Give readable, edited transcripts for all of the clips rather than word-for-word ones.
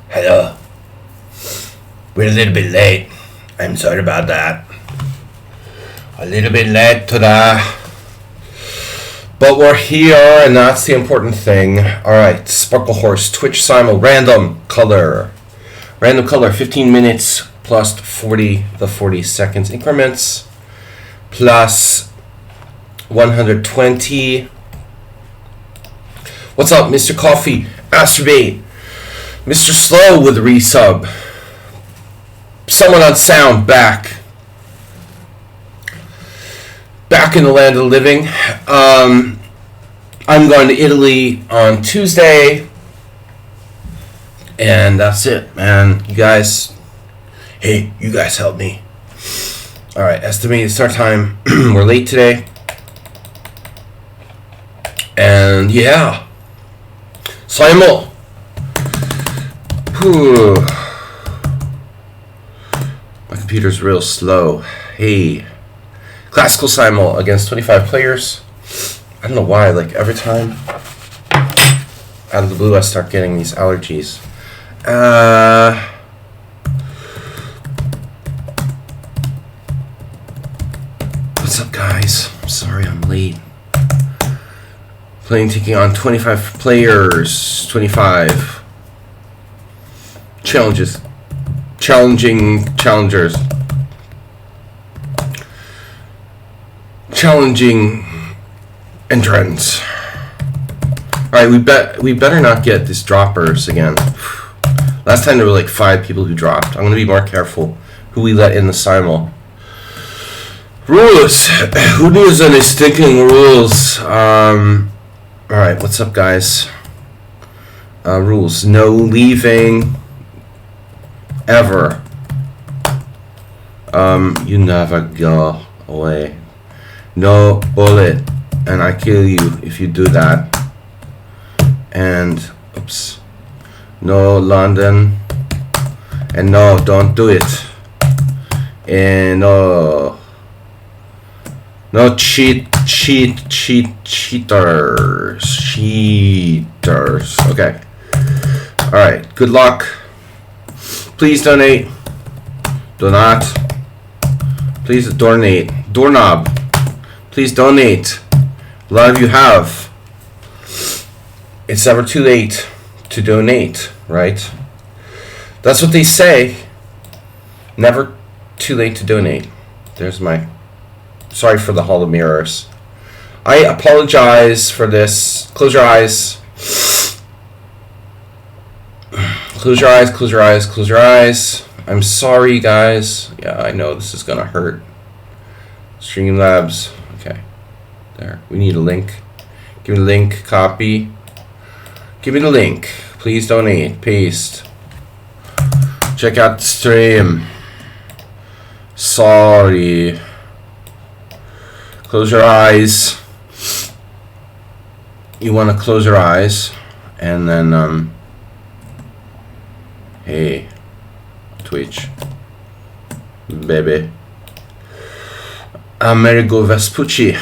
Hello. We're a little bit late. I'm sorry about that. A little bit late today. But we're here, and that's the important thing. Alright, Sparkle Horse, Twitch Simul, random color. Random color, 15 minutes plus 40 seconds increments. Plus 120. What's up, Mr. Coffee? Masturbate. Mr. Slow with a resub. Someone on sound back. Back in the land of the living. I'm going to Italy on Tuesday. And that's it, man. You guys. Hey, you guys help me. Alright, estimated start time. We're late today. And yeah. Simul. Whew. My computer's real slow. Hey. Classical Simul against 25 players. I don't know why, like every time out of the blue I start getting these allergies. What's up, guys? I'm sorry I'm late. Taking on 25 players. 25 challenges. Challenging challengers. Challenging entrants. Alright, we better not get these droppers again. Last time there were like 5 people who dropped. I'm gonna be more careful who we let in the Simul. Rules. Who knows any stinking rules? Alright, what's up, guys? Rules. No leaving. Ever. You never go away. No bullet. And I kill you if you do that. And, oops. No London. And no, don't do it. And no. No cheaters. Cheaters. Okay. Alright, good luck. Please donate. Donate. Please donate. Doorknob. Please donate. A lot of you have. It's never too late to donate, right? That's what they say. Never too late to donate. There's my... Sorry for the Hall of Mirrors. I apologize for this. Close your eyes. Close your eyes, close your eyes, close your eyes. I'm sorry, guys. Yeah, I know this is gonna hurt. Streamlabs. Okay. There. We need a link. Give me the link. Copy. Give me the link. Please donate. Paste. Check out the stream. Sorry. Close your eyes. You want to close your eyes. And then, hey. Twitch. Baby. Amerigo Vespucci.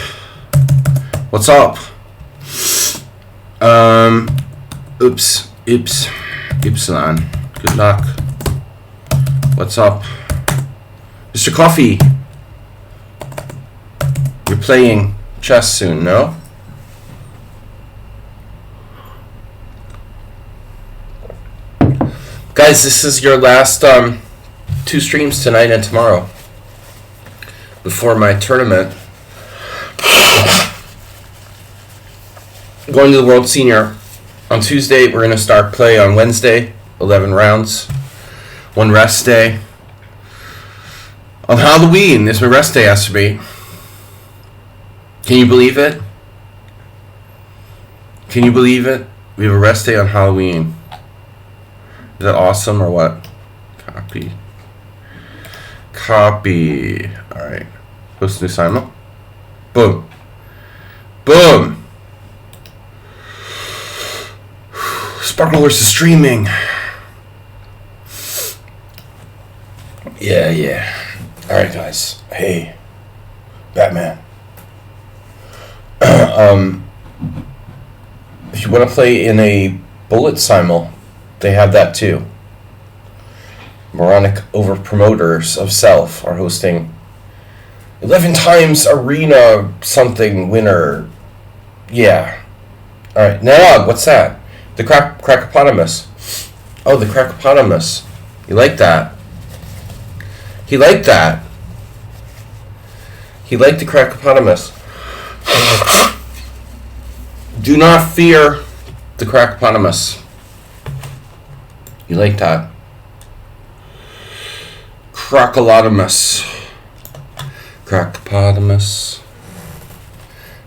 What's up? Oops. Ypsilon. Good luck. What's up? Mr. Coffee. You're playing chess soon, no? Guys, this is your last 2 streams tonight and tomorrow before my tournament. Going to the World Senior on Tuesday. We're going to start play on Wednesday, 11 rounds. 1 rest day. On Halloween is my rest day, Astrobate. Can you believe it? Can you believe it? We have a rest day on Halloween. Is that awesome or what? Copy. Copy. Alright. Post new Simul. Boom. Boom! Sparkle Horse is streaming. Yeah. Alright, guys. Hey. Batman. If you want to play in a bullet simul, they have that too. moronic overpromoters of self are hosting 11 times arena something winner. Yeah. Alright, now what's that? The crackopotamus. Oh, the crackopotamus. You like that? He liked that. He liked the crackopotamus. Do not fear the crackopotamus. You like that? Crocolotamus. Crackopotamus.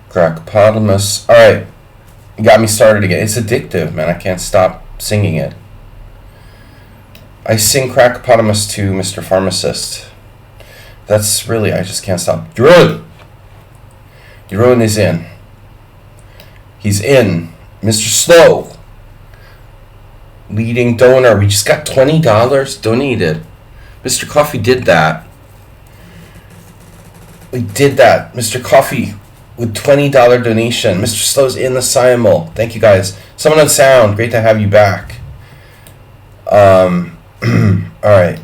Crackopotamus. Alright. You got me started again. It's addictive, man. I can't stop singing it. I sing crackopotamus to Mr. Pharmacist. That's really, I just can't stop. Jeroen! Jeroen is in. He's in. Mr. Slow. Leading donor. We just got $20 donated. Mr. Coffee did that. We did that. Mr. Coffee with $20 donation. Mr. Slow's in the Simul. Thank you guys. Someone on sound. Great to have you back. Alright.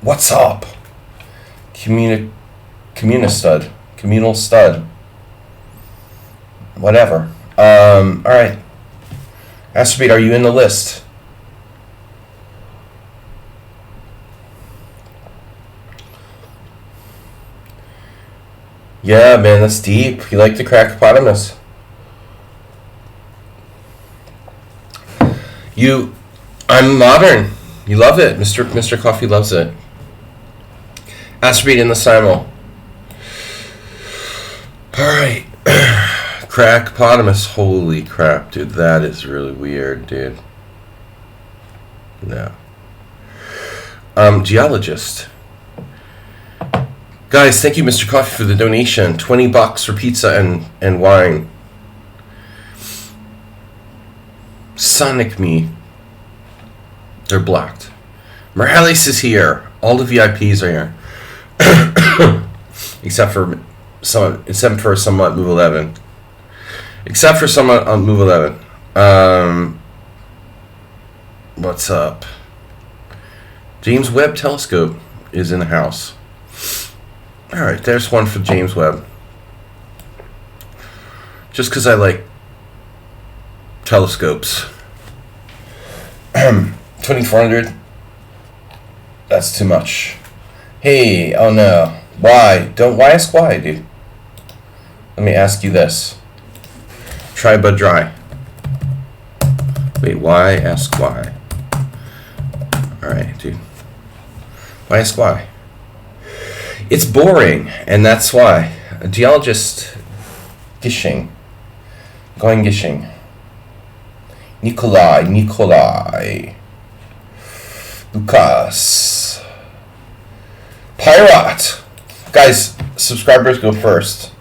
What's up? Communal stud. Whatever. Alright. Astrobate, are you in the list? Yeah, man, that's deep. You like the crackopotamus? I'm modern. You love it. Mr. Coffee loves it. Astrobate in the Simul. Alright. Crackopotamus. Holy crap, dude. That is really weird, dude. No. Geologist. Guys, thank you, Mr. Coffee, for the donation. $20 for pizza and wine. Sonic me. They're blocked. Morales is here. All the VIPs are here. Except for someone at Move 11. Except for someone on Move 11. What's up? James Webb Telescope is in the house. Alright, there's one for James Webb. Just because I like telescopes. 2400. That's too much. Hey, oh no. Why? Why ask why, dude? Let me ask you this. Try but dry. Wait, why? Ask why. Alright, dude. Why ask why? It's boring, and that's why. A geologist gishing. Going gishing. Nikolai. Lucas. Pirate! Guys, subscribers go first.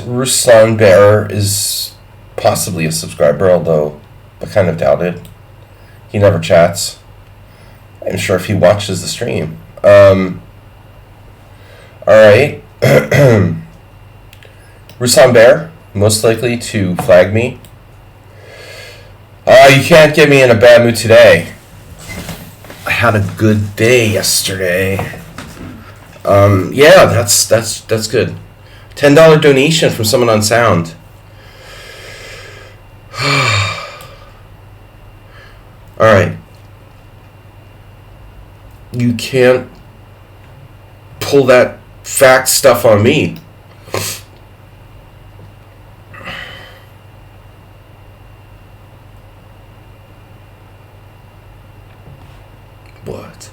Ruslan Bear is possibly a subscriber, although I kind of doubt it. He never chats. I'm sure if he watches the stream. Alright. Ruslan Bear, most likely to flag me. You can't get me in a bad mood today. I had a good day yesterday. Yeah, that's good. $10 donation from someone on sound. Alright. You can't pull that fact stuff on me. What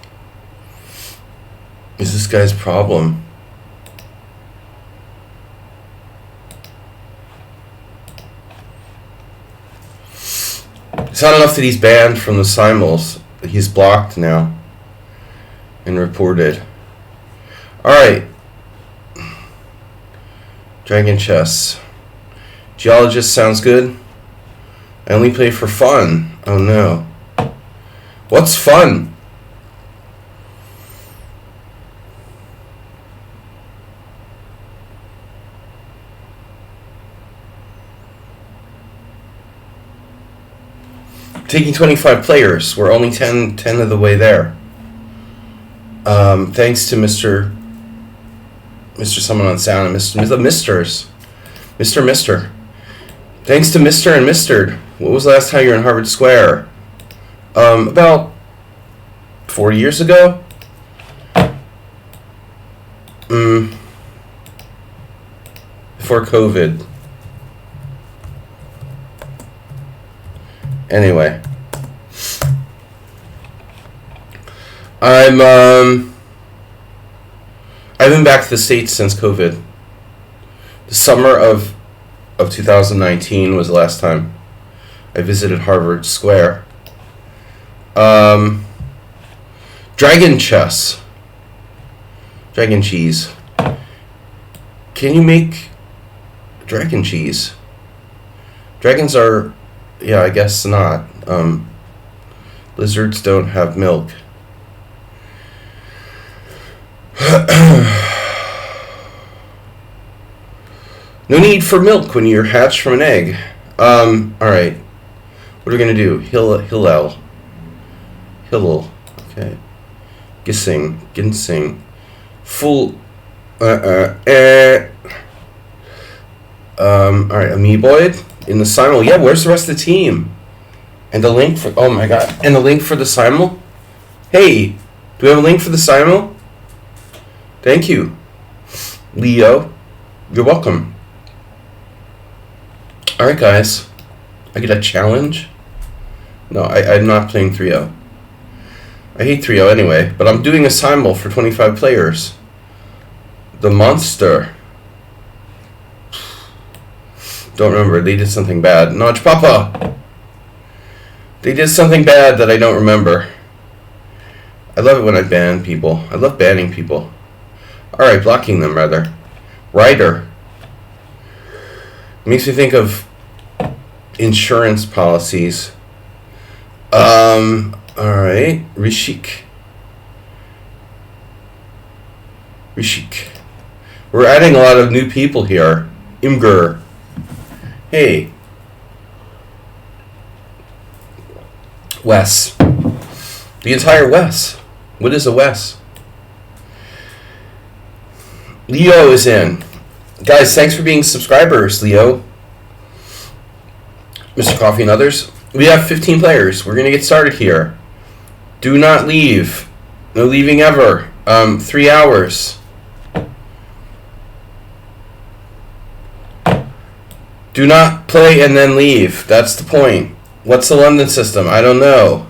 is this guy's problem? It's not enough that he's banned from the Simuls. He's blocked now and reported. Alright. Dragon Chess. Geologist sounds good. I only play for fun. Oh no. What's fun? taking 25 players. We're only 10 of the way there. Thanks to Mr. Someone on sound and the Misters. Mr. Thanks to Mr. and Mistered. What was the last time you were in Harvard Square? About 4 years ago. Before COVID. Anyway. I've been back to the States since COVID. The summer of 2019 was the last time I visited Harvard Square. Dragon chess. Dragon cheese. Can you make dragon cheese? Dragons are, yeah, I guess not. Lizards don't have milk. No need for milk when you're hatched from an egg. Alright. What are we gonna do? Hillel. Okay. Ginseng. Full. Alright, Amoeboid in the Simul. Yeah, where's the rest of the team? And the link for. Oh my god. And the link for the Simul? Hey, do we have a link for the Simul? Thank you, Leo. You're welcome. Alright, guys. I get a challenge? No, I'm not playing 3-0. I hate 3-0 anyway, but I'm doing a Simul for 25 players. The Monster. Don't remember. They did something bad. Notch Papa! They did something bad that I don't remember. I love it when I ban people. I love banning people. Alright, blocking them, rather. Ryder. Makes me think of insurance policies. Alright. Rishik. We're adding a lot of new people here. Imgur. Hey. Wes. The entire Wes. What is a Wes? Leo is in. Guys, thanks for being subscribers, Leo. Mr. Coffee and others. We have 15 players. We're going to get started here. Do not leave. No leaving ever. 3 hours. Do not play and then leave. That's the point. What's the London system? I don't know.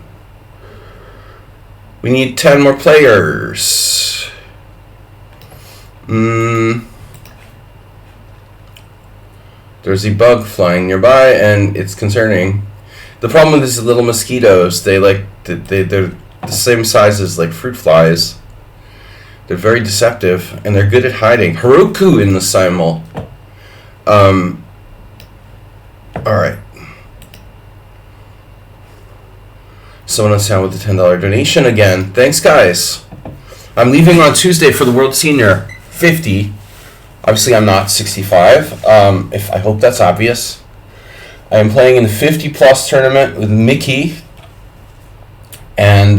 We need 10 more players. There's a bug flying nearby, and it's concerning. The problem with these little mosquitoes, they're the same size as like fruit flies. They're very deceptive, and they're good at hiding. Heroku in the Simul. Alright. Someone on sound with a $10 donation again. Thanks, guys. I'm leaving on Tuesday for the World Senior 50. Obviously, I'm not 65. I hope that's obvious. I am playing in the 50-plus tournament with Mickey. And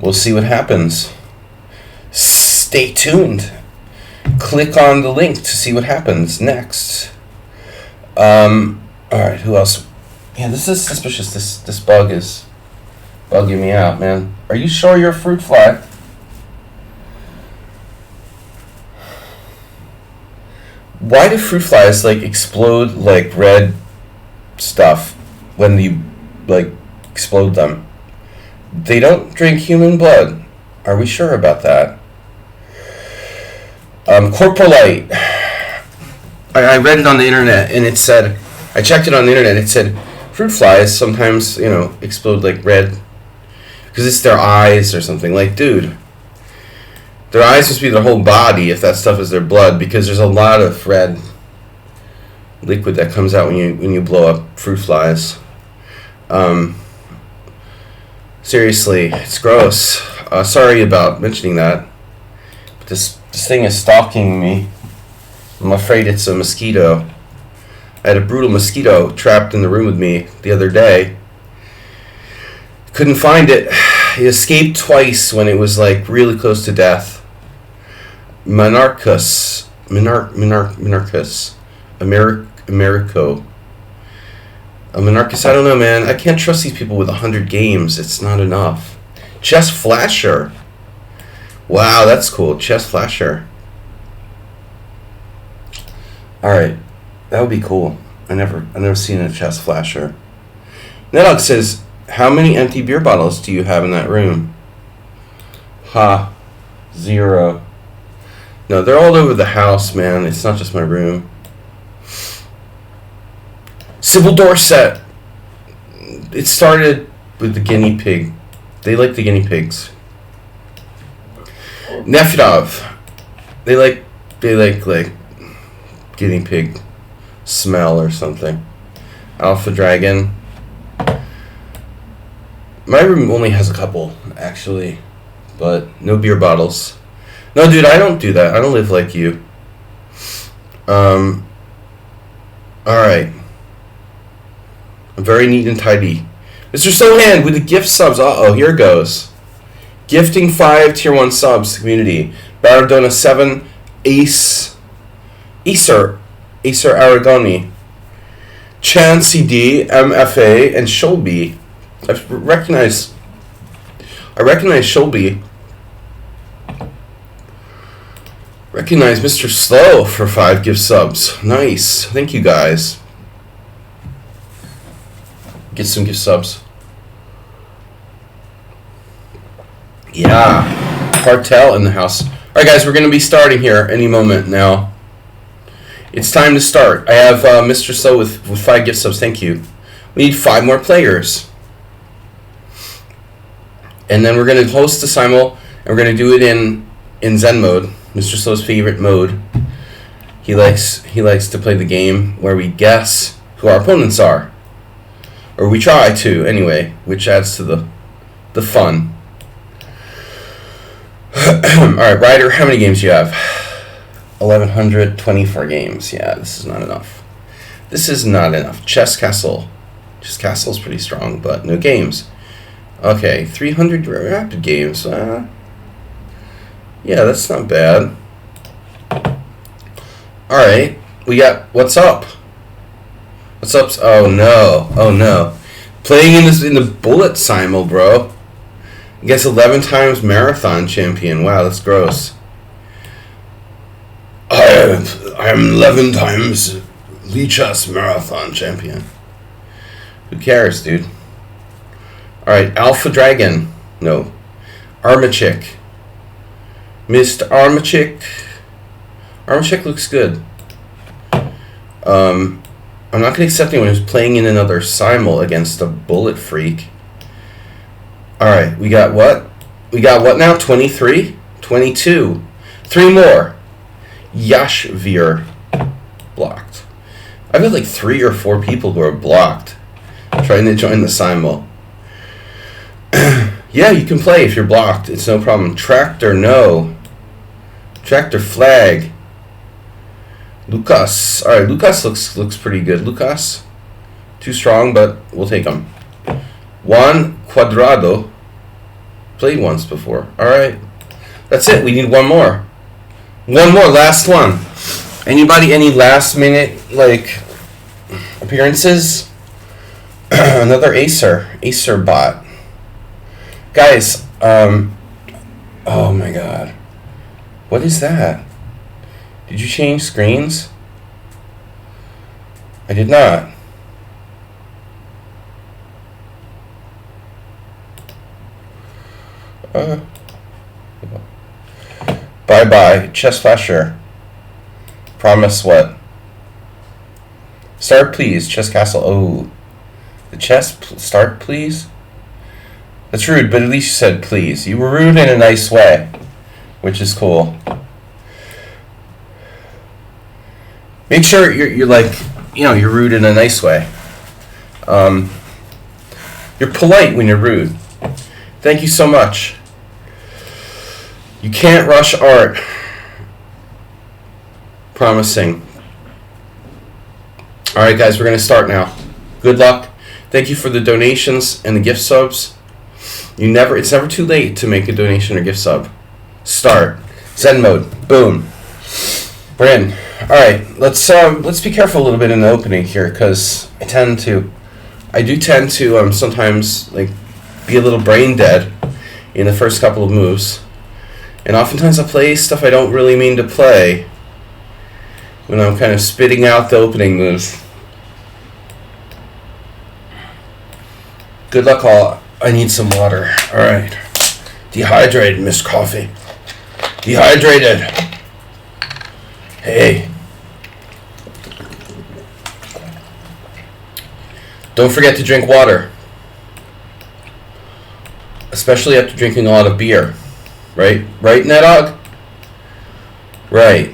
we'll see what happens. Stay tuned. Click on the link to see what happens next. Alright, who else? Yeah, this is suspicious. This bug is bugging me out, man. Are you sure you're a fruit fly? Why do fruit flies explode like red stuff when you explode them? They don't drink human blood. Are we sure about that? Corporalite. I read it on the internet and it said, I checked it on the internet, it said fruit flies sometimes, explode like red because it's their eyes or something. Like, dude, their eyes must be their whole body if that stuff is their blood, because there's a lot of red liquid that comes out when you blow up fruit flies. Seriously, it's gross. Sorry about mentioning that. But this thing is stalking me. I'm afraid it's a mosquito. I had a brutal mosquito trapped in the room with me the other day. Couldn't find it. He escaped twice when it was like really close to death. Monarchus. Americo. A Monarchus, I don't know, man. I can't trust these people with 100 games. It's not enough. Chess Flasher. Wow, that's cool. Chess Flasher. Alright. That would be cool. I've never seen a Chess Flasher. Nedog says, how many empty beer bottles do you have in that room? Ha. 0. No, they're all over the house, man. It's not just my room. Simul Dorset. It started with the guinea pig. They like the guinea pigs. Nefedov. They like guinea pig smell or something. Alpha Dragon. My room only has a couple, actually, but no beer bottles. No, dude, I don't do that. I don't live like you. Alright. I'm very neat and tidy. Mr. Sohan with the gift subs. Uh-oh, here goes. Gifting 5 tier 1 subs to community. Baradona 7. Acer Aragoni. Chan CD, MFA, and Sholby. I recognize Sholby. Recognize Mr. Slow for 5 gift subs. Nice. Thank you, guys. Get some gift subs. Yeah. Cartel in the house. Alright, guys, we're going to be starting here any moment now. It's time to start. I have Mr. Slow with 5 gift subs. Thank you. We need 5 more players. And then we're going to host the Simul, and we're going to do it in Zen mode, Mr. Slow's favorite mode. He likes to play the game where we guess who our opponents are. Or we try to, anyway, which adds to the fun. Alright, Ryder, how many games do you have? 1,124 games. Yeah, this is not enough. This is not enough. Chess Castle. Chess Castle's pretty strong, but no games. Okay, 300 rapid games. Yeah, that's not bad. Alright, we got What's Up? What's up? Oh no. Playing in the bullet simul, bro. I guess 11 times marathon champion. Wow, that's gross. I'm 11 times lichess marathon champion. Who cares, dude? Alright, Alpha Dragon. No. Armachik. Mr. Armachik. Armachik looks good. I'm not going to accept anyone who's playing in another simul against a bullet freak. Alright, we got what? We got what now? 23? 22. 3 more. Yashvir. Blocked. I've had like 3 or 4 people who are blocked trying to join the simul. Yeah, you can play if you're blocked. It's no problem. Tractor, no. Tractor flag. Lucas. Alright, Lucas looks pretty good. Lucas. Too strong, but we'll take him. Juan Cuadrado. Played once before. Alright. That's it. We need one more. One more. Last one. Anybody, any last minute, appearances? Another Acer bot. Guys, oh my god. What is that? Did you change screens? I did not. Bye-bye. Chess Flasher. Promise what? Start, please. Chess Castle. Oh. The chess start, please? That's rude, but at least you said please. You were rude in a nice way, which is cool. Make sure you're you're rude in a nice way. You're polite when you're rude. Thank you so much. You can't rush art. Promising. All right, guys, we're going to start now. Good luck. Thank you for the donations and the gift subs. It's never too late to make a donation or gift sub. Start. Zen mode. Boom. We're in. All right, let's be careful a little bit in the opening here, because I do tend to sometimes like be a little brain dead in the first couple of moves, and oftentimes I play stuff I don't really mean to play when I'm kind of spitting out the opening moves. Good luck, all. I need some water. All right. Dehydrated, Miss Coffee. Dehydrated. Hey. Don't forget to drink water. Especially after drinking a lot of beer. Right? Right, Nedog? Right.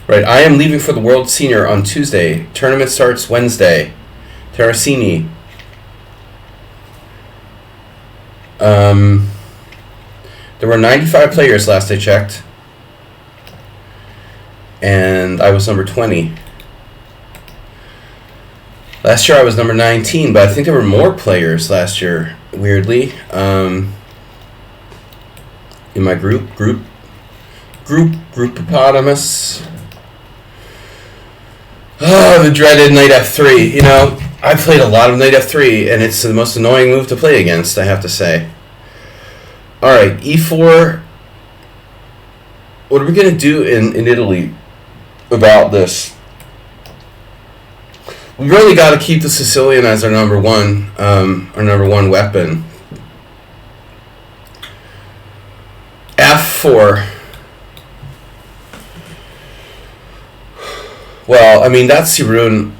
Right. I am leaving for the World Senior on Tuesday. Tournament starts Wednesday. Terracini. There were 95 players last I checked. And I was number 20. Last year I was number 19, but I think there were more players last year, weirdly. In my groupopotamus. Oh, the dreaded knight f3. You know, I played a lot of knight f3, and it's the most annoying move to play against, I have to say. Alright, e4. What are we going to do in Italy about this? We really got to keep the Sicilian as our number one weapon. f4. Well, I mean, that's Jeroen.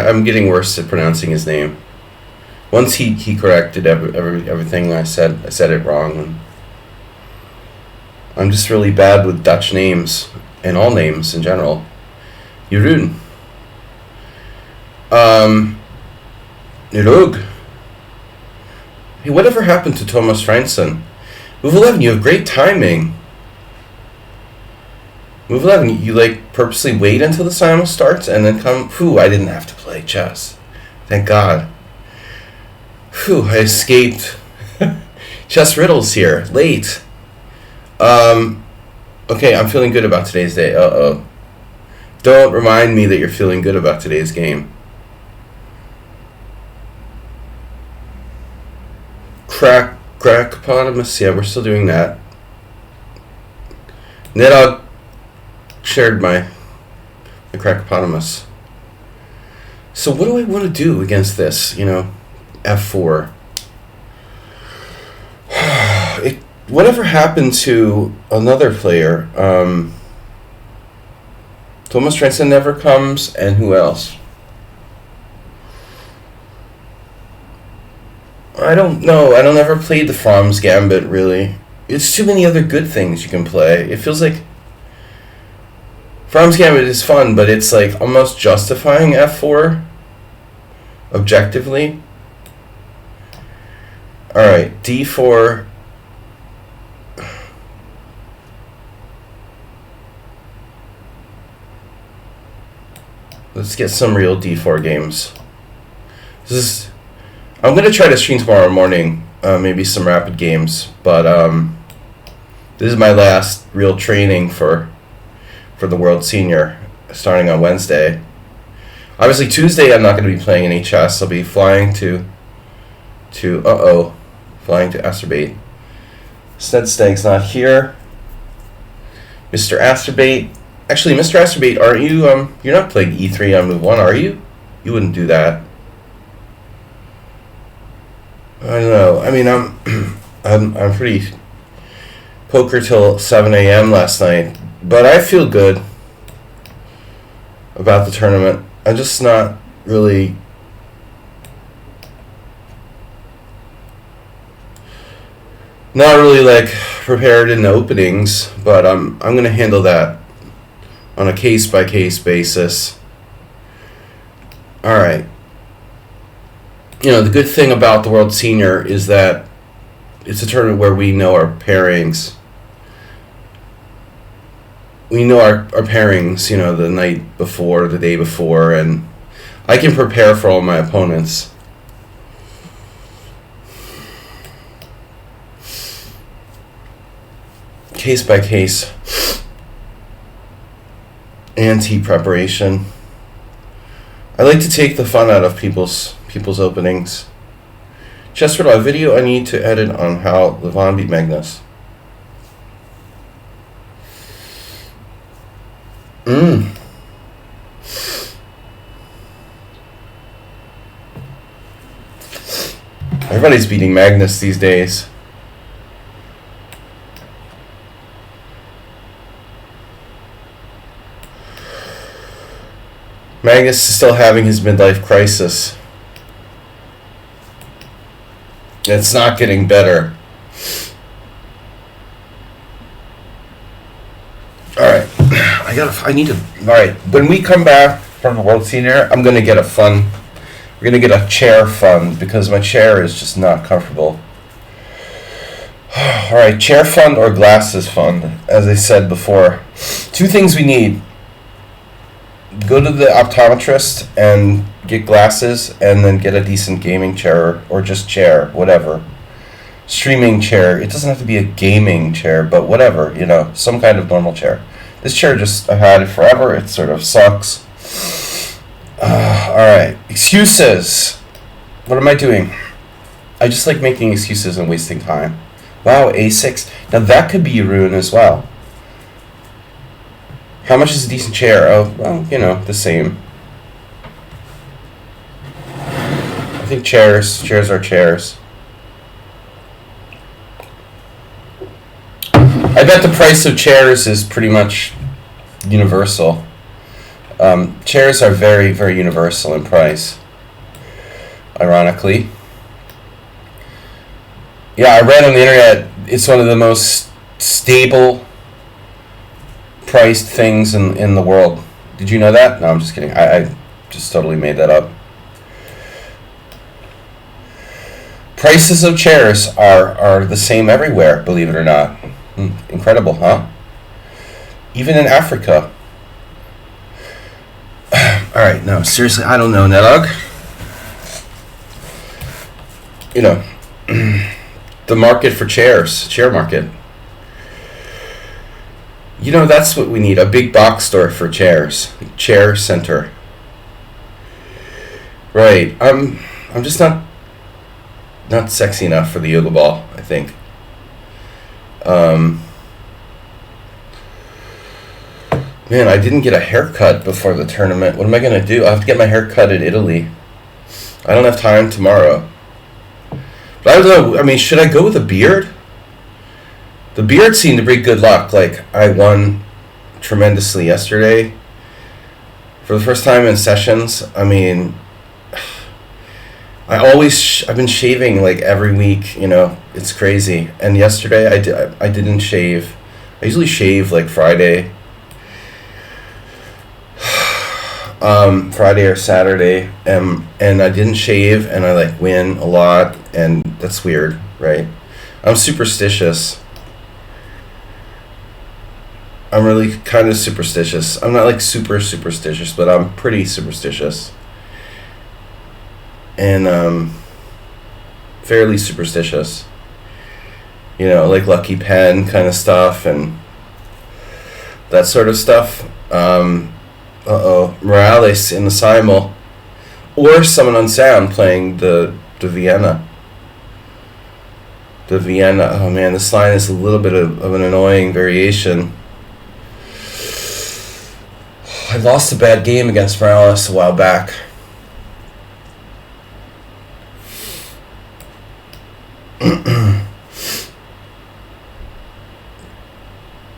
I'm getting worse at pronouncing his name. Once he corrected everything I said it wrong. And I'm just really bad with Dutch names and all names in general. Jeroen. Nirug. Hey, whatever happened to Thomas Franson? Move 11, you have great timing. Move 11, you like purposely wait until the simul starts and then come. Phew, I didn't have to play chess. Thank God. Phew, I escaped. Chess riddles here. Late. Okay, I'm feeling good about today's day. Uh-oh. Don't remind me that you're feeling good about today's game. Crackopotamus. Yeah, we're still doing that. Nedog shared my crackopotamus. So what do I want to do against this? You know, f4. Whatever happened to another player? Thomas Franson never comes, and who else? I don't know. I don't ever played the Fromm's Gambit, really. It's too many other good things you can play. It feels like Fromm's Gambit is fun, but it's like almost justifying f4 objectively. Alright, d4. Let's get some real d4 games. I'm going to try to stream tomorrow morning, maybe some rapid games, but this is my last real training for the World Senior, starting on Wednesday. Obviously, Tuesday I'm not going to be playing any chess. I'll be flying to Asterbait. Snedstag's not here. Mr. Asterbait. Actually, Mr. Asterbait, aren't you? You're not playing e3 on move 1, are you? You wouldn't do that. I don't know. I mean, I'm pretty poker till 7 a.m. last night, but I feel good about the tournament. I'm just not really like prepared in the openings, but I'm gonna handle that on a case-by-case basis. Alright. You know, the good thing about the World Senior is that it's a tournament where we know our pairings. we know our pairings, the night before, the day before, and I can prepare for all my opponents. Case by case. Anti-preparation. I like to take the fun out of people's openings. Chess Riddle, a video I need to edit on how Levon beat Magnus. Everybody's beating Magnus these days. Magnus is still having his midlife crisis. It's not getting better. Alright. I need to. Alright. When we come back from the World Senior, I'm gonna get we're gonna get a chair fund because my chair is just not comfortable. Alright, chair fund or glasses fund, as I said before. Two things we need. Go to the optometrist and get glasses, and then get a decent gaming chair, or just chair, whatever. Streaming chair. It doesn't have to be a gaming chair, but whatever, some kind of normal chair. This chair I've had it forever. It sort of sucks. Alright. Excuses. What am I doing? I just like making excuses and wasting time. Wow, A6. Now that could be a ruin as well. How much is a decent chair? Oh, well, the same. I think chairs are chairs. I bet the price of chairs is pretty much universal. Chairs are very, very universal in price, ironically. Yeah, I read on the internet it's one of the most stable priced things in the world. Did you know that? No, I'm just kidding. I just totally made that up. Prices of chairs are the same everywhere, believe it or not. Incredible, huh? Even in Africa. Alright, no, seriously, I don't know, Nedog. The market for chairs, chair market. That's what we need, a big box store for chairs. Chair center. Right. I'm just not sexy enough for the yoga ball, I think. Man, I didn't get a haircut before the tournament. What am I going to do? I'll have to get my hair cut in Italy. I don't have time tomorrow. But I don't know. I mean, should I go with a beard? The beard seemed to bring good luck. Like, I won tremendously yesterday. For the first time in sessions, I mean, I've been shaving like every week, it's crazy. And yesterday I didn't shave. I usually shave like Friday. Friday or Saturday, and I didn't shave, and I win a lot, and that's weird, right? I'm superstitious. I'm really kind of superstitious. I'm not super superstitious, but I'm pretty superstitious. And fairly superstitious. Lucky pen kind of stuff and that sort of stuff. Morales in the Simul. Or someone on sound playing the Vienna. The Vienna. Oh man, this line is a little bit of an annoying variation. I lost a bad game against Morales a while back.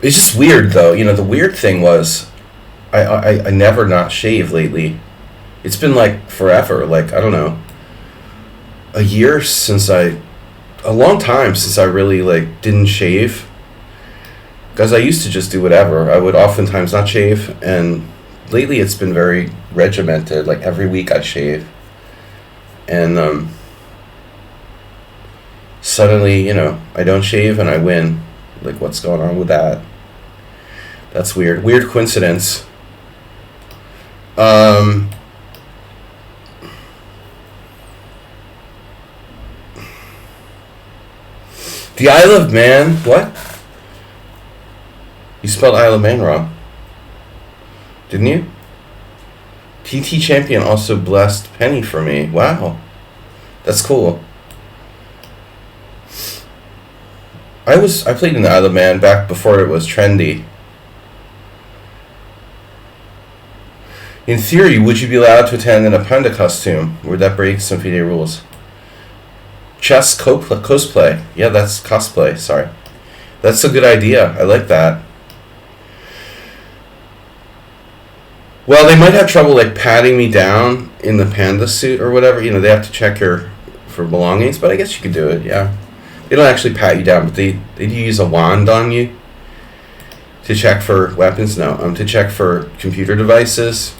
It's just weird though. The weird thing was I never not shave lately. It's been forever, I don't know, a long time since I really didn't shave. Because I used to just do whatever. I would oftentimes not shave, and lately it's been very regimented. Every week I shave. And suddenly, I don't shave and I win. What's going on with that? That's weird. Weird coincidence. The Isle of Man. What? You spelled Isle of Man wrong. Didn't you? TT Champion also blessed Penny for me. Wow. That's cool. I played in the Isle of Man back before it was trendy. In theory, would you be allowed to attend in a panda costume? Would that break some FIDE rules? Chess cosplay. Yeah, that's cosplay. Sorry. That's a good idea. I like that. Well, they might have trouble like patting me down in the panda suit or whatever. You know, they have to check for belongings, but I guess you could do it. Yeah. They don't actually pat you down, but they use a wand on you to check for weapons. No, to check for computer devices.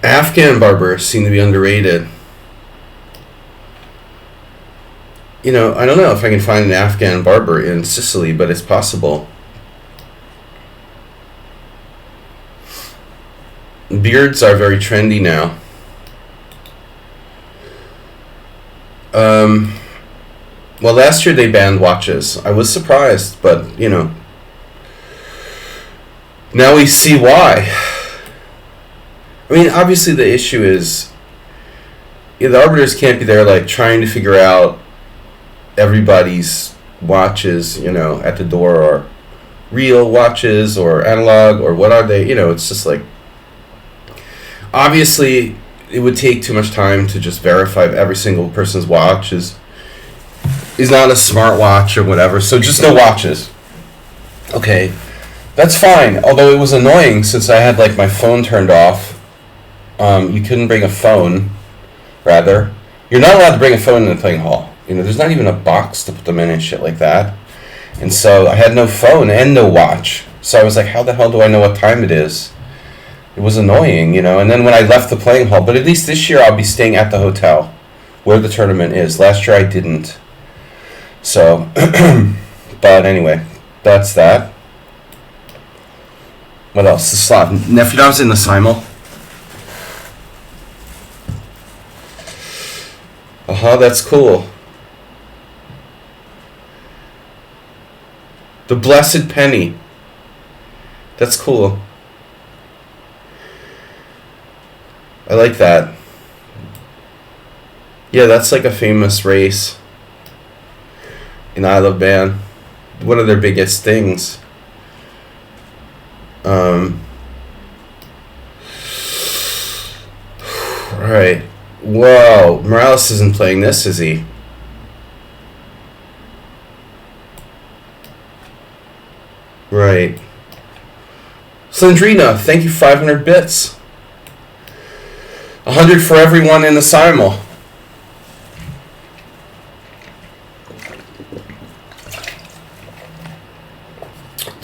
Afghan barbers seem to be underrated. You know, I don't know if I can find an Afghan barber in Sicily, but it's possible. Beards are very trendy now. Well, last year they banned watches. I was surprised, but, you know, now we see why. I mean, obviously the issue is, you know, the arbiters can't be there, like, trying to figure out everybody's watches, you know, at the door, or real watches, or analog, or what are they, you know, it's just like, obviously it would take too much time to just verify if every single person's watch is not a smart watch or whatever, so just no watches. Okay, that's fine, although it was annoying since I had, like, my phone turned off. You couldn't bring a phone, rather. You're not allowed to bring a phone in the playing hall. You know, there's not even a box to put them in and shit like that. And so I had no phone and no watch. So I was like, how the hell do I know what time it is? It was annoying, you know. And then when I left the playing hall, but at least this year I'll be staying at the hotel where the tournament is. Last year I didn't. So, but anyway, that's that. What else? The slot. Nefyadov's in the Simul. That's cool. The Blessed Penny. That's cool. I like that. Yeah, that's like a famous race in Isle of Man. One of their biggest things. Right. Whoa, Morales isn't playing this, is he? Right. Sandrina, thank you, 500 bits. 100 for everyone in the Simul.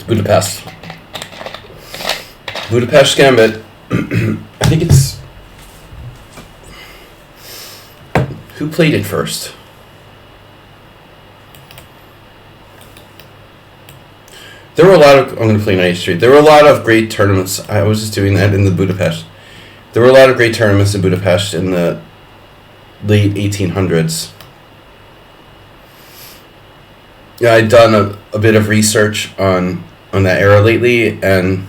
Budapest. Budapest Gambit. I think it's... Who played it first? There were a lot of... I'm going to play Night Street. There were a lot of great tournaments. I was just doing that in the Budapest. There were a lot of great tournaments in Budapest in the late 1800s. Yeah, I'd done a bit of research on that era lately, and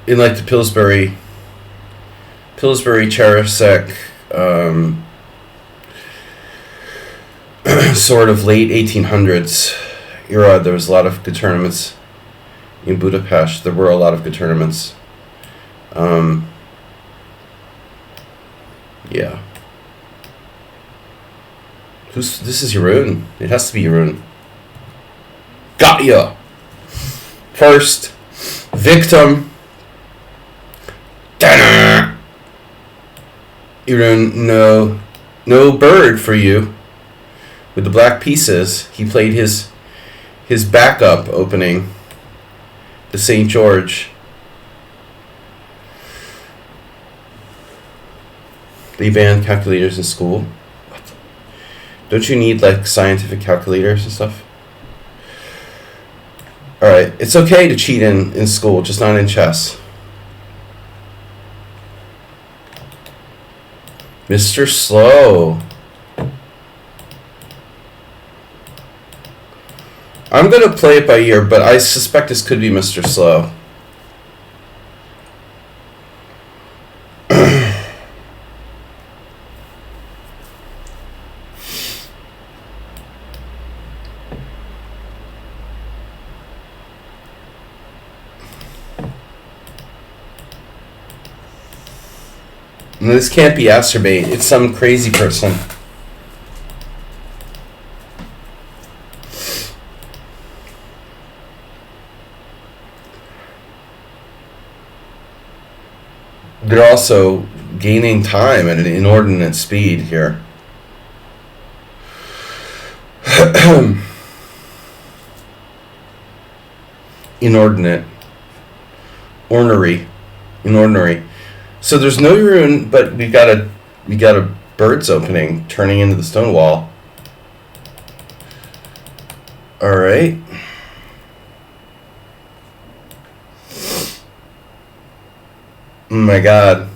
in like the Pillsbury, Cherasek, sort of late 1800s era, there was a lot of good tournaments in Budapest. There were a lot of good tournaments. Yeah. This is Jeroen. It has to be Jeroen. Got ya! First, victim. Jeroen, no bird for you. With the black pieces, he played his backup opening, the St. George. They banned calculators in school. What? Don't you need like scientific calculators and stuff? Alright, it's okay to cheat in school, just not in chess. Mr. Slow. I'm going to play it by ear, but I suspect this could be Mr. Slow. No, this can't be Acerbate. It's some crazy person. They're also gaining time at an inordinate speed here. Inordinate. Inordinary. So there's no rune, but we got a bird's opening turning into the stone wall. All right. Oh my god.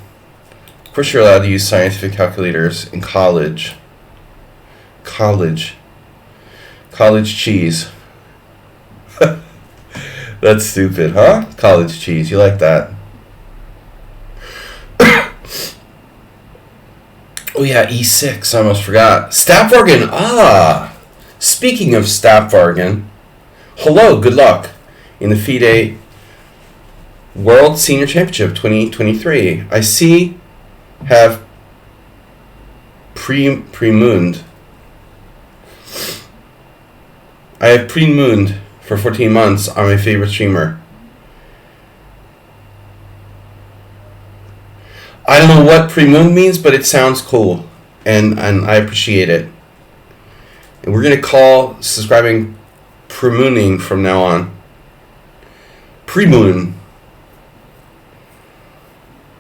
Of course you're allowed to use scientific calculators in college. College cheese. That's stupid, huh? College cheese. You like that? Oh yeah, E6. I almost forgot. Stapvargan. Ah. Speaking of Stapvargan. Hello, good luck in the FIDE World Senior Championship 2023. I see have pre-mooned. I have pre-mooned for 14 months on my favorite streamer. I don't know what pre-moon means, but it sounds cool, and I appreciate it. And we're going to call subscribing pre-mooning from now on. Pre-moon.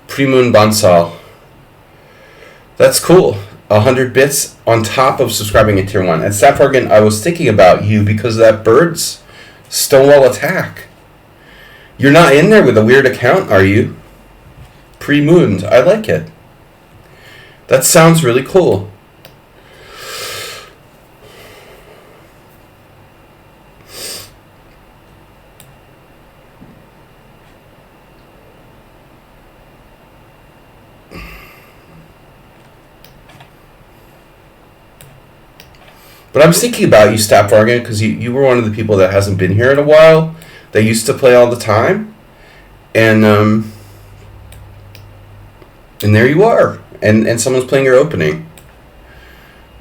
Pre-moon Bansal. That's cool. 100 bits on top of subscribing at tier 1. And Stapvargan, I was thinking about you because of that bird's stonewall attack. You're not in there with a weird account, are you? Pre-mooned. I like it. That sounds really cool. But I was thinking about you, Stapvargan, because you were one of the people that hasn't been here in a while. They used to play all the time. And there you are. And someone's playing your opening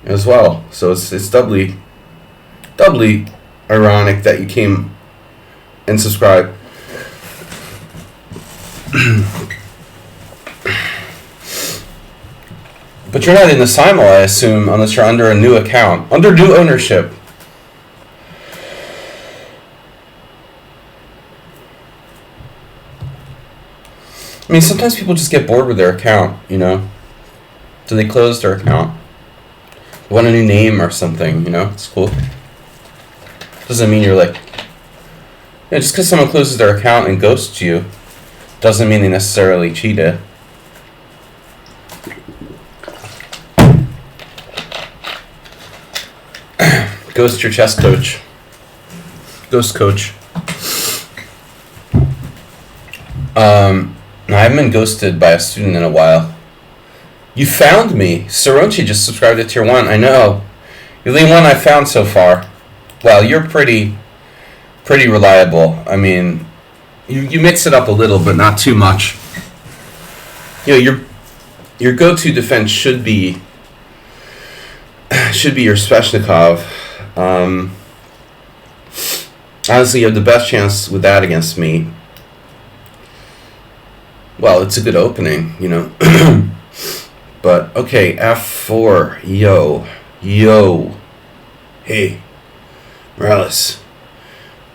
as well. So it's doubly ironic that you came and subscribed. But you're not in the Simul, I assume, unless you're under a new account. Under new ownership. I mean, sometimes people just get bored with their account, you know? So they close their account. They want a new name or something, you know? It's cool. Doesn't mean you're like... You know, just because someone closes their account and ghosts you doesn't mean they necessarily cheated. Ghost your chess coach. Ghost coach. I haven't been ghosted by a student in a while. You found me. Saronchi just subscribed to tier 1. I know. You're the one I found so far. Well, you're pretty reliable. I mean, you mix it up a little, but not too much. You know, your go-to defense should be your Sveshnikov. Honestly, you have the best chance with that against me. Well, it's a good opening, you know. But, okay, F4. Yo. Hey, Morales.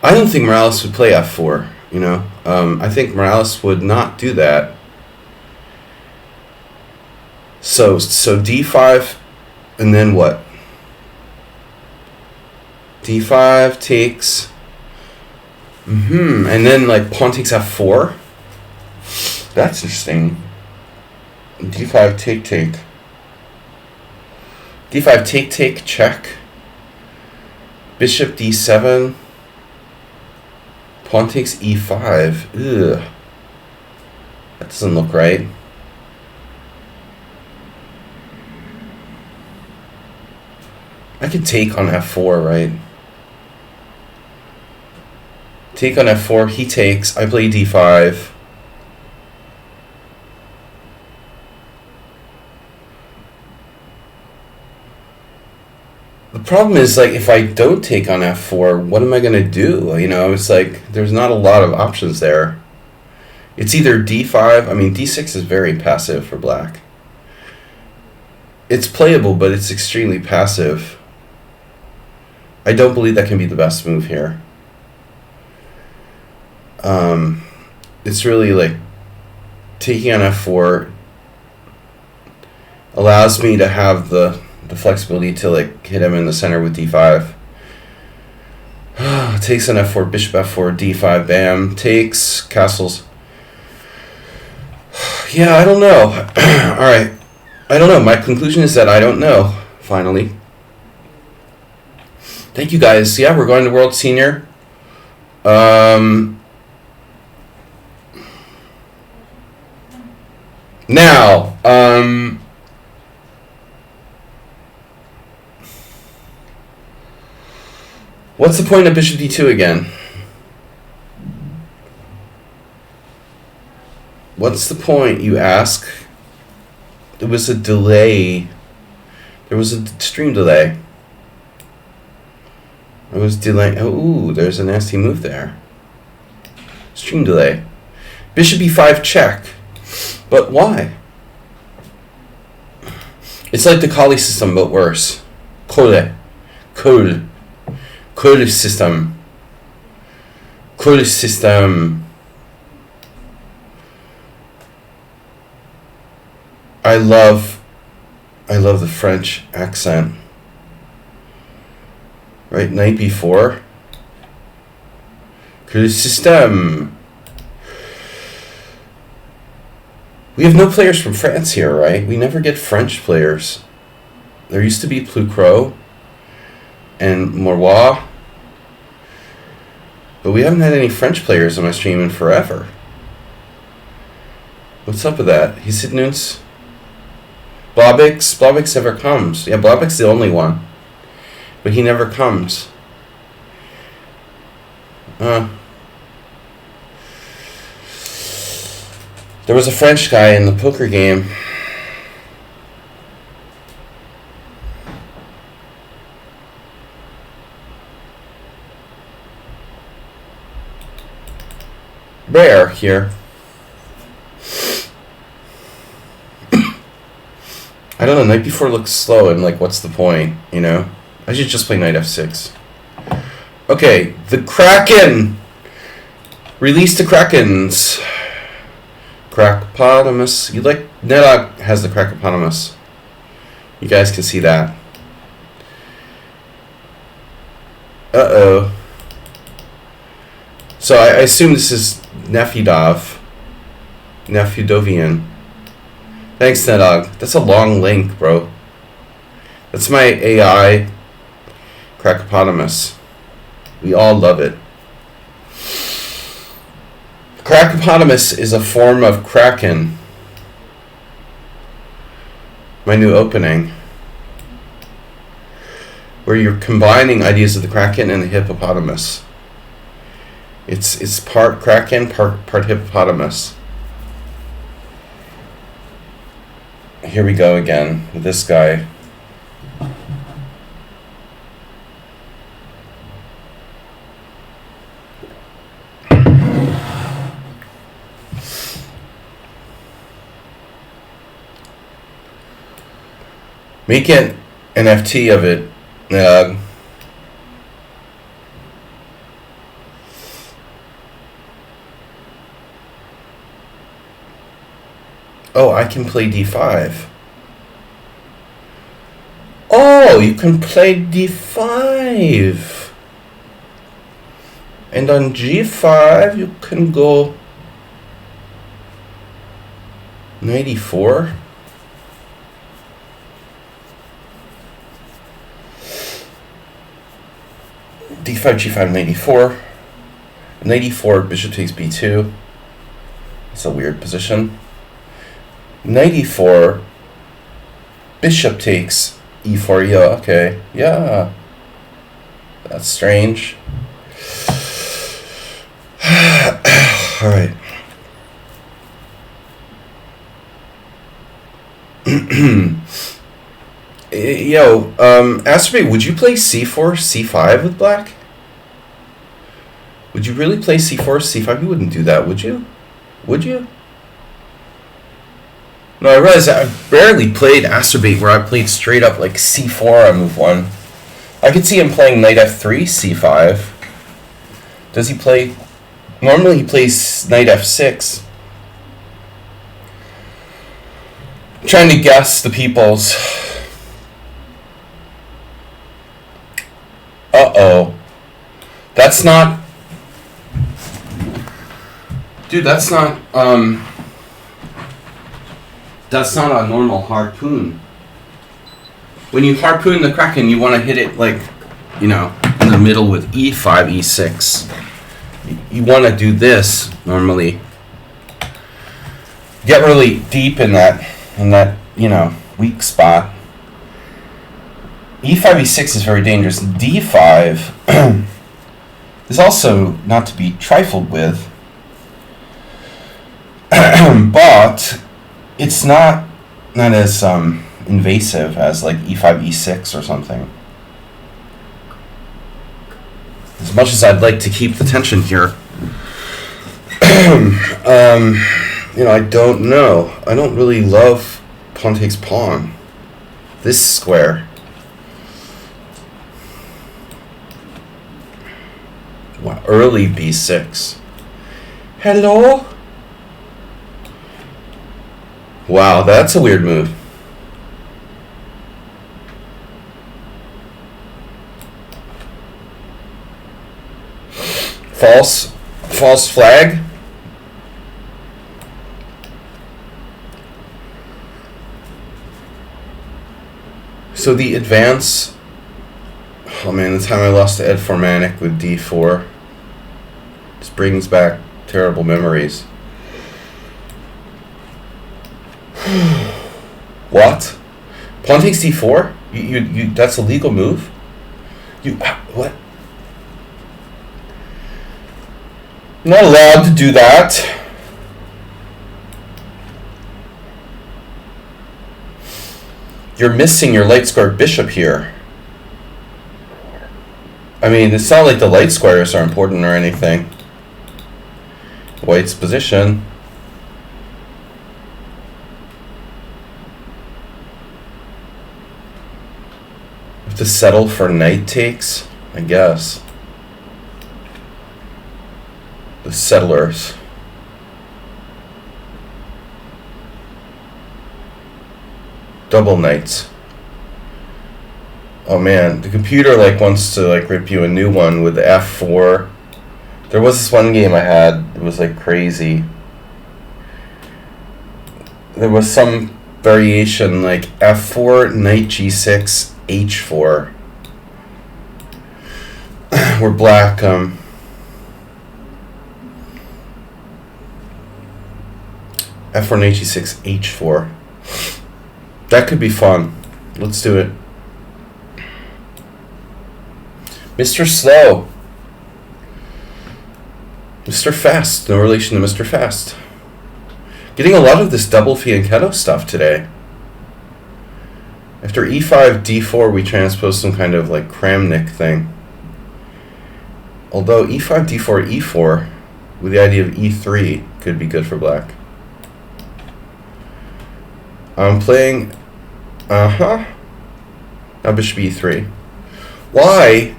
I don't think Morales would play F4, you know. I think Morales would not do that. So D5, and then what? D5 takes. And then like pawn takes F4. That's interesting. D5 take. D5 take check. Bishop D7. Pawn takes E5. Ugh. That doesn't look right. I could take on F4, right? Take on F4, he takes, I play D5. The problem is, like, if I don't take on F4, what am I going to do? You know, it's like, there's not a lot of options there. It's either D5, I mean, D6 is very passive for black. It's playable, but it's extremely passive. I don't believe that can be the best move here. It's really like taking on F4 allows me to have the flexibility to like hit him in the center with D5. Takes on F4, bishop F4, D5, bam. Takes, castles. Yeah, I don't know. Alright. I don't know. My conclusion is that I don't know, finally. Thank you guys. Yeah, we're going to World Senior. Now, what's the point of bishop d2 again? What's the point, you ask? There was a delay. There was an extreme delay. I was delaying. Oh, ooh, there's a nasty move there. Extreme delay. Bishop e5 check. But why? It's like the Kali system, but worse. Kole system. Kole system. I love the French accent. Right, knight b4. Kole system. We have no players from France here, right? We never get French players. There used to be Plucro and Morois, but we haven't had any French players on my stream in forever. What's up with that? He's Sidnuns. Blobix never comes. Yeah, Blobix the only one, but he never comes. There was a French guy in the poker game. Rare here. I don't know, knight b4 looks slow and like what's the point, you know? I should just play knight f6. Okay, the Kraken! Release the Krakens. Cracopotamus. You like Nedog has the Cracopotamus. You guys can see that. Uh-oh. So I assume this is Nefudov. Nefudovian. Thanks, Nedog. That's a long link, bro. That's my AI Cracopotamus. We all love it. Cracopotamus is a form of Kraken. My new opening. Where you're combining ideas of the Kraken and the hippopotamus. It's part Kraken, part hippopotamus. Here we go again with this guy. Make an NFT of it. Oh, I can play d5. Oh, you can play d5. And on g5, you can go knight e4. d5, g5, knight e4. Knight e4, bishop takes b2. It's a weird position. Knight e4, bishop takes e4. Yeah, okay. Yeah. That's strange. All right. Yo, Astrobate, would you play c4, c5 with black? Would you really play c4, c5? You wouldn't do that, would you? Would you? No, I realize I barely played Astrobate where I played straight up like c4 on move 1. I could see him playing knight f3, c5. Does he play... Normally he plays knight f6. I'm trying to guess the people's... Uh-oh. That's not... Dude, that's not a normal harpoon. When you harpoon the Kraken, you want to hit it like, you know, in the middle with e5, e6. You want to do this normally. Get really deep in that, you know, weak spot. e5, e6 is very dangerous. d5 is also not to be trifled with. But it's not as invasive as like e5, e6 or something. As much as I'd like to keep the tension here, you know, I don't know. I don't really love pawn takes pawn. This square. Wow, early b6. Hello? Wow, that's a weird move. False flag. So the advance. Oh man, the time I lost to Ed Formanek with d4. This brings back terrible memories. What? Pawn takes d4? You that's a legal move? What? I'm not allowed to do that. You're missing your light square bishop here. I mean, it's not like the light squares are important or anything. White's position. To settle for knight takes, I guess. The settlers. Double knights. Oh man, the computer like wants to like rip you a new one with f4. There was this one game I had, it was like crazy. There was some variation like f4, knight g6, h4. Where black f4, knight g6, h4. That could be fun. Let's do it. Mr. Slow. Mr. Fast. No relation to Mr. Fast. Getting a lot of this double fianchetto stuff today. After e5, d4, we transpose some kind of like Kramnik thing. Although e5, d4, e4, with the idea of e3, could be good for black. I'm playing... Now bishop e3. Why?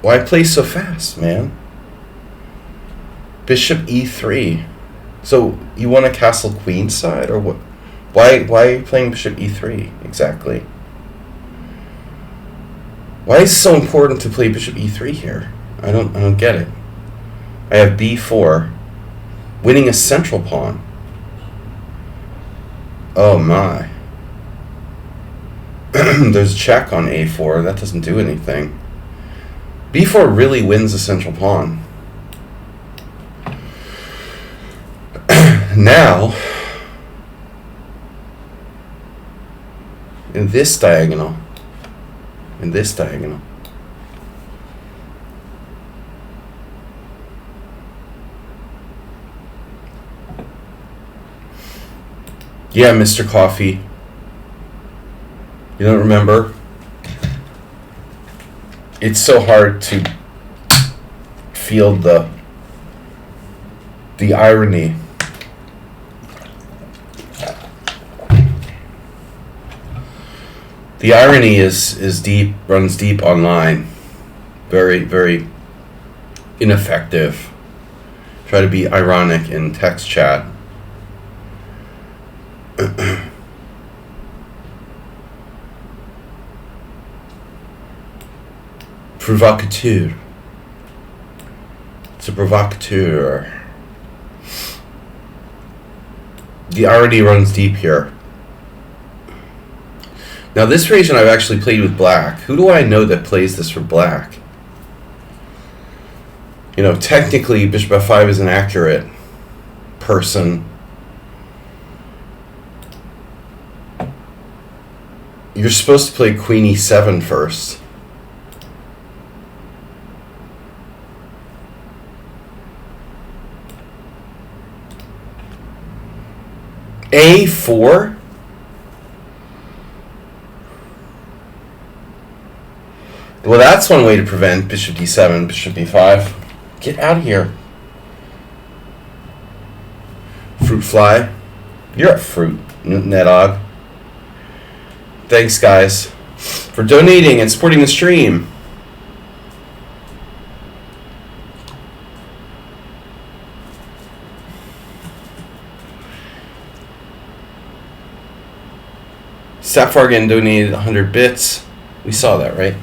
Why play so fast, man? Bishop e3. So, you want a castle queen side, or what? Why are you playing bishop e3, exactly? Why is it so important to play bishop e3 here? I don't get it. I have b4, winning a central pawn. Oh my. There's check on a4. That doesn't do anything. b4 really wins a central pawn. Now, in this diagonal, yeah, Mr. Coffee. You don't remember? It's so hard to feel the irony. The irony is deep, runs deep online. Very, very ineffective. Try to be ironic in text chat. Provocateur. It's a provocateur. The irony runs deep here. Now this region I've actually played with black. Who do I know that plays this for black? You know, technically bishop f5 is an accurate person. You're supposed to play queen e7 first. a4? Well, that's one way to prevent bishop d7, bishop b5. Get out of here. Fruit fly. You're a fruit, Nedog. Thanks, guys, for donating and supporting the stream. Sapfargan donated 100 bits. We saw that, right?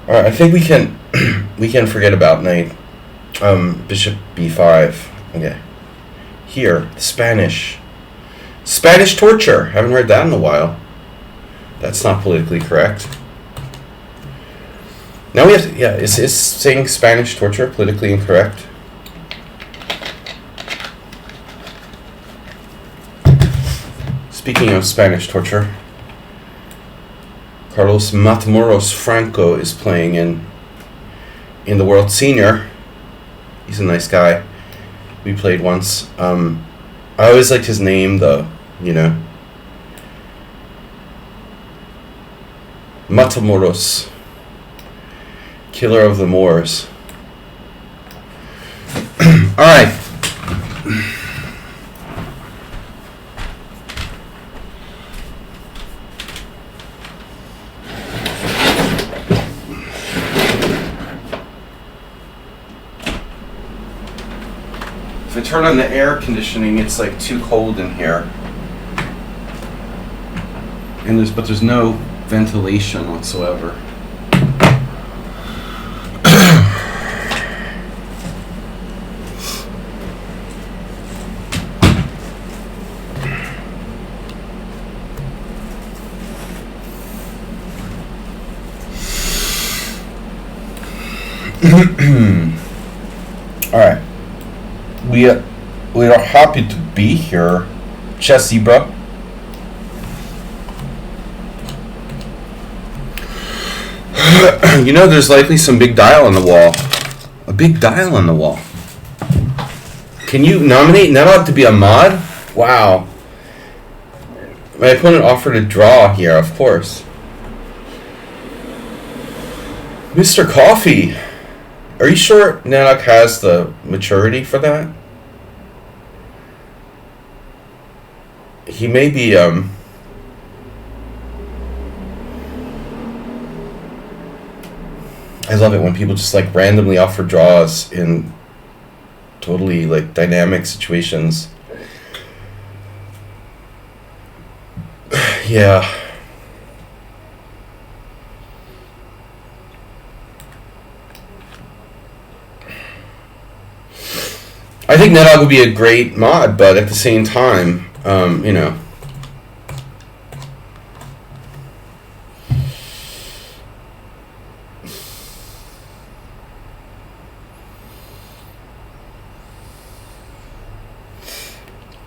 All right, I think we can we can forget about knight. Bishop b5. Okay. Here, Spanish torture. Haven't heard that in a while. That's not politically correct. Now we have to, yeah, is saying Spanish torture politically incorrect? Speaking of Spanish torture, Carlos Matamoros Franco is playing in the World Senior. He's a nice guy. We played once. I always liked his name, though, you know. Matamoros, killer of the Moors. All right. If I turn on the air conditioning, it's like too cold in here. And there's no ventilation whatsoever. All right. We are happy to be here, Chess Zebra. You know, there's likely some big dial on the wall. A big dial on the wall. Can you nominate Nedog to be a mod? Wow. My opponent offered a draw here, of course. Mr. Coffee, are you sure Nedog has the maturity for that? He may be, I love it when people just like randomly offer draws in totally like dynamic situations. Yeah. I think Nedog would be a great mod, but at the same time, you know.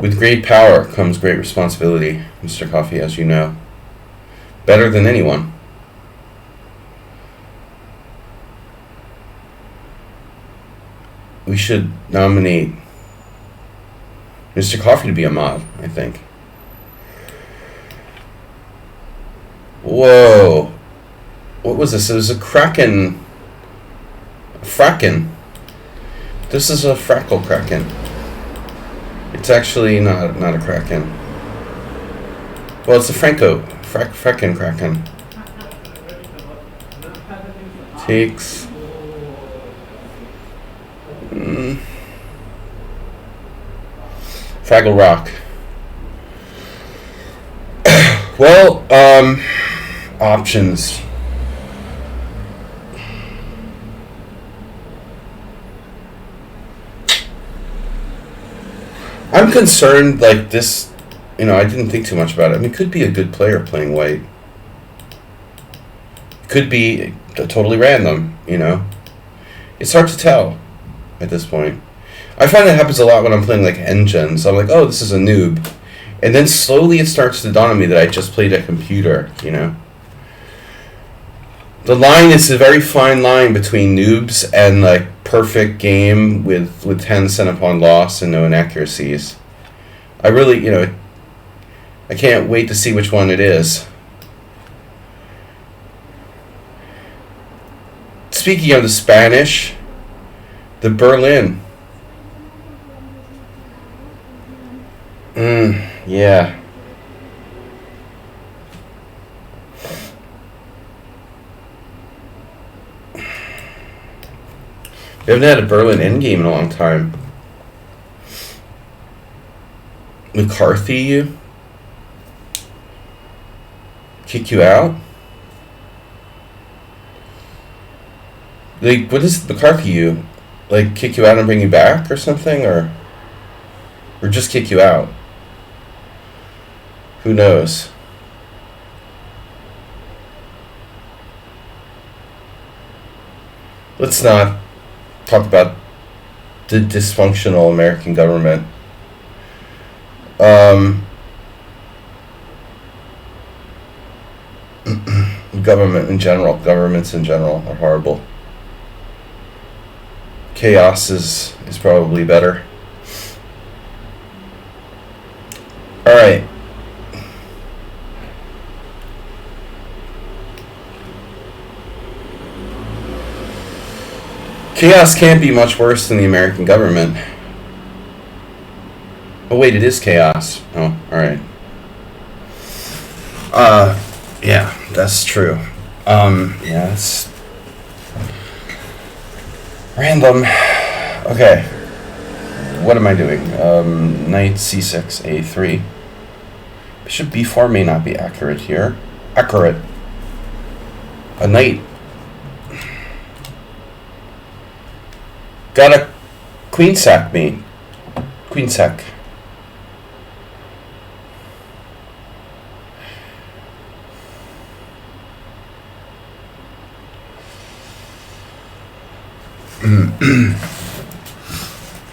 With great power comes great responsibility, Mr. Coffee, as you know. Better than anyone. We should nominate Mr. Coffee to be a mod, I think. Whoa. What was this? It was a Kraken. Fracken. This is a Frackle Kraken. It's actually not a Kraken. Well, it's a Fracken Kraken. Takes... Fraggle Rock. Well, options. I'm concerned, like, this, you know, I didn't think too much about it. I mean, it could be a good player playing white. Could be totally random, you know. It's hard to tell at this point. I find that happens a lot when I'm playing, like, engines. I'm like, oh, this is a noob. And then slowly it starts to dawn on me that I just played a computer, you know. The line is a very fine line between noobs and, like, perfect game with 10 cent upon loss and no inaccuracies. I really, you know, I can't wait to see which one it is. Speaking of the Spanish, the Berlin. Yeah. We haven't had a Berlin endgame in a long time. McCarthy you? Kick you out? Like, what is McCarthy you? Like, kick you out and bring you back or something? Or just kick you out? Who knows? Let's not talk about the dysfunctional American government. Governments in general are horrible. Chaos is probably better. Alright. Chaos can't be much worse than the American government. Oh wait, it is chaos. Oh, alright. Yeah, that's true. Yeah, it's random. Okay. What am I doing? Knight c6, a3. Bishop b4 may not be accurate here. Accurate. A knight. Gotta queen sack me. Queen sack.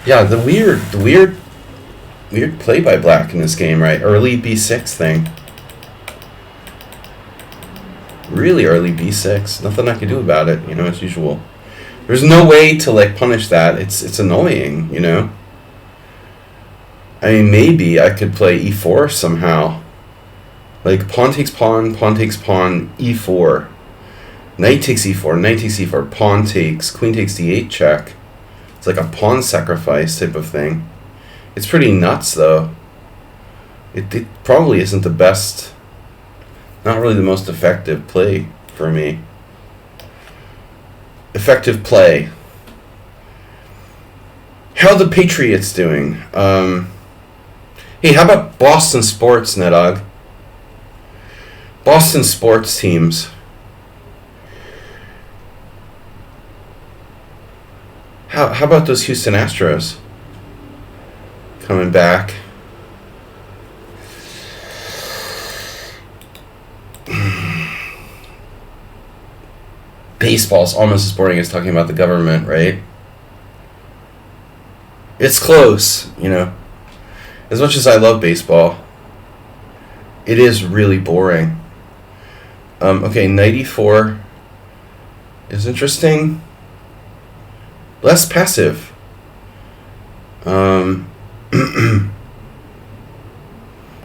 Yeah, the weird play by black in this game, right? Early b6 thing. Really early b6. Nothing I can do about it, you know, as usual. There's no way to, like, punish that. It's annoying, you know? I mean, maybe I could play e4 somehow. Like, pawn takes pawn, e4. Knight takes e4, knight takes e4, pawn takes, queen takes d8 check. It's like a pawn sacrifice type of thing. It's pretty nuts, though. It probably isn't the best, not really the most effective play for me. Effective play. How the Patriots doing? Hey, how about Boston sports, Nedog? Boston sports teams. How about those Houston Astros? coming back. Baseball's almost as boring as talking about the government, right? It's close, you know. As much as I love baseball, it is really boring. Okay, 94 is interesting. Less passive.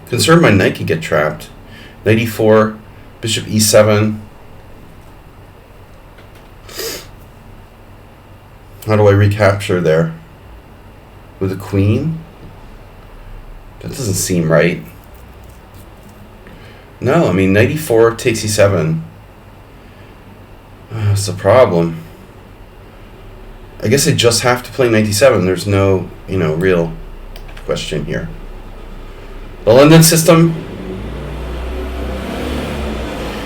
Concerned my knight could get trapped. 94, bishop e7. How do I recapture there? With a queen? That doesn't seem right. No, I mean, 94 takes e7. That's the problem. I guess I just have to play 97. There's no, real question here. The London system.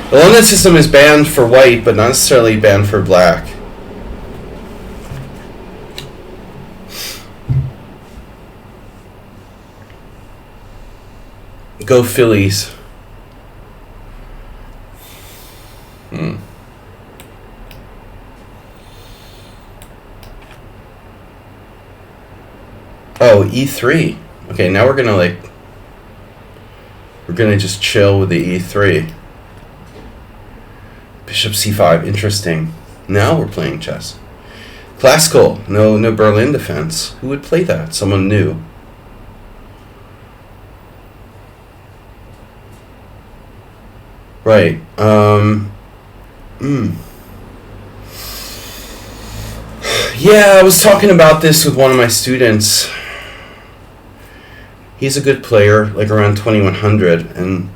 The London system is banned for white, but not necessarily banned for black. Go Phillies. Oh, e3. Okay, now we're gonna just chill with the e3. Bishop c5, interesting. Now we're playing chess. Classical, no Berlin defense. Who would play that? Someone new. Right. Yeah, I was talking about this with one of my students. He's a good player, like around 2100, and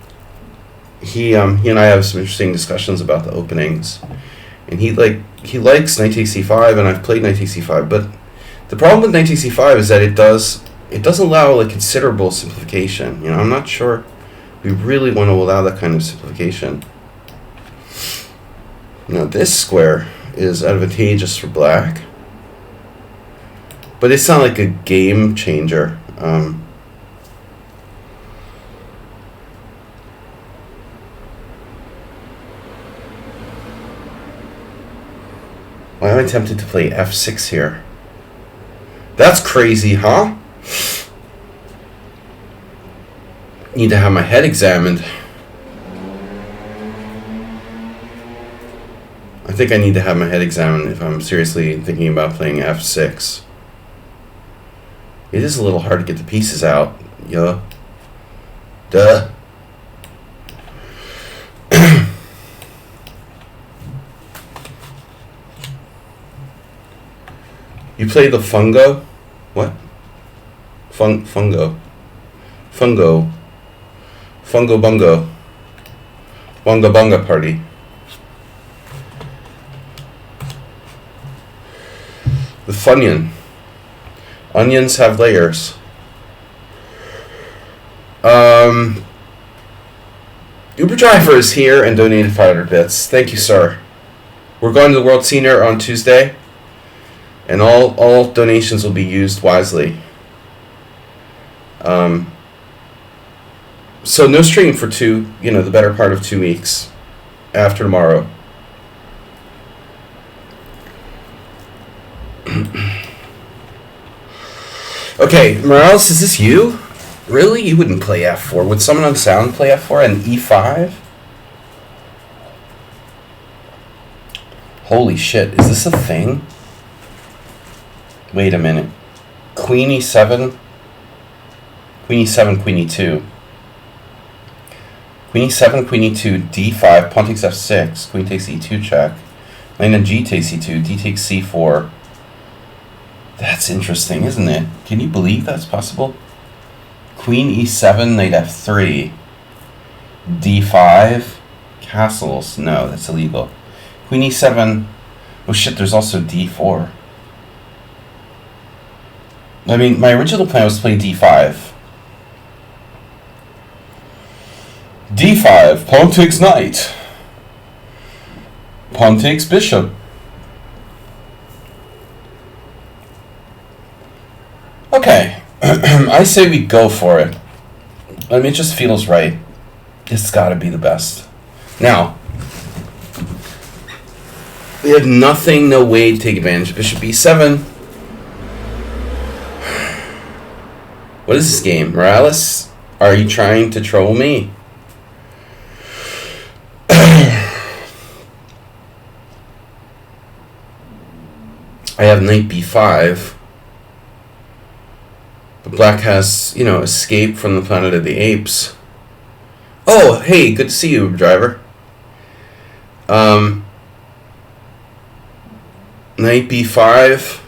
he and I have some interesting discussions about the openings. And he likes knight takes c5, and I've played knight takes c5, but the problem with knight takes c5 is that it does allow considerable simplification. I'm not sure we really want to allow that kind of simplification. Now this square is advantageous for black, but it's not like a game changer. Why am I tempted to play f6 here? That's crazy, huh? Need to have my head examined. I think I need to have my head examined if I'm seriously thinking about playing f6. It is a little hard to get the pieces out. Yeah. Duh. You play the fungo? What? Fungo. Fungo. Fungo bungo. Bunga bunga party. The Funyun. Onions have layers. Uber driver is here and donated 500 bits. Thank you, sir. We're going to the World Senior on Tuesday, and all donations will be used wisely. So no stream for the better part of 2 weeks after tomorrow. Okay, Morales, is this you? Really? You wouldn't play f4. Would someone on sound play f4 and e5? Holy shit, is this a thing? Wait a minute. Queen e7? Queen e7, queen e2. Queen e7, queen e2, d5, pawn takes f6, queen takes e2 check. Knight on g takes e2, d takes c4. That's interesting, isn't it? Can you believe that's possible? Queen e7, knight f3, d5, castles. No, that's illegal. Queen e7. Oh shit, there's also d4. I mean, my original plan was to play d5. d5, pawn takes knight. Pawn takes bishop. Okay. I say we go for it. I mean, it just feels right. It's got to be the best. Now, we have nothing, no way to take advantage of Bishop B7. What is this game? Morales, are you trying to troll me? I have knight b5. But black has, escaped from the planet of the apes. Oh, hey, good to see you, driver. Knight b5.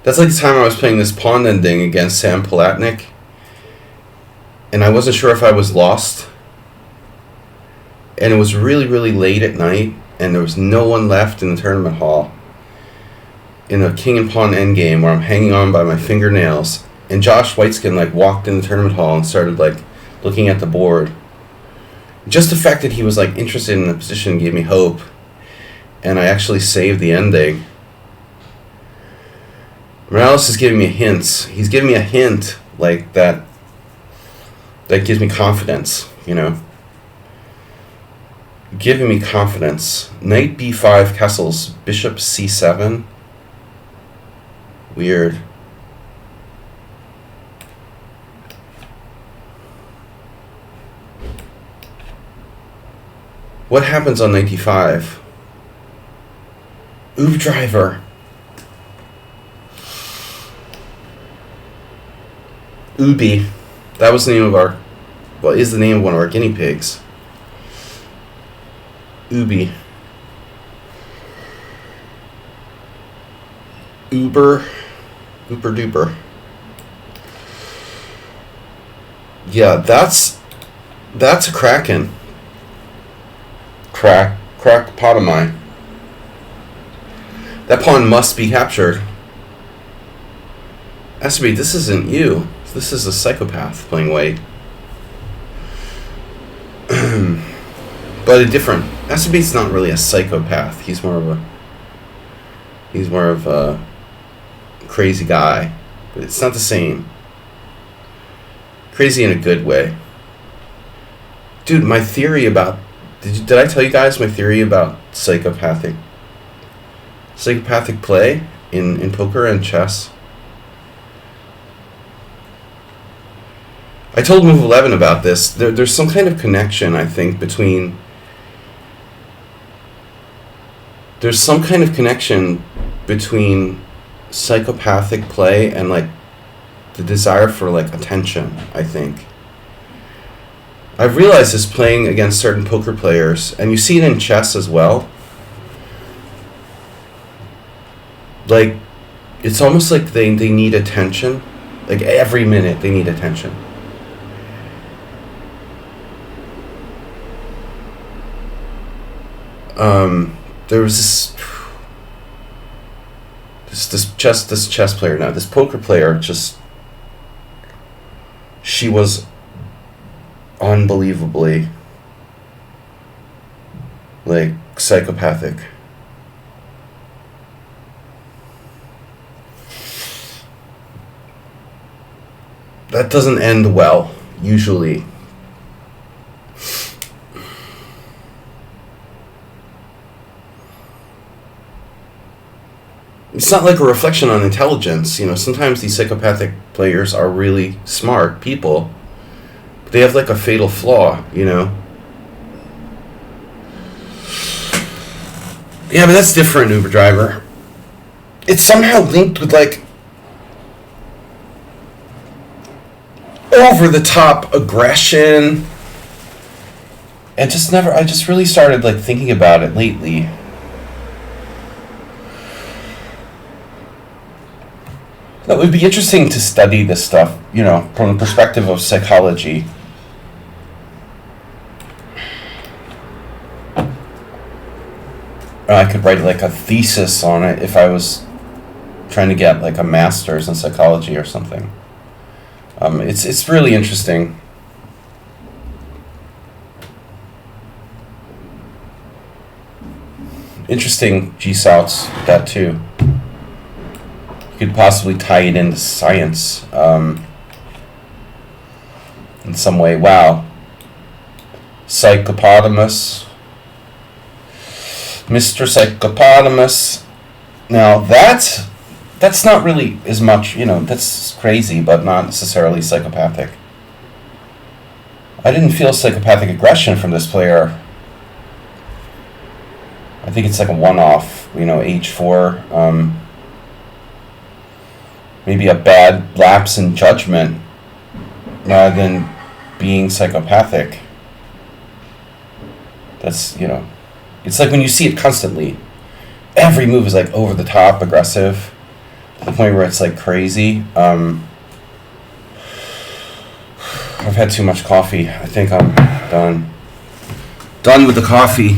That's like the time I was playing this pawn ending against Sam Palatnik. And I wasn't sure if I was lost. And it was really, really late at night. And there was no one left in the tournament hall. In a king and pawn endgame where I'm hanging on by my fingernails. And Josh Whiteskin walked in the tournament hall and started looking at the board. Just the fact that he was interested in the position gave me hope. And I actually saved the ending. Morales is giving me hints. He's giving me a hint that gives me confidence, Giving me confidence. Knight b5 castles, bishop c7. Weird. What happens on knight d5? Ooh, driver. Ubi. That was the name of is the name of one of our guinea pigs. Ubi. Uber duper. Yeah, that's a kraken. Crackpotomi. That pawn must be captured. Asabi, this isn't you. This is a psychopath playing white. But a different. Asabi's not really a psychopath. He's more of a crazy guy. But it's not the same. Crazy in a good way. Dude, my theory about... Did I tell you guys my theory about psychopathic play in poker and chess? I told Move 11 about this. There's some kind of connection, I think, between... There's some kind of connection between psychopathic play and the desire for attention, I think. I've realized this playing against certain poker players, and you see it in chess as well. It's almost like they need attention. Every minute they need attention. There was this chess player now, this poker player, she was unbelievably psychopathic. That doesn't end well, usually. It's not a reflection on intelligence. Sometimes these psychopathic players are really smart people. But they have a fatal flaw, Yeah, but that's different, Uber driver. It's somehow linked with over the top aggression. And I just really started thinking about it lately. It would be interesting to study this stuff, from the perspective of psychology. I could write a thesis on it if I was trying to get a master's in psychology or something. It's really interesting. Interesting G-Souths, that too. could possibly tie it into science in some way. Wow. Psychopotamus. Mr. Psychopotamus. Now that's not really as much, that's crazy, but not necessarily psychopathic. I didn't feel psychopathic aggression from this player. I think it's like a one-off, H4. Maybe a bad lapse in judgment rather than being psychopathic. That's, it's like when you see it constantly. Every move is like over the top, aggressive, to the point where it's like crazy. I've had too much coffee. I think I'm done. Done with the coffee.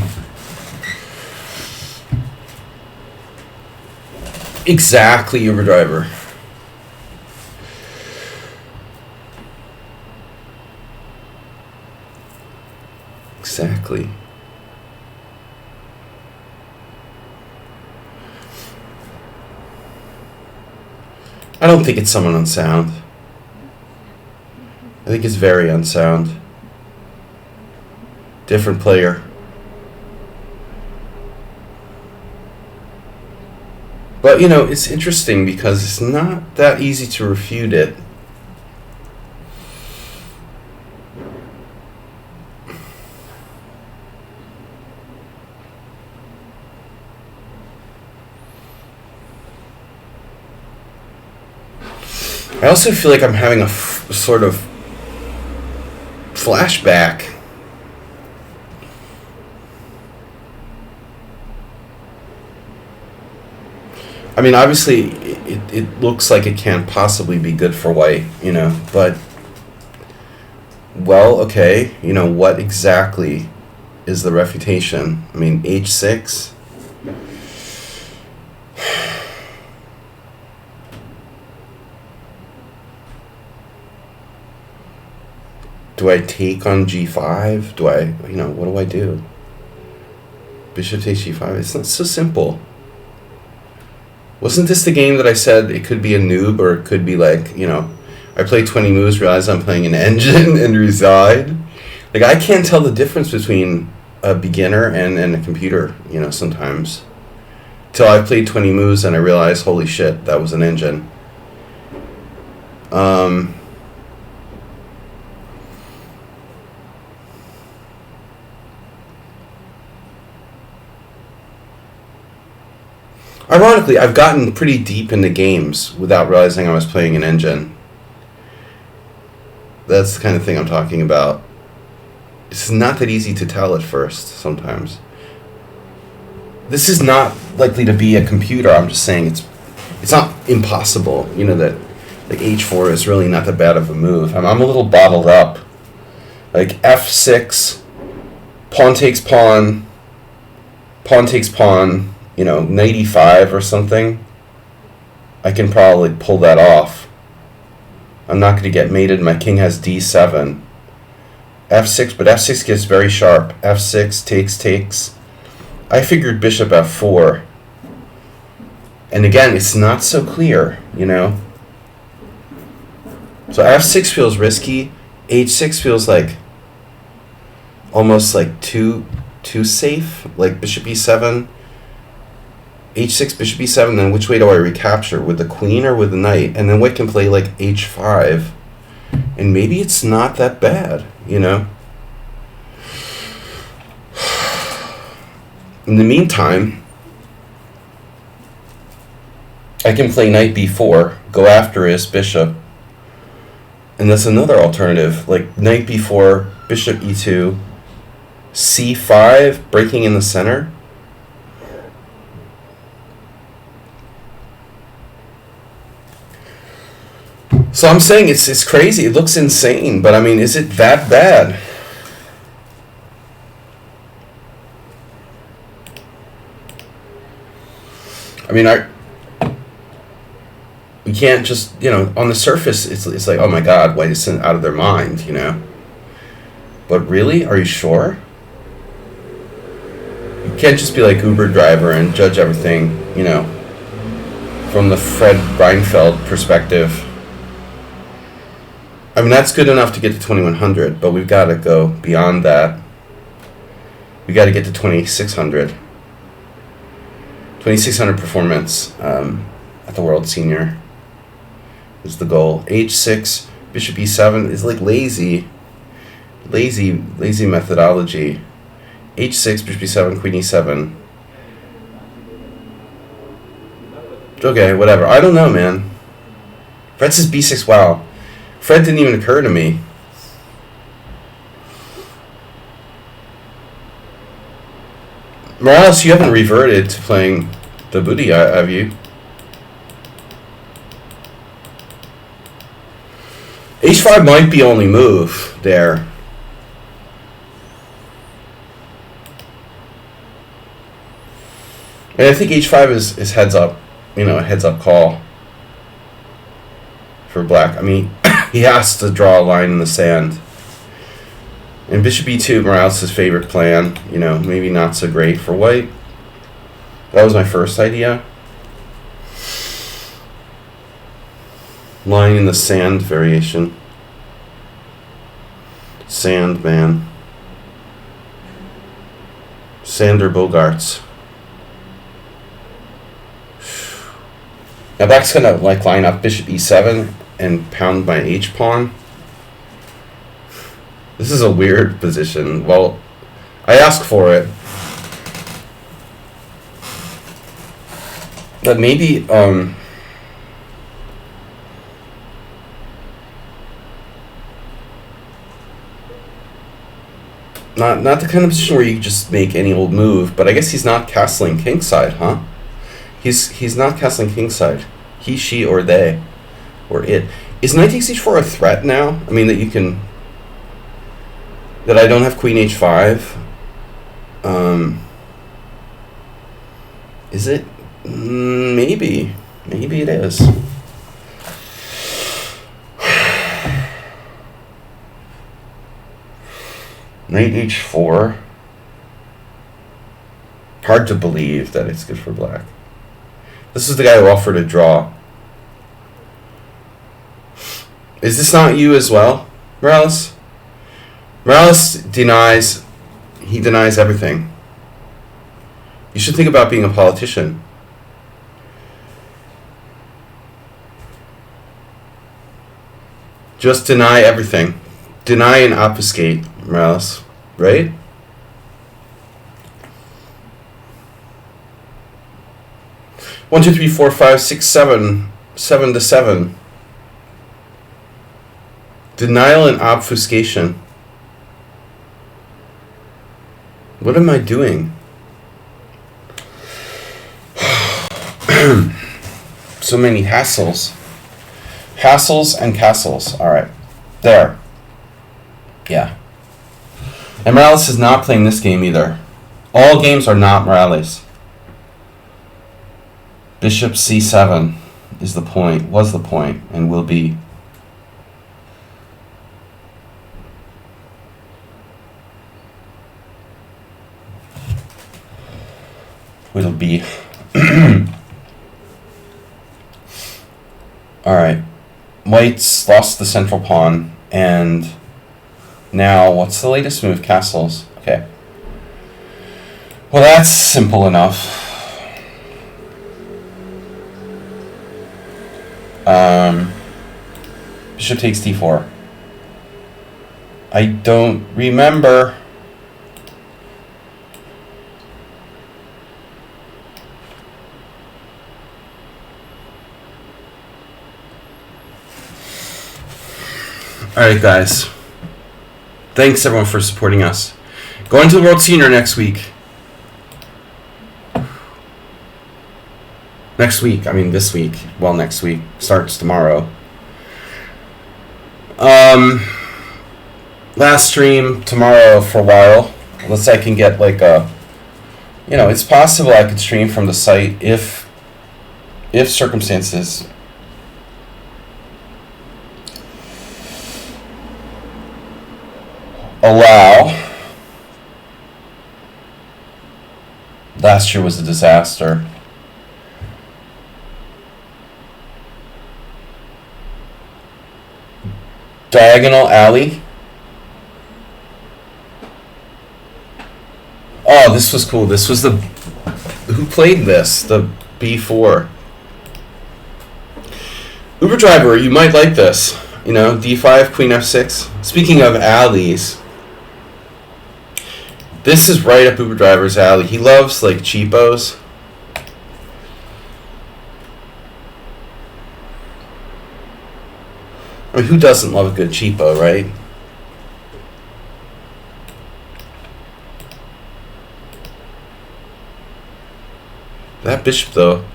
Exactly, Uber driver. Exactly. I don't think it's someone unsound. I think it's very unsound. Different player. But, it's interesting because it's not that easy to refute it. I also feel like I'm having a sort of flashback. I mean, obviously, it looks like it can't possibly be good for white, but, well, okay, what exactly is the refutation? I mean, H6? Do I take on G5? Do I, what do I do? Bishop takes G5? It's not so simple. Wasn't this the game that I said it could be a noob, or it could be like, I play 20 moves, realize I'm playing an engine, and reside? Like, I can't tell the difference between a beginner and a computer, sometimes. Till I played 20 moves and I realized, holy shit, that was an engine. Ironically, I've gotten pretty deep into games without realizing I was playing an engine. That's the kind of thing I'm talking about. It's not that easy to tell at first, sometimes. This is not likely to be a computer. I'm just saying it's not impossible, that like H4 is really not that bad of a move. I'm a little bottled up. Like F6, pawn takes pawn, pawn takes pawn, knight e5 or something, I can probably pull that off. I'm not going to get mated. My king has d7. F6, but F6 gets very sharp. F6, takes. I figured bishop F4. And again, it's not so clear, So F6 feels risky. H6 feels like almost like too safe. Like bishop E7. H6, bishop E7, then which way do I recapture? With the queen or with the knight? And then white can play like H5. And maybe it's not that bad, In the meantime, I can play knight B4, go after his bishop. And that's another alternative, like knight B4, bishop E2, C5, breaking in the center. So I'm saying it's crazy. It looks insane, but I mean, is it that bad? I mean, we can't just, on the surface, it's like, oh my God, white is out of their mind, But really, are you sure? You can't just be like Uber driver and judge everything, from the Fred Reinfeld perspective. I mean, that's good enough to get to 2100, but we've got to go beyond that. We got to get to 2600. 2600 performance at the World Senior is the goal. H6, Bishop E7 is like lazy methodology. H6, Bishop E7, Queen E7. Okay, whatever. I don't know, man. Fred says B6. Wow. Fred didn't even occur to me. Morales, you haven't reverted to playing the booty, have you? H5 might be only move there. And I think H5 is heads up, you know, a heads up call for black. I mean, he has to draw a line in the sand. And Bishop E2, Morales' favorite plan, you know, maybe not so great for white. That was my first idea. Line in the sand variation. Sandman. Sander Bogarts. Now black's gonna like line up Bishop E7 and pound my H pawn. This is a weird position. Well, I asked for it. But maybe, not the kind of position where you just make any old move, but I guess he's not castling kingside, huh? He's not castling kingside. He, she, or they, or it. Is knight takes h4 a threat now? I mean, that you can... That I don't have queen h5. Is it? Maybe. Maybe it is. Knight h4. Hard to believe that it's good for black. This is the guy who offered a draw. Is this not you as well, Morales? Morales denies everything. You should think about being a politician. Just deny everything. Deny and obfuscate, Morales. Right? One, two, three, four, five, six, seven. 7 to 7. Denial and obfuscation. What am I doing? So many hassles. Hassles and castles. Alright. There. Yeah. And Morales is not playing this game either. All games are not Morales. Bishop c7 is the point, was the point, and will be. Will be. Alright. White's lost the central pawn, and now what's the latest move? Castles. Okay. Well, that's simple enough. Bishop takes d4. I don't remember. Alright, guys. Thanks, everyone, for supporting us. Going to the World Senior next week. Next week. I mean, this week. Well, next week. Starts tomorrow. Last stream tomorrow for a while. Unless I can get, like, a... You know, it's possible I could stream from the site if circumstances... allow. Last year was a disaster. Diagonal alley. Oh, this was cool. This was the... Who played this? The B4. Uber Driver, you might like this. You know, D5, Queen F6. Speaking of alleys, this is right up Uber Driver's alley. He loves, like, cheapos. I mean, who doesn't love a good cheapo, right? That bishop, though.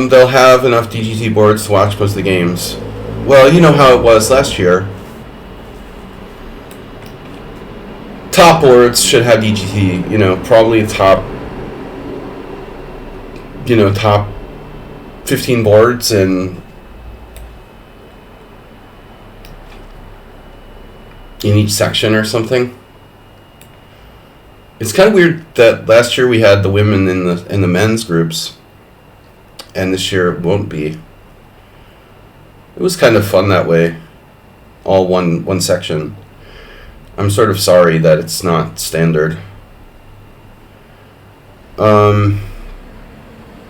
They'll have enough DGT boards to watch most of the games. Well, you know how it was last year. Top boards should have DGT, you know, probably top 15 boards in each section or something. It's kind of weird that last year we had the women in the men's groups, and this year it won't be. It was kind of fun that way, all one section. I'm sort of sorry that it's not standard.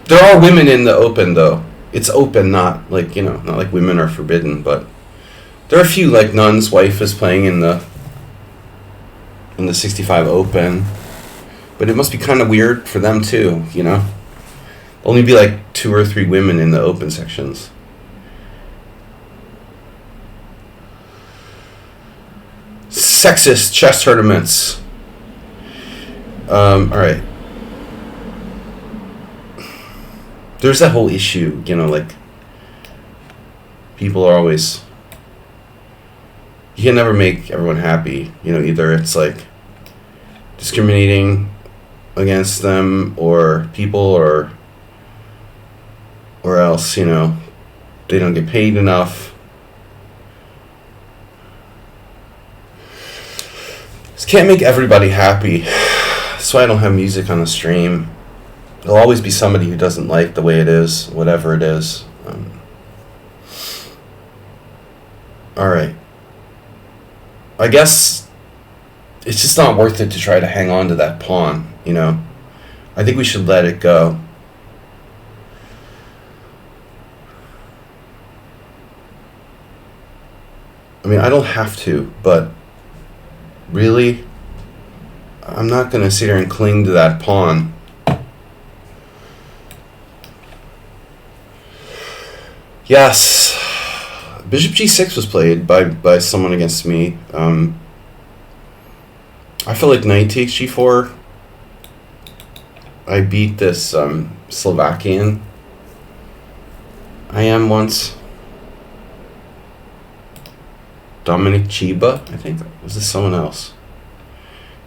There are women in the open, though. It's open, not like, not like women are forbidden, but there are a few, like Nun's wife is playing in the 65 open, but it must be kind of weird for them too, Only be like 2 or 3 women in the open sections. Sexist chess tournaments. All right. There's that whole issue, like people are always, you can never make everyone happy, either it's like discriminating against them or people or else, they don't get paid enough. Just can't make everybody happy. That's why I don't have music on the stream. There'll always be somebody who doesn't like the way it is, whatever it is. Alright. I guess it's just not worth it to try to hang on to that pawn, I think we should let it go. I mean, I don't have to, but really, I'm not going to sit here and cling to that pawn. Yes, Bishop G6 was played by someone against me. I feel like knight takes G4. I beat this Slovakian I am once. Dominic Chiba, I think. Was this someone else?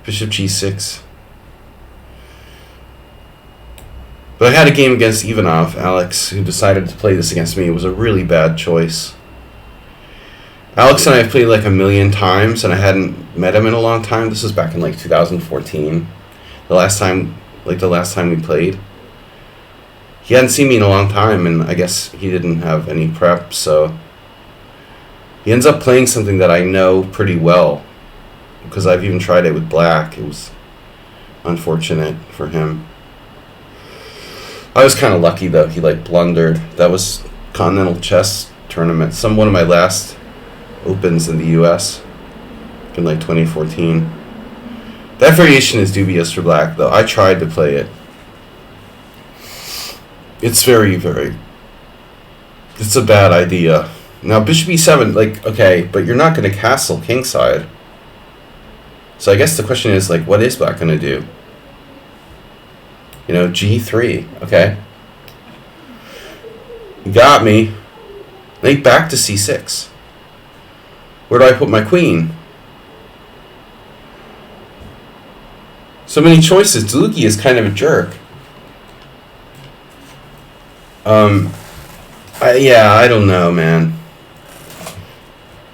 Bishop G6. But I had a game against Ivanov, Alex, who decided to play this against me. It was a really bad choice. Alex and I have played like a million times, and I hadn't met him in a long time. This was back in like 2014. The last time we played. He hadn't seen me in a long time, and I guess he didn't have any prep, so he ends up playing something that I know pretty well, because I've even tried it with black. It was unfortunate for him. I was kind of lucky, though. He blundered. That was Continental Chess Tournament. One of my last opens in the U.S. in 2014. That variation is dubious for black, though. I tried to play it. It's very, very... It's a bad idea. Now, Bishop E7, okay, but you're not going to castle kingside. So I guess the question is, what is black going to do? G3, okay. You got me. Knight back to C6. Where do I put my queen? So many choices. Dlugi is kind of a jerk. I don't know, man.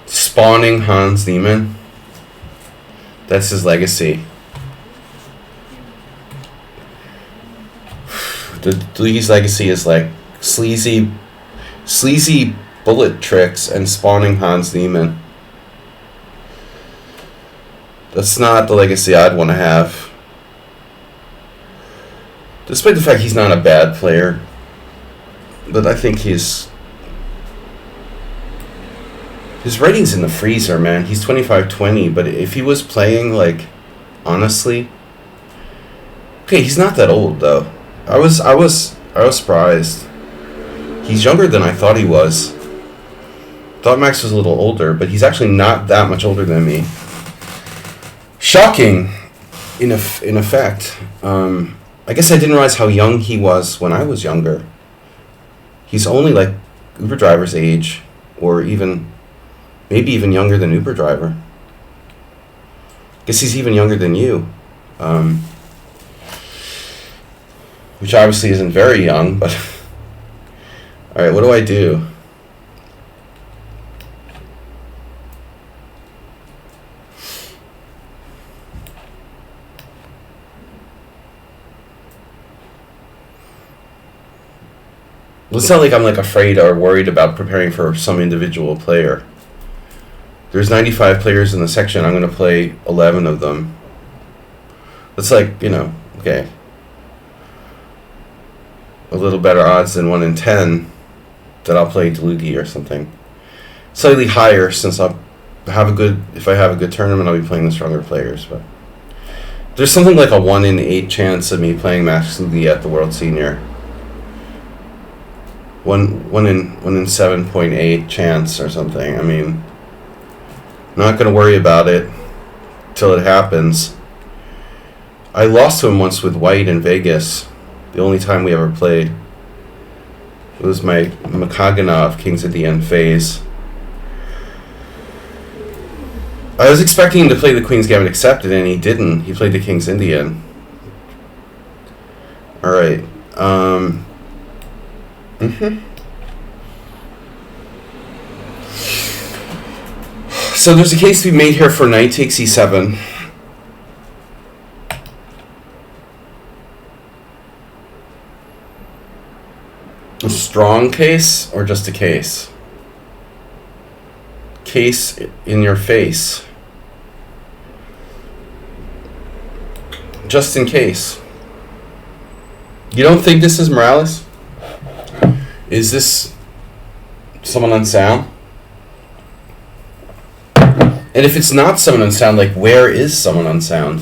Spawning Hans Niemann. That's his legacy. Dlugi's legacy is sleazy Sleazy bullet tricks and spawning Hans Niemann. That's not the legacy I'd want to have. Despite the fact he's not a bad player. But I think his rating's in the freezer, man. He's 25-20, but if he was playing, like, honestly... Okay, he's not that old, though. I was surprised. He's younger than I thought he was. Thought Max was a little older, but he's actually not that much older than me. Shocking, in effect. I guess I didn't realize how young he was when I was younger. He's only like Uber driver's age, or even, maybe even younger than Uber driver. Guess he's even younger than you, which obviously isn't very young, but all right, what do I do? It's not like I'm like afraid or worried about preparing for some individual player. There's 95 players in the section. I'm going to play 11 of them. That's like, you know, okay. A little better odds than 1 in 10 that I'll play Delugi or something. Slightly higher since if I have a good tournament, I'll be playing the stronger players. But there's something like a 1 in 8 chance of me playing Max Delugi at the World Senior. 1 in 7.8 chance or something. I mean, I'm not going to worry about it till it happens. I lost to him once with White in Vegas. The only time we ever played. It was my Makaganov Kings at the End phase. I was expecting him to play the Queen's Gambit Accepted, and he didn't. He played the King's Indian. Alright. So there's a case to be made here for knight takes e7. A strong case or just a case? Case in your face. Just in case. You don't think this is Morales? Is this someone unsound? And if it's not someone unsound, like, where is someone unsound?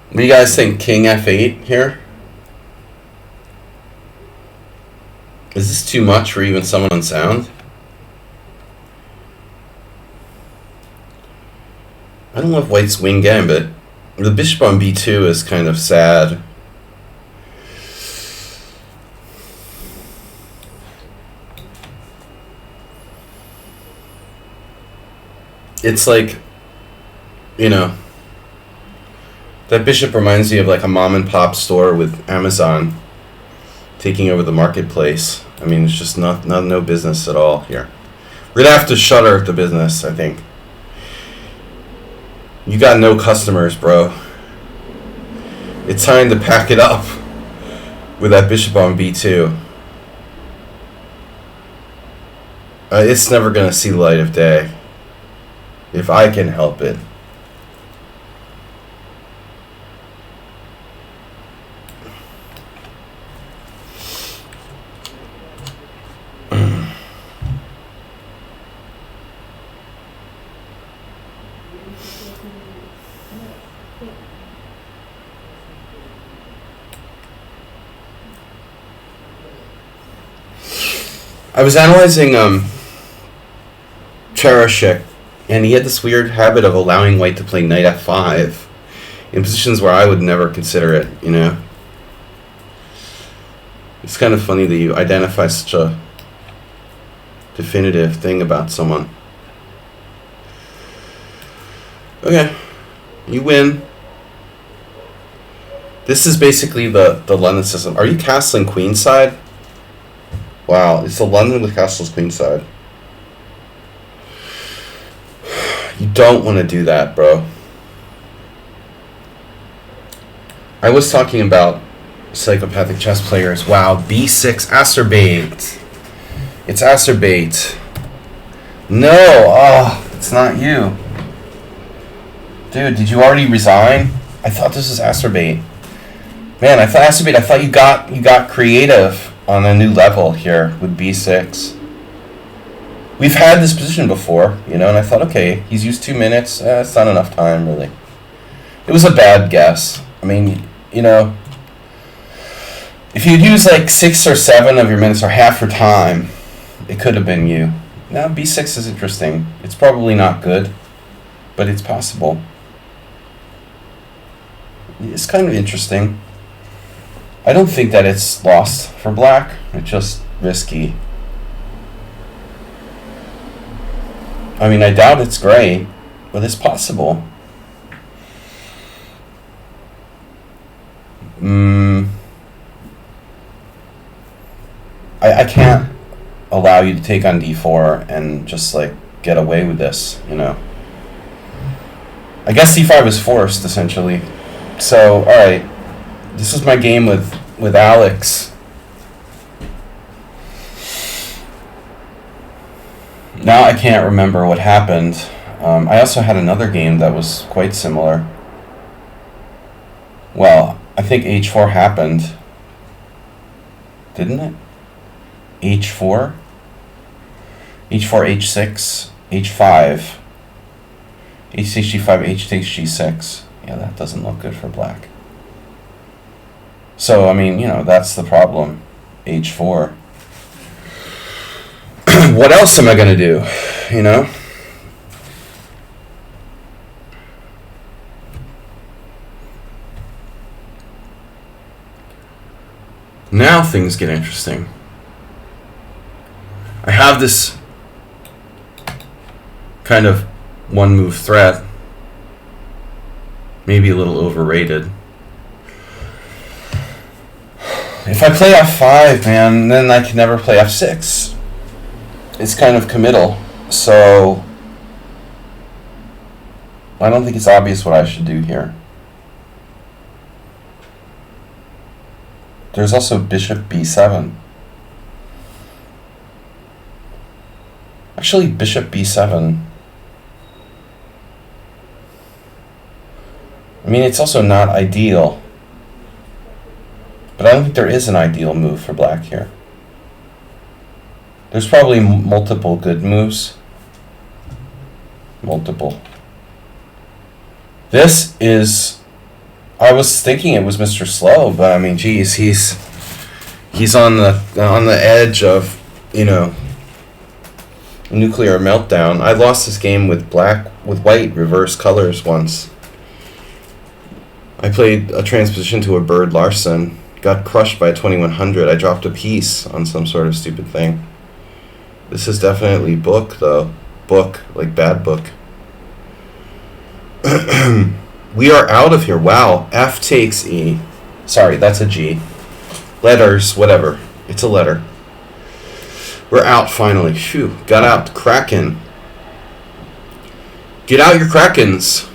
What do you guys think? King f8 here? Is this too much for even someone unsound? I don't love White's wing gambit. The bishop on b2 is kind of sad. It's like, you know, that bishop reminds me of like a mom and pop store with Amazon taking over the marketplace. I mean, it's just no business at all here. We're gonna have to shutter the business, I think. You got no customers, bro. It's time to pack it up with that bishop on b2. It's never gonna see the light of day. If I can help it. I was analyzing Cherashik, and he had this weird habit of allowing White to play knight f5 in positions where I would never consider it, you know? It's kind of funny that you identify such a definitive thing about someone. Okay, you win. This is basically the London system. Are you castling queenside? Wow, it's the London with castles queenside. You don't want to do that, bro. I was talking about psychopathic chess players. Wow, b6 acerbate. It's acerbate. No, oh, it's not you. Dude, did you already resign? I thought this was acerbate. Man, I thought you got creative on a new level here with b6. We've had this position before, you know, and I thought, okay, he's used 2 minutes. It's not enough time, really. It was a bad guess. I mean, you know, if you'd use like 6 or 7 of your minutes or half your time, it could have been you. Now, b6 is interesting. It's probably not good, but it's possible. It's kind of interesting. I don't think that it's lost for black. It's just risky. I mean, I doubt it's great, but it's possible. I can't allow you to take on d4 and just like get away with this, you know. I guess c5 is forced, essentially. So, alright. This is my game with Alex. Now I can't remember what happened. I also had another game that was quite similar. Well, I think h4 happened. Didn't it? h4? h4, h6, h5. h takes g5, h takes g6. Yeah, that doesn't look good for black. So, I mean, you know, that's the problem. h4. What else am I going to do? You know? Now things get interesting. I have this kind of one-move threat. Maybe a little overrated. If I play f5, man, then I can never play f6. It's kind of committal, so I don't think it's obvious what I should do here. There's also bishop b7. Actually, bishop b7. I mean, it's also not ideal. But I don't think there is an ideal move for black here. There's probably multiple good moves. Multiple. This is... I was thinking it was Mr. Slow, but I mean, geez, he's on the edge of, you know, nuclear meltdown. I lost this game with white reverse colors once. I played a transposition to a Bird Larson, got crushed by a 2100. I dropped a piece on some sort of stupid thing. This is definitely book, though. Book, like bad book. We are out of here. Wow. F takes E. Sorry, that's a G. Letters, whatever. It's a letter. We're out finally. Phew. Got out. Kraken. Get out your Krakens.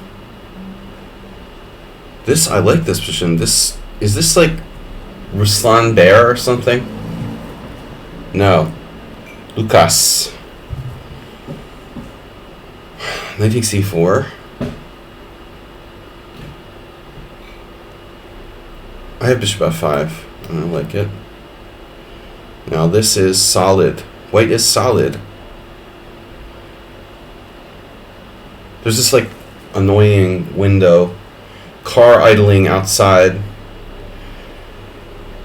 This, I like this position. Is this like Ruslan Bear or something? No. Lucas. Knight takes c4. I have bishop f5. I don't like it. Now this is solid. White is solid. There's this like annoying window. Car idling outside.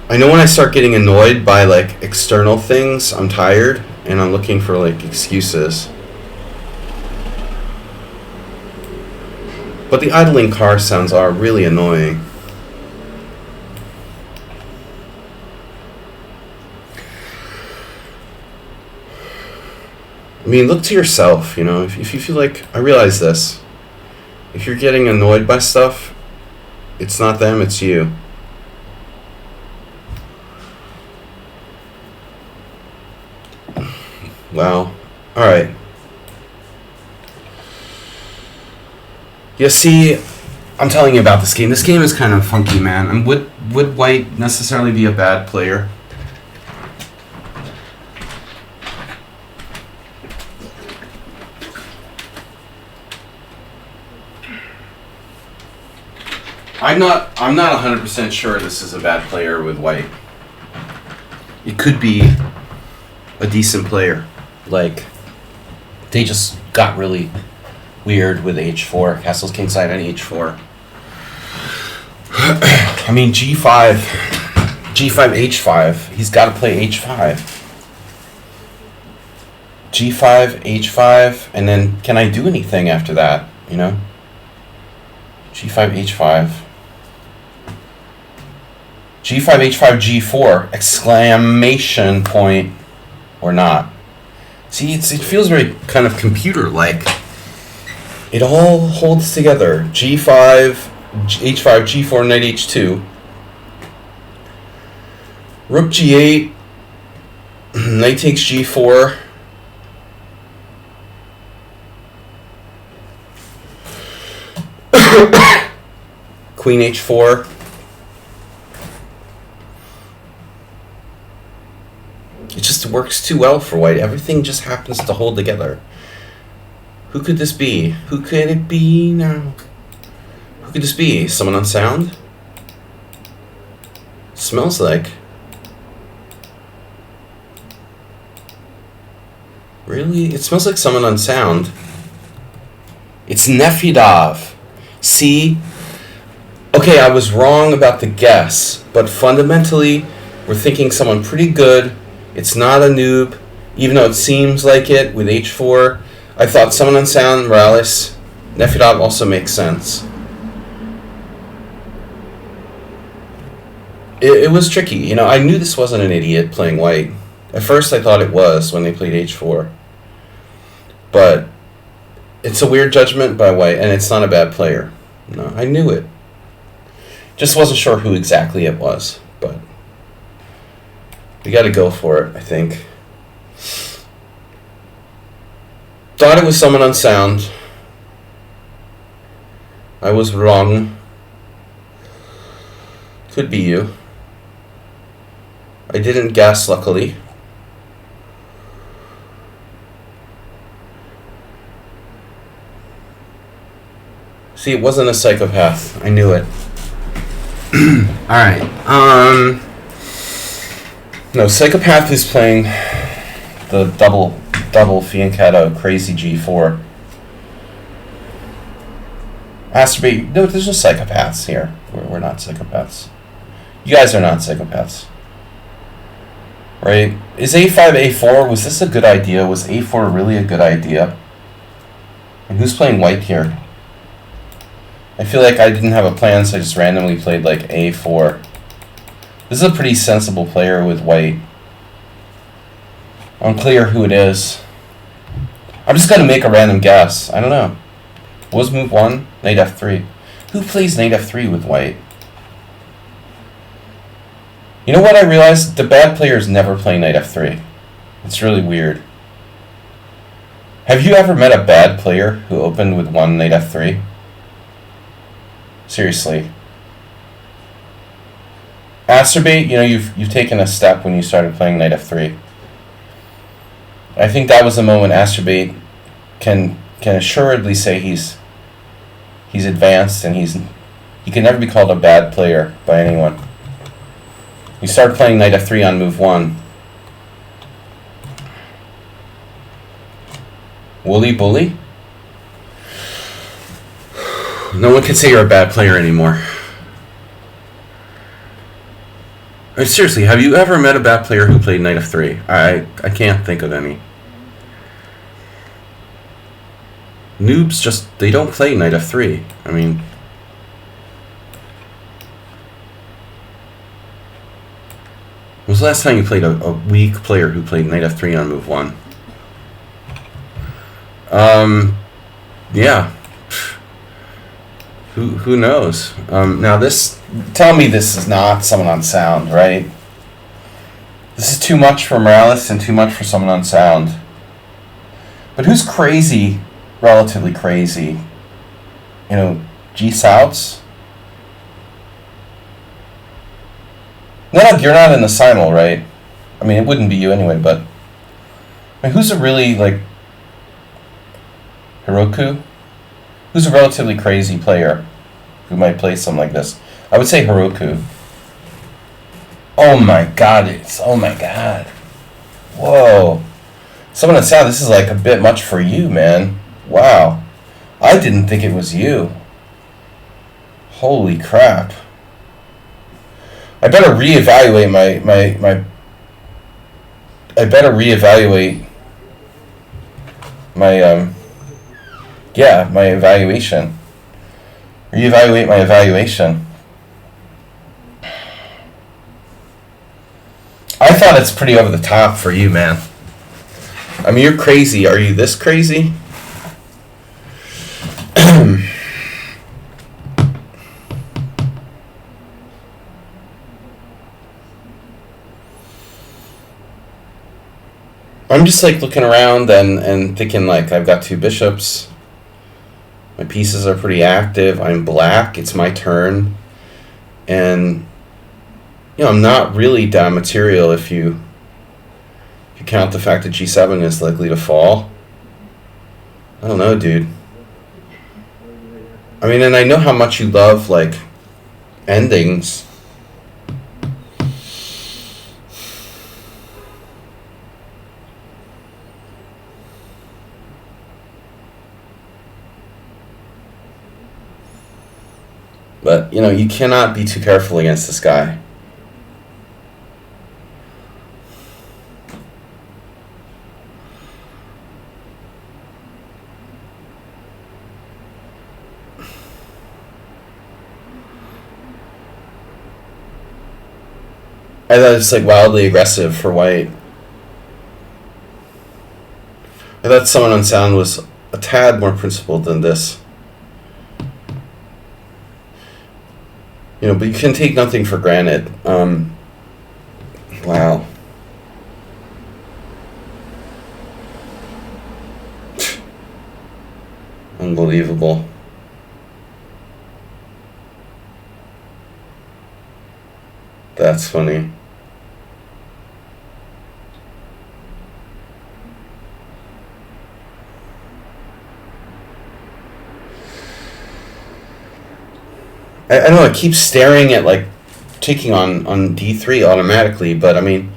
I know when I start getting annoyed by like external things, I'm tired and I'm looking for like excuses. But the idling car sounds are really annoying. I mean, look to yourself, you know, if you feel like, I realize this, if you're getting annoyed by stuff, it's not them, it's you. Wow. Alright. You see, I'm telling you about this game. This game is kind of funky, man. I'm with would white necessarily be a bad player? I'm not 100% sure this is a bad player with white. It could be a decent player. Like, they just got really weird with h4. Castles kingside and h4. I mean, g5, h5. He's got to play h5. g5, h5, and then can I do anything after that, you know? g5, h5. g5, h5, g4, exclamation point, or not. See, it feels very kind of computer-like. It all holds together. g5, h5, g4, knight h2. Rook g8, knight takes g4. Queen h4. It just works too well for white. Everything just happens to hold together. Who could this be? Who could it be now? Who could this be? Someone unsound? Smells like. Really? It smells like someone unsound. It's Nefedov. See? Okay, I was wrong about the guess, but fundamentally, we're thinking someone pretty good. It's not a noob, even though it seems like it with h4. I thought someone unsound, Morales. Nefedov also makes sense. It was tricky. You know, I knew this wasn't an idiot playing white. At first, I thought it was when they played h4. But it's a weird judgment by white, and it's not a bad player. No, I knew it. Just wasn't sure who exactly it was, but we got to go for it, I think. Thought it was someone unsound. I was wrong. Could be you. I didn't guess, luckily. See, it wasn't a psychopath. I knew it. Alright. No, psychopath is playing the double fianchetto crazy g4. Masturbate. No, there's no psychopaths here. We're not psychopaths. You guys are not psychopaths. Right? Is a5, a4, was this a good idea? Was a4 really a good idea? And who's playing white here? I feel like I didn't have a plan, so I just randomly played like a4. This is a pretty sensible player with white. Unclear who it is. I'm just going to make a random guess. I don't know. What was move 1? Knight f3. Who plays knight f3 with white? You know what I realized? The bad players never play knight f3. It's really weird. Have you ever met a bad player who opened with 1 knight f3? Seriously. Acerbate, you know, you've taken a step when you started playing knight f3. I think that was the moment Acerbate can assuredly say he's advanced, and he can never be called a bad player by anyone. You start playing knight f3 on move 1. Wooly bully? No one can say you're a bad player anymore. I mean, seriously, have you ever met a bad player who played knight f3? I can't think of any. Noobs just, they don't play knight f3. I mean, when was the last time you played a weak player who played knight f3 on move 1? Yeah. Who knows? Now this, tell me this is not someone unsound, right? This is too much for Morales and too much for someone unsound. But who's crazy, relatively crazy? You know, G Souths? No, you're not in the Simul, right? I mean, it wouldn't be you anyway, but... I mean, who's a really, like... Heroku? Who's a relatively crazy player who might play something like this? I would say Heroku. Oh my god, oh my god. Whoa. Someone said this is like a bit much for you, man. Wow. I didn't think it was you. Holy crap. I better reevaluate my I better reevaluate my my evaluation. Reevaluate my evaluation. I thought it's pretty over the top for you, man. I mean, you're crazy. Are you this crazy? I'm just like looking around and thinking like I've got 2 bishops. My pieces are pretty active. I'm black. It's my turn. And I'm not really down material if you count the fact that G7 is likely to fall. I don't know, dude. I mean, and I know how much you love, like, endings. But, you cannot be too careful against this guy. I thought it's like wildly aggressive for white. I thought someone on sound was a tad more principled than this. But you can take nothing for granted. Wow. Unbelievable. That's funny. I know I keep staring at like taking on d3 automatically, but I mean,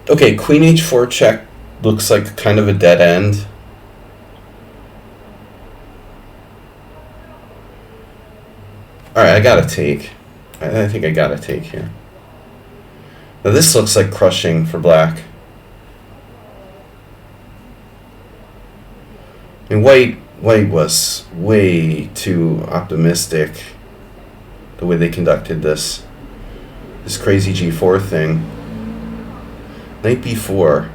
okay, queen h4 check looks like kind of a dead end. Alright, I gotta take. I think I gotta take here. Now this looks like crushing for black. I mean, white was way too optimistic the way they conducted this crazy g4 thing. Knight b4.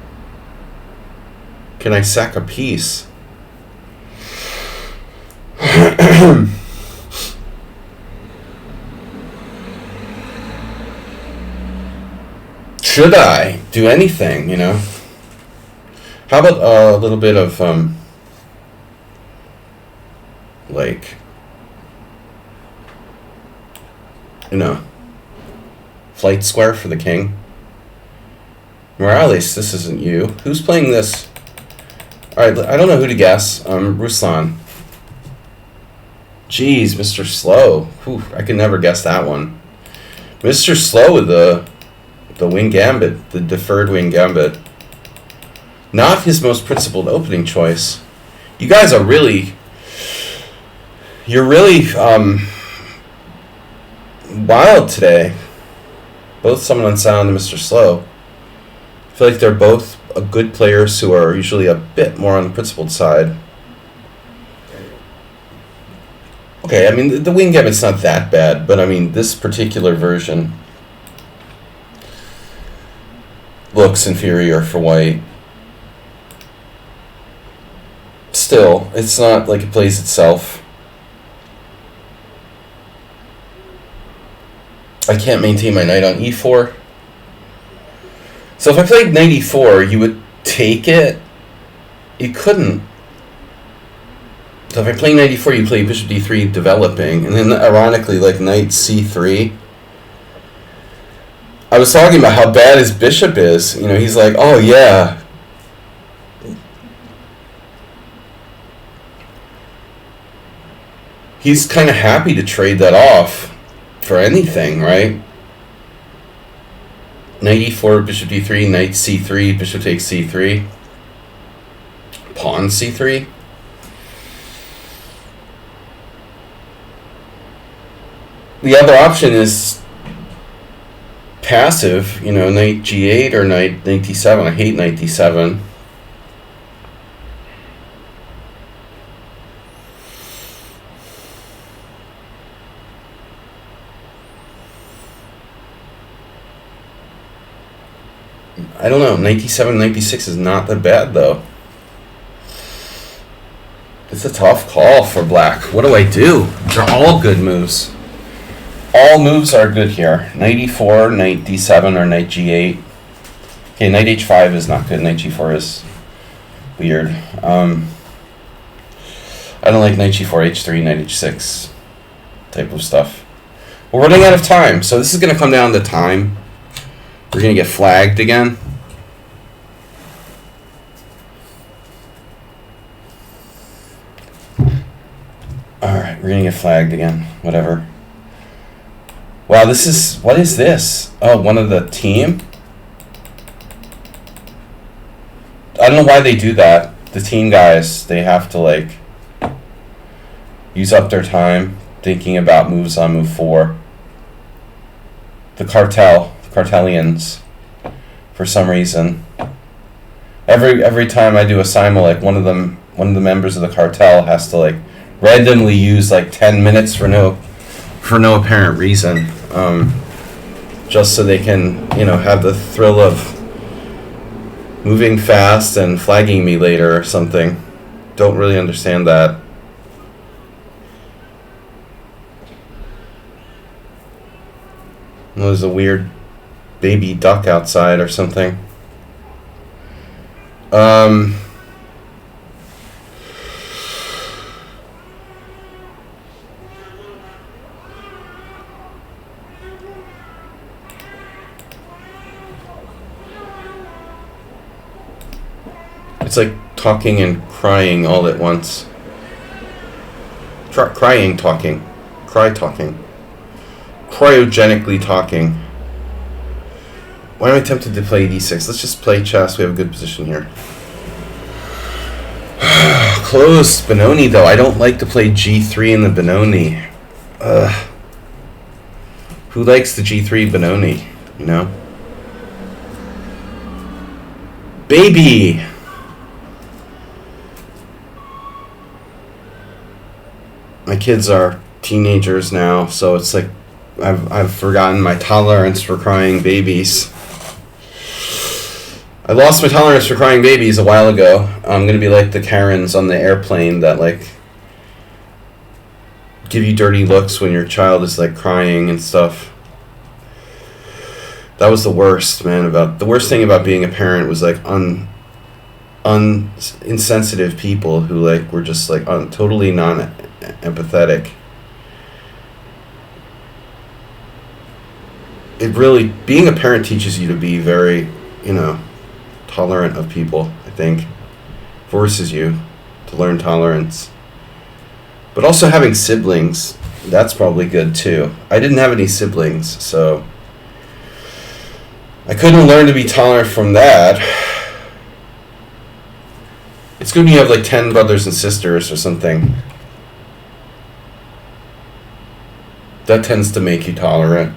Can I sack a piece? Should I do anything, How about a little bit of like, flight square for the king? Morales, this isn't you. Who's playing this? Alright, I don't know who to guess. Ruslan. Jeez, Mr. Slow. Whew, I could never guess that one. Mr. Slow with the wing gambit, the deferred wing gambit. Not his most principled opening choice. You guys are really... You're really wild today. Both someone on sound and Mr. Slow. I feel like they're both good players who are usually a bit more on the principled side. Okay, I mean, the wing gambit's not that bad, but I mean, this particular version looks inferior for white. Still, it's not like it plays itself. I can't maintain my knight on e4. So if I played knight e4, you would take it? You couldn't. So if I play knight e4, you play bishop d3 developing, and then ironically, like knight c3. I was talking about how bad his bishop is. You know, he's like, oh yeah. He's kind of happy to trade that off for anything, right? Knight e4, bishop d3, knight c3, bishop takes c3, pawn c3. The other option is passive, you know, knight g8 or knight d7. I hate knight d7. I don't know. Knight d7, knight d6 is not that bad, though. It's a tough call for black. What do I do? They're all good moves. All moves are good here. Knight e4, knight d7, or knight g8. Okay, knight h5 is not good. Knight g4 is weird. I don't like knight g4, h3, knight h6 type of stuff. We're running out of time, so this is going to come down to time. We're going to get flagged again. Alright, we're going to get flagged again. Whatever. Wow, this is... What is this? Oh, one of the team? I don't know why they do that. The team guys, they have to, like, use up their time thinking about moves on move 4. The Cartelians, for some reason. Every time I do a simul, like, one of the members of the cartel has to, like, randomly use, like, 10 minutes for no apparent reason, just so they can, you know, have the thrill of moving fast and flagging me later or something. Don't really understand that. Well, there's a weird baby duck outside or something. It's like talking and crying all at once. Crying, talking. Cry, talking. Cryogenically talking. Why am I tempted to play d6? Let's just play chess. We have a good position here. Close. Benoni, though. I don't like to play g3 in the Benoni. Who likes the g3 Benoni? You know? Baby! My kids are teenagers now, so it's like I've forgotten my tolerance for crying babies. I lost my tolerance for crying babies a while ago. I'm gonna be like the Karens on the airplane that, like, give you dirty looks when your child is, like, crying and stuff. That was the worst, man. The worst thing about being a parent was, like, insensitive people who, like, were just, like, totally non-empathetic. It really, being a parent teaches you to be very, you know, tolerant of people, I think. Forces you to learn tolerance. But also having siblings, that's probably good too. I didn't have any siblings, so I couldn't learn to be tolerant from that. It's good when you have like 10 brothers and sisters or something. That tends to make you tolerant.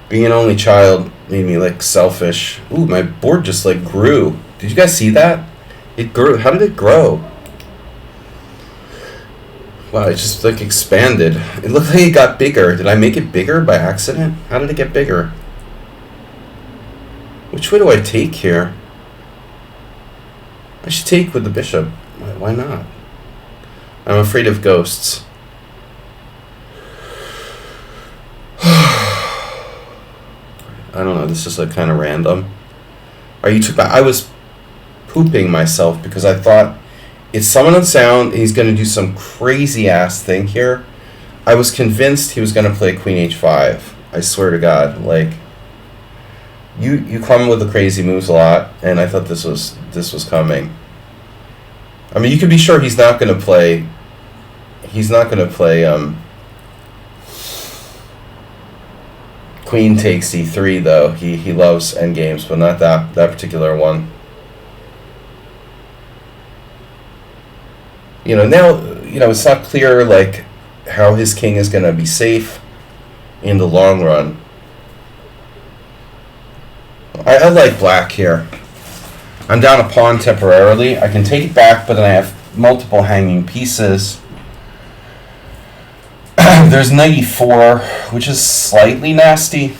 Being an only child made me, like, selfish. Ooh, my board just, like, grew. Did you guys see that? It grew. How did it grow? Wow, it just, like, expanded. It looked like it got bigger. Did I make it bigger by accident? How did it get bigger? Which way do I take here? I should take with the bishop. Why not? I'm afraid of ghosts. I don't know, this is like kind of random. I was pooping myself because I thought it's someone on sound and he's going to do some crazy ass thing here. I was convinced he was going to play queen h5. I swear to God, like you come with the crazy moves a lot, and I thought this was coming. I mean, you can be sure he's not going to play. He's not going to play. Queen takes d3 though. He loves endgames, but not that particular one. Now it's not clear like how his king is going to be safe in the long run. I like black here. I'm down a pawn temporarily. I can take it back, but then I have multiple hanging pieces. There's knight e4, which is slightly nasty.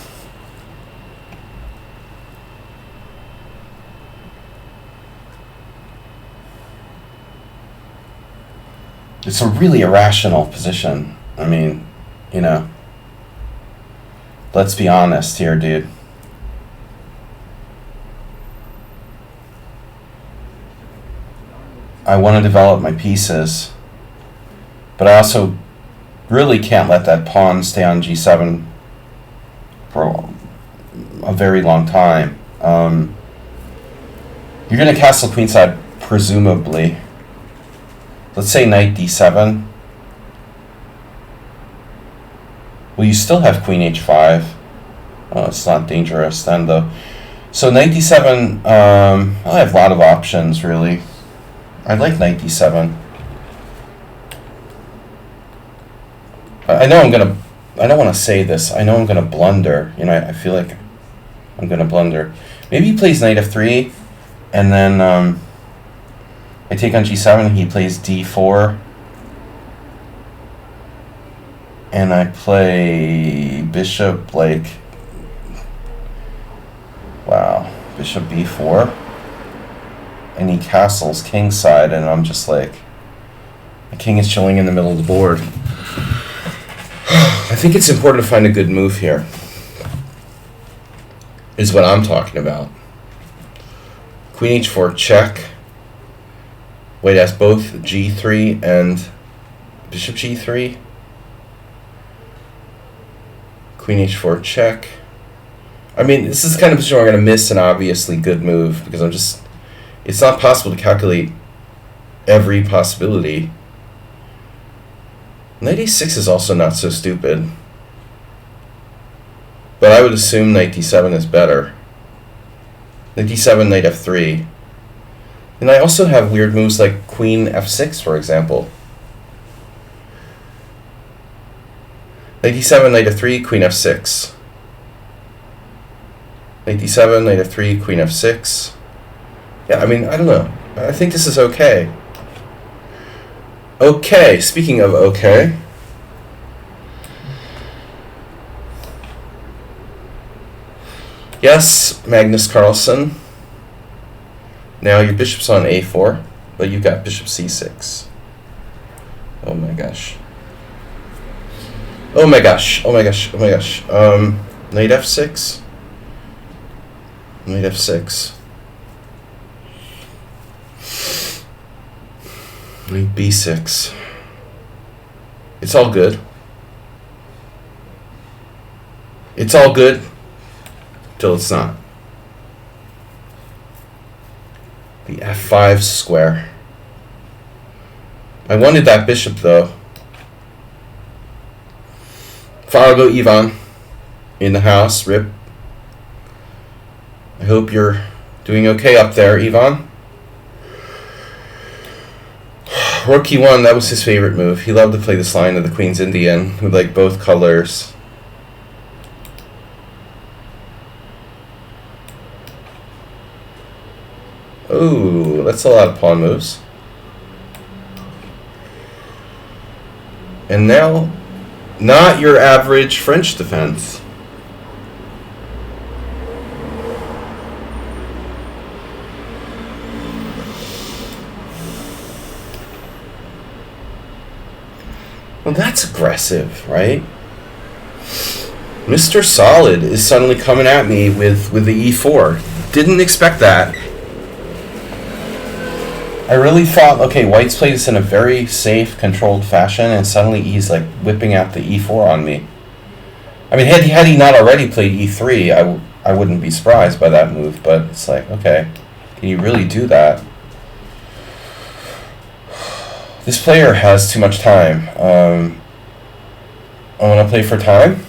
It's a really irrational position. I mean, let's be honest here, dude. I want to develop my pieces, but I also really can't let that pawn stay on g7 for a very long time. You're going to castle queenside, presumably. Let's say knight d7. Well, you still have queen h5. Oh, it's not dangerous then, though. So knight d7, I have a lot of options, really. I like knight d7. I don't want to say this. I know I'm gonna blunder. I feel like I'm gonna blunder. Maybe he plays knight f3, and then I take on g7. He plays d4, and I play bishop bishop b4, and he castles kingside, and I'm just like, the king is chilling in the middle of the board. I think it's important to find a good move here, is what I'm talking about. Queen h4 check. Wait, that's both g3 and bishop g3. Queen h4 check. I mean, this is kind of a position where I'm going to miss an obviously good move, because it's not possible to calculate every possibility. Knight a6 is also not so stupid, but I would assume knight d7 is better. Knight d7, knight f3. And I also have weird moves like queen f6, for example. Knight d7, knight f3, queen f6. Knight d7, knight f3, queen f6. Yeah, I mean, I don't know. I think this is okay. Okay, speaking of okay. Yes, Magnus Carlsen. Now your bishop's on a4, but you've got bishop c6. Oh my gosh. Oh my gosh, oh my gosh, oh my gosh. Knight f6. Knight f6. Knight b6. It's all good. It's all good till it's not. The f5 square. I wanted that bishop though. Fargo Ivan in the house. Rip. I hope you're doing okay up there, Ivan. Rook e1, that was his favorite move. He loved to play this line of the Queen's Indian with like both colors. Oh, that's a lot of pawn moves. And now, not your average French defense. Well, that's aggressive, right? Mr. Solid is suddenly coming at me with the e4. Didn't expect that. I really thought, okay, White's played this in a very safe, controlled fashion, and suddenly he's like whipping out the e4 on me. I mean, had he not already played e3, I wouldn't be surprised by that move, but it's like, okay, can you really do that? This player has too much time. I want to play for time?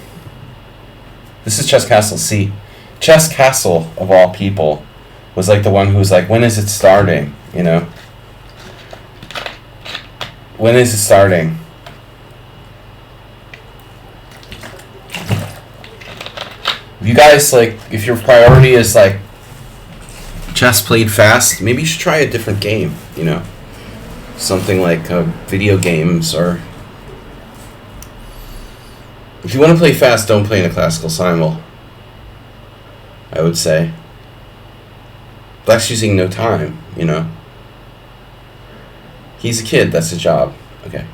This is Chess Castle. See, Chess Castle, of all people, was like the one who was like, when is it starting? You know? When is it starting? You guys, like, if your priority is, like, chess played fast, maybe you should try a different game, you know? Something like video games, or... If you want to play fast, don't play in a classical Simul, I would say. Black's using no time, you know? He's a kid, that's his job. Okay.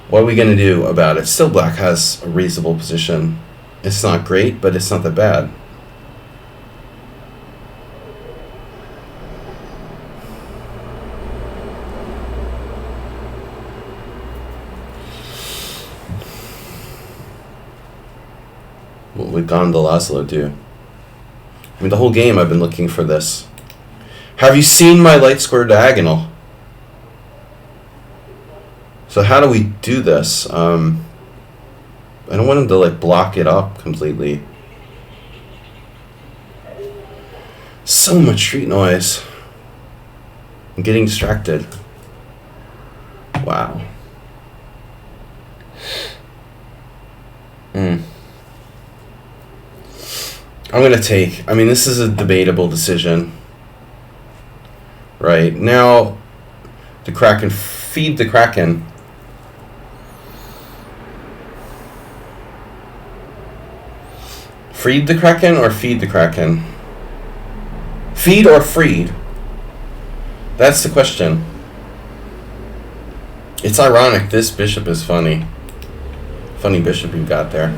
What are we going to do about it? Still, Black has a reasonable position. It's not great, but it's not that bad. What would Gondolazlo do? I mean, the whole game I've been looking for this. Have you seen my light square diagonal? So how do we do this? I don't want him to, like, block it up completely. So much street noise. I'm getting distracted. Wow. I'm going to take... I mean, this is a debatable decision. Right. Now, the Kraken... Feed the Kraken. Freed the Kraken or feed the Kraken? Feed or freed? That's the question. It's ironic. This bishop is funny. Funny bishop you got there.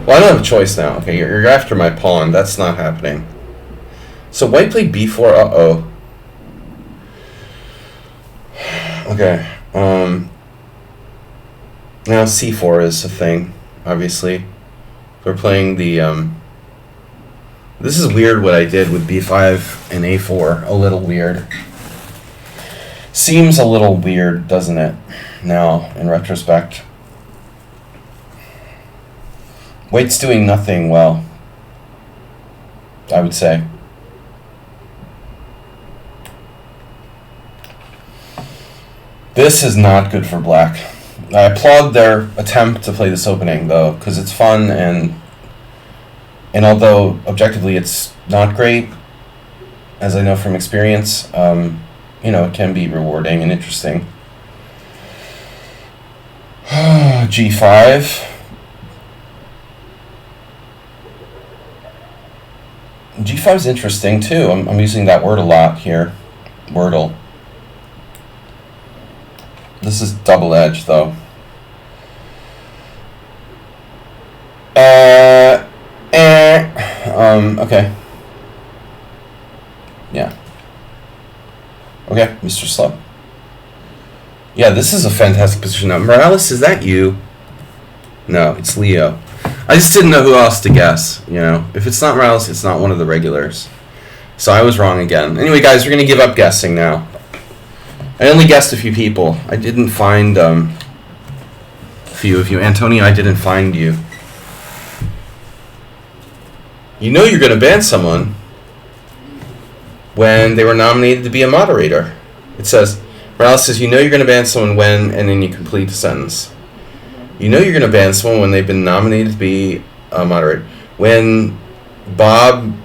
Well, I don't have a choice now. Okay, you're after my pawn. That's not happening. So white played b4. Uh-oh. Okay. Now c4 is a thing, obviously. We're playing the... This is weird what I did with b5 and a4. A little weird. Seems a little weird, doesn't it? Now, in retrospect. White's doing nothing well, I would say. This is not good for black. I applaud their attempt to play this opening, though, because it's fun, and although objectively it's not great, as I know from experience, you know, it can be rewarding and interesting. G5. G5 is interesting too. I'm using that word a lot here. Wordle. This is double-edged though. Okay. Yeah. Okay, Mr. Slow. Yeah, this is a fantastic position. Now, Morales, is that you? No, it's Leo. I just didn't know who else to guess, you know. If it's not Morales, it's not one of the regulars. So I was wrong again. Anyway, guys, we're going to give up guessing now. I only guessed a few people. I didn't find a few of you. Antonio, I didn't find you. You know you're going to ban someone when they were nominated to be a moderator. It says, Morales says, you know you're going to ban someone when, and then you complete the sentence. You know you're going to ban someone when they've been nominated to be a moderator. When Bob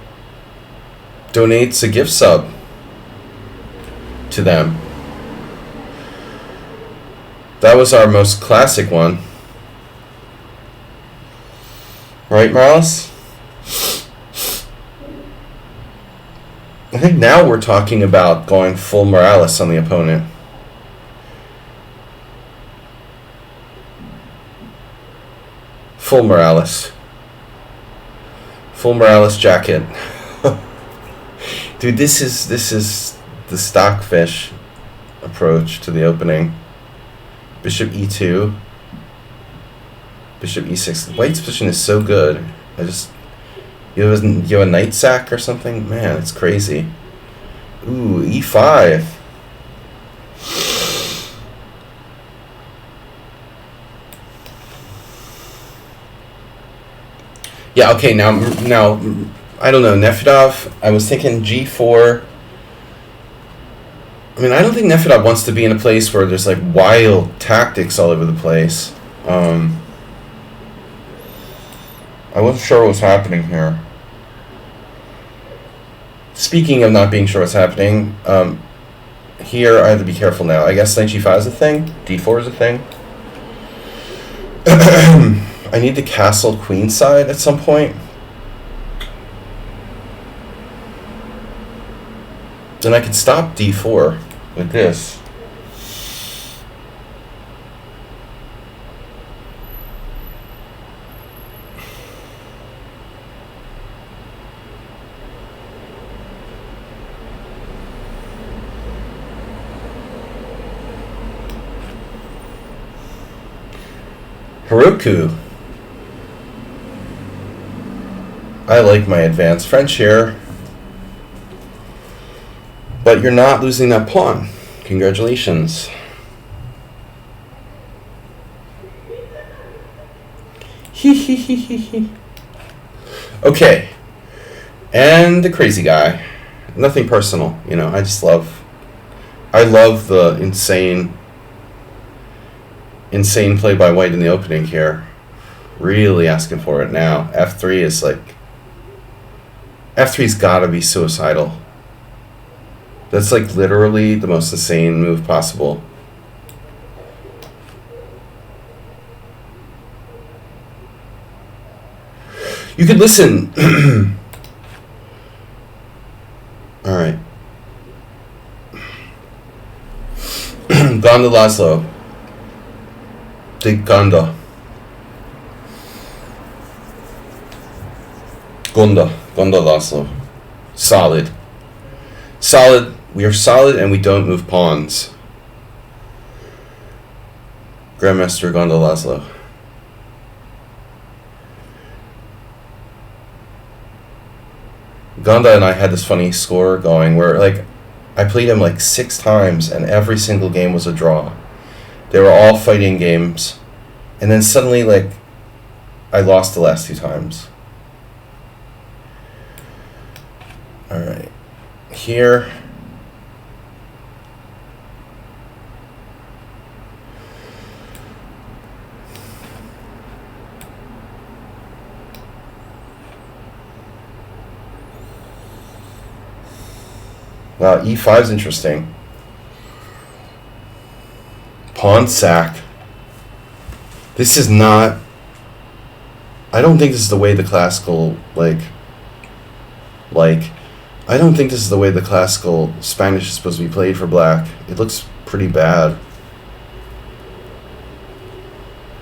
donates a gift sub to them. That was our most classic one. Right, Morales? I think now we're talking about going full Morales on the opponent. Full Morales. Full Morales jacket. Dude, this is the stockfish approach to the opening. Bishop e2. Bishop e6. White's position is so good. You have a knight sack or something? Man, it's crazy. Ooh, e5. Yeah, okay, now, I don't know, Nefedov, I was thinking g4. I mean, I don't think Nefedov wants to be in a place where there's, like, wild tactics all over the place. I wasn't sure what was happening here. Speaking of not being sure what's happening, here I have to be careful now. I guess knight g5 is a thing, d4 is a thing. I need to castle queenside at some point. Then I could stop d4 with this. Heroku. I like my advanced French here. But you're not losing that pawn. Congratulations. Okay. And the crazy guy. Nothing personal, you know, I love the insane play by white in the opening here. Really asking for it now. F3 is like... F3's gotta be suicidal. That's like literally the most insane move possible. You could listen. Alright. Gonda Laszlo. Big Gonda. Gonda Laszlo. Solid. We are solid and we don't move pawns. Grandmaster Gonda Laszlo. Gonda and I had this funny score going where, like, I played him like 6 times and every single game was a draw. They were all fighting games. And then suddenly, like, I lost the last 2 times. Alright. Here. Wow, e5 is interesting. Pawn sack. This is not... I don't think this is the way the classical, I don't think this is the way the classical Spanish is supposed to be played for black. It looks pretty bad.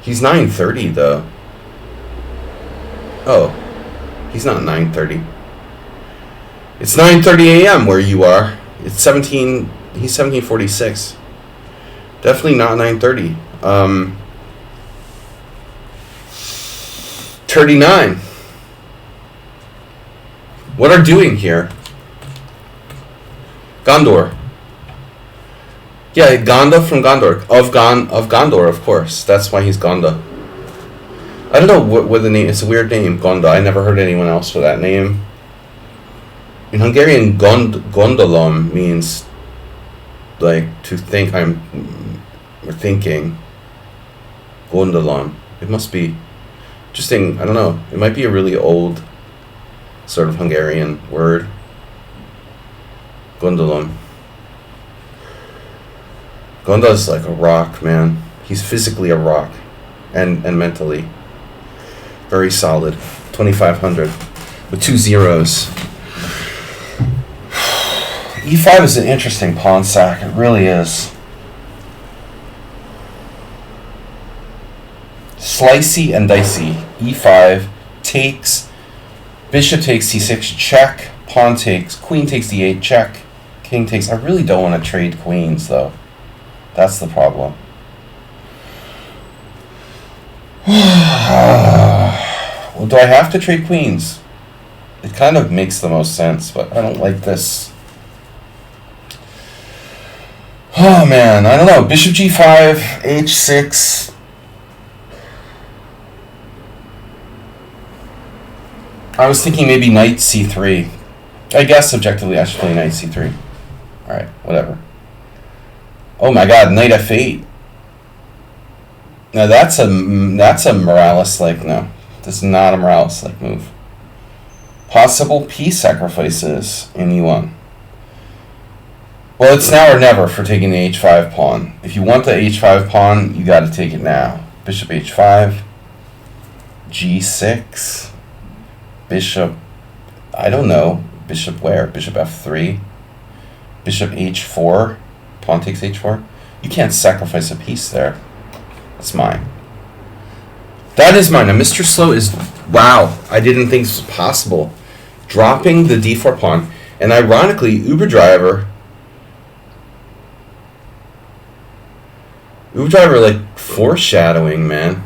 He's 9:30 though. Oh, he's not 9:30. It's 9:30 a.m. where you are. It's 17. He's 17:46. Definitely not 9:30. 39. What are doing here? Gondor. Yeah, Gonda from Gondor. Of Gondor, of course. That's why he's Gonda. I don't know what the name... It's a weird name, Gonda. I never heard anyone else with that name. In Hungarian, gondolom means, like, to think. We're thinking. Gondolom. It must be interesting. I don't know. It might be a really old sort of Hungarian word. Gondolom. Gonda's like a rock, man. He's physically a rock. And mentally. Very solid. 2,500. With 2 zeros. E5 is an interesting pawn sack. It really is. Slicey and dicey. E5 takes. Bishop takes c6 check. Pawn takes. Queen takes d8 check. King takes. I really don't want to trade queens though. That's the problem. I Well, do I have to trade queens? It kind of makes the most sense, but I don't like this. Oh man, I don't know. Bishop g5, h6. I was thinking maybe knight c3. I guess objectively I should play knight c3. Alright, whatever. Oh my god, knight f8. Now that's a Morales-like, no. This is not a Morales-like move. Possible piece sacrifices in e1. Well, it's now or never for taking the h5 pawn. If you want the h5 pawn, you gotta take it now. Bishop h5. g6. Bishop, I don't know. Bishop where? Bishop f3. Bishop h4. Pawn takes h4. You can't sacrifice a piece there. That's mine. That is mine. Now, Mr. Slow is... Wow. I didn't think this was possible. Dropping the d4 pawn. And ironically, Uber Driver, like, foreshadowing, man.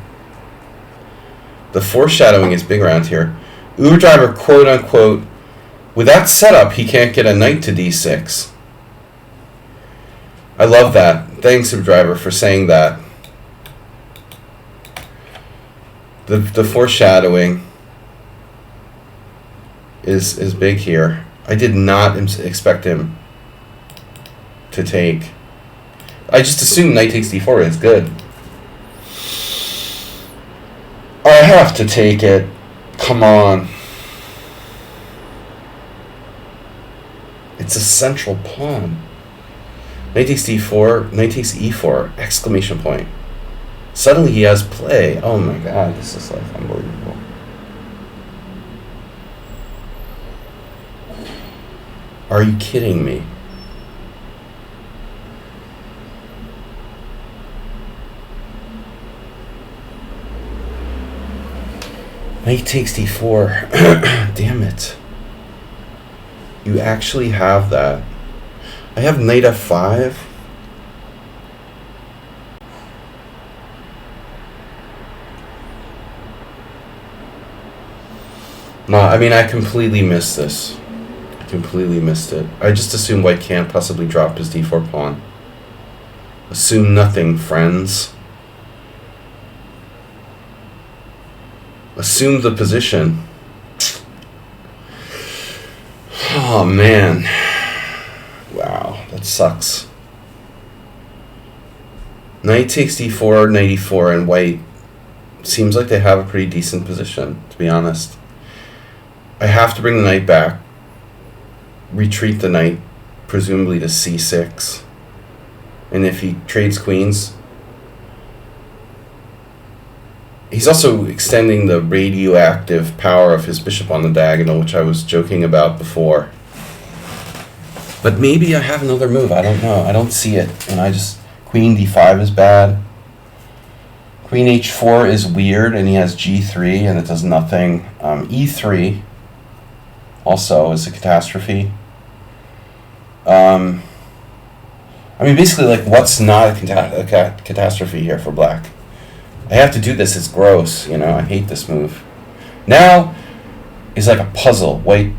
The foreshadowing is big around here. Uber Driver, quote-unquote, with that setup, he can't get a knight to d6. I love that. Thanks, Uber Driver, for saying that. The foreshadowing is big here. I did not expect him to take. I just assumed knight takes d4 is good. I have to take it. Come on. It's a central pawn. Knight takes d4, knight takes e4, exclamation point. Suddenly he has play. Oh my god, this is like unbelievable. Are you kidding me? Knight takes d4. Damn it. You actually have that. I have knight f5. No, I mean, I completely missed this. I completely missed it. I just assumed white can't possibly drop his d4 pawn. Assume nothing, friends. Assume the position. Oh, man. Wow, that sucks. Knight takes d4, knight e4, and white seems like they have a pretty decent position, to be honest. I have to bring the knight back. Retreat the knight, presumably to c6. And if he trades queens... He's also extending the radioactive power of his bishop on the diagonal, which I was joking about before. But maybe I have another move. I don't know. I don't see it. And I just... Queen d5 is bad. Queen h4 is weird, and he has g3, and it does nothing. E3 also is a catastrophe. I mean, basically, like, what's not a catastrophe here for black? I have to do this. It's gross. You know, I hate this move. Now is like a puzzle. White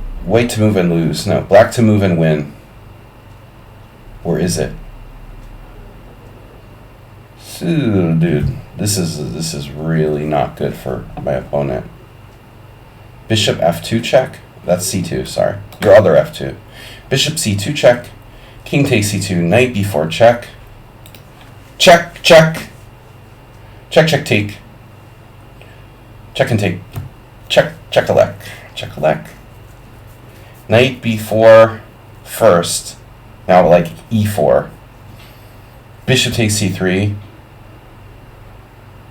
to move and lose. No, black to move and win. Or is it? Dude, this is really not good for my opponent. Bishop f2 check. That's c2. Sorry, your other f2. Bishop c2 check. King takes c2. Knight b4 check. Check. Check. Check. Take. Check and take. Check. Check-a-lek. Check-a-lek. Knight b4 first. Now like e4. Bishop takes c3.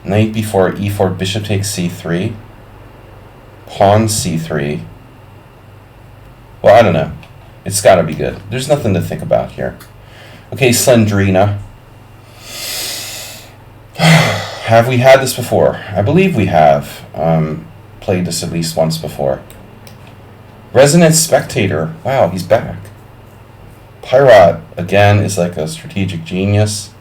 Knight b4, e4, bishop takes c3. Pawn c3. Well, I don't know. It's got to be good. There's nothing to think about here. Okay, Slendrina. Have we had this before? I believe we have played this at least once before. Resonant Spectator. Wow, he's back. Pirate, again, is like a strategic genius.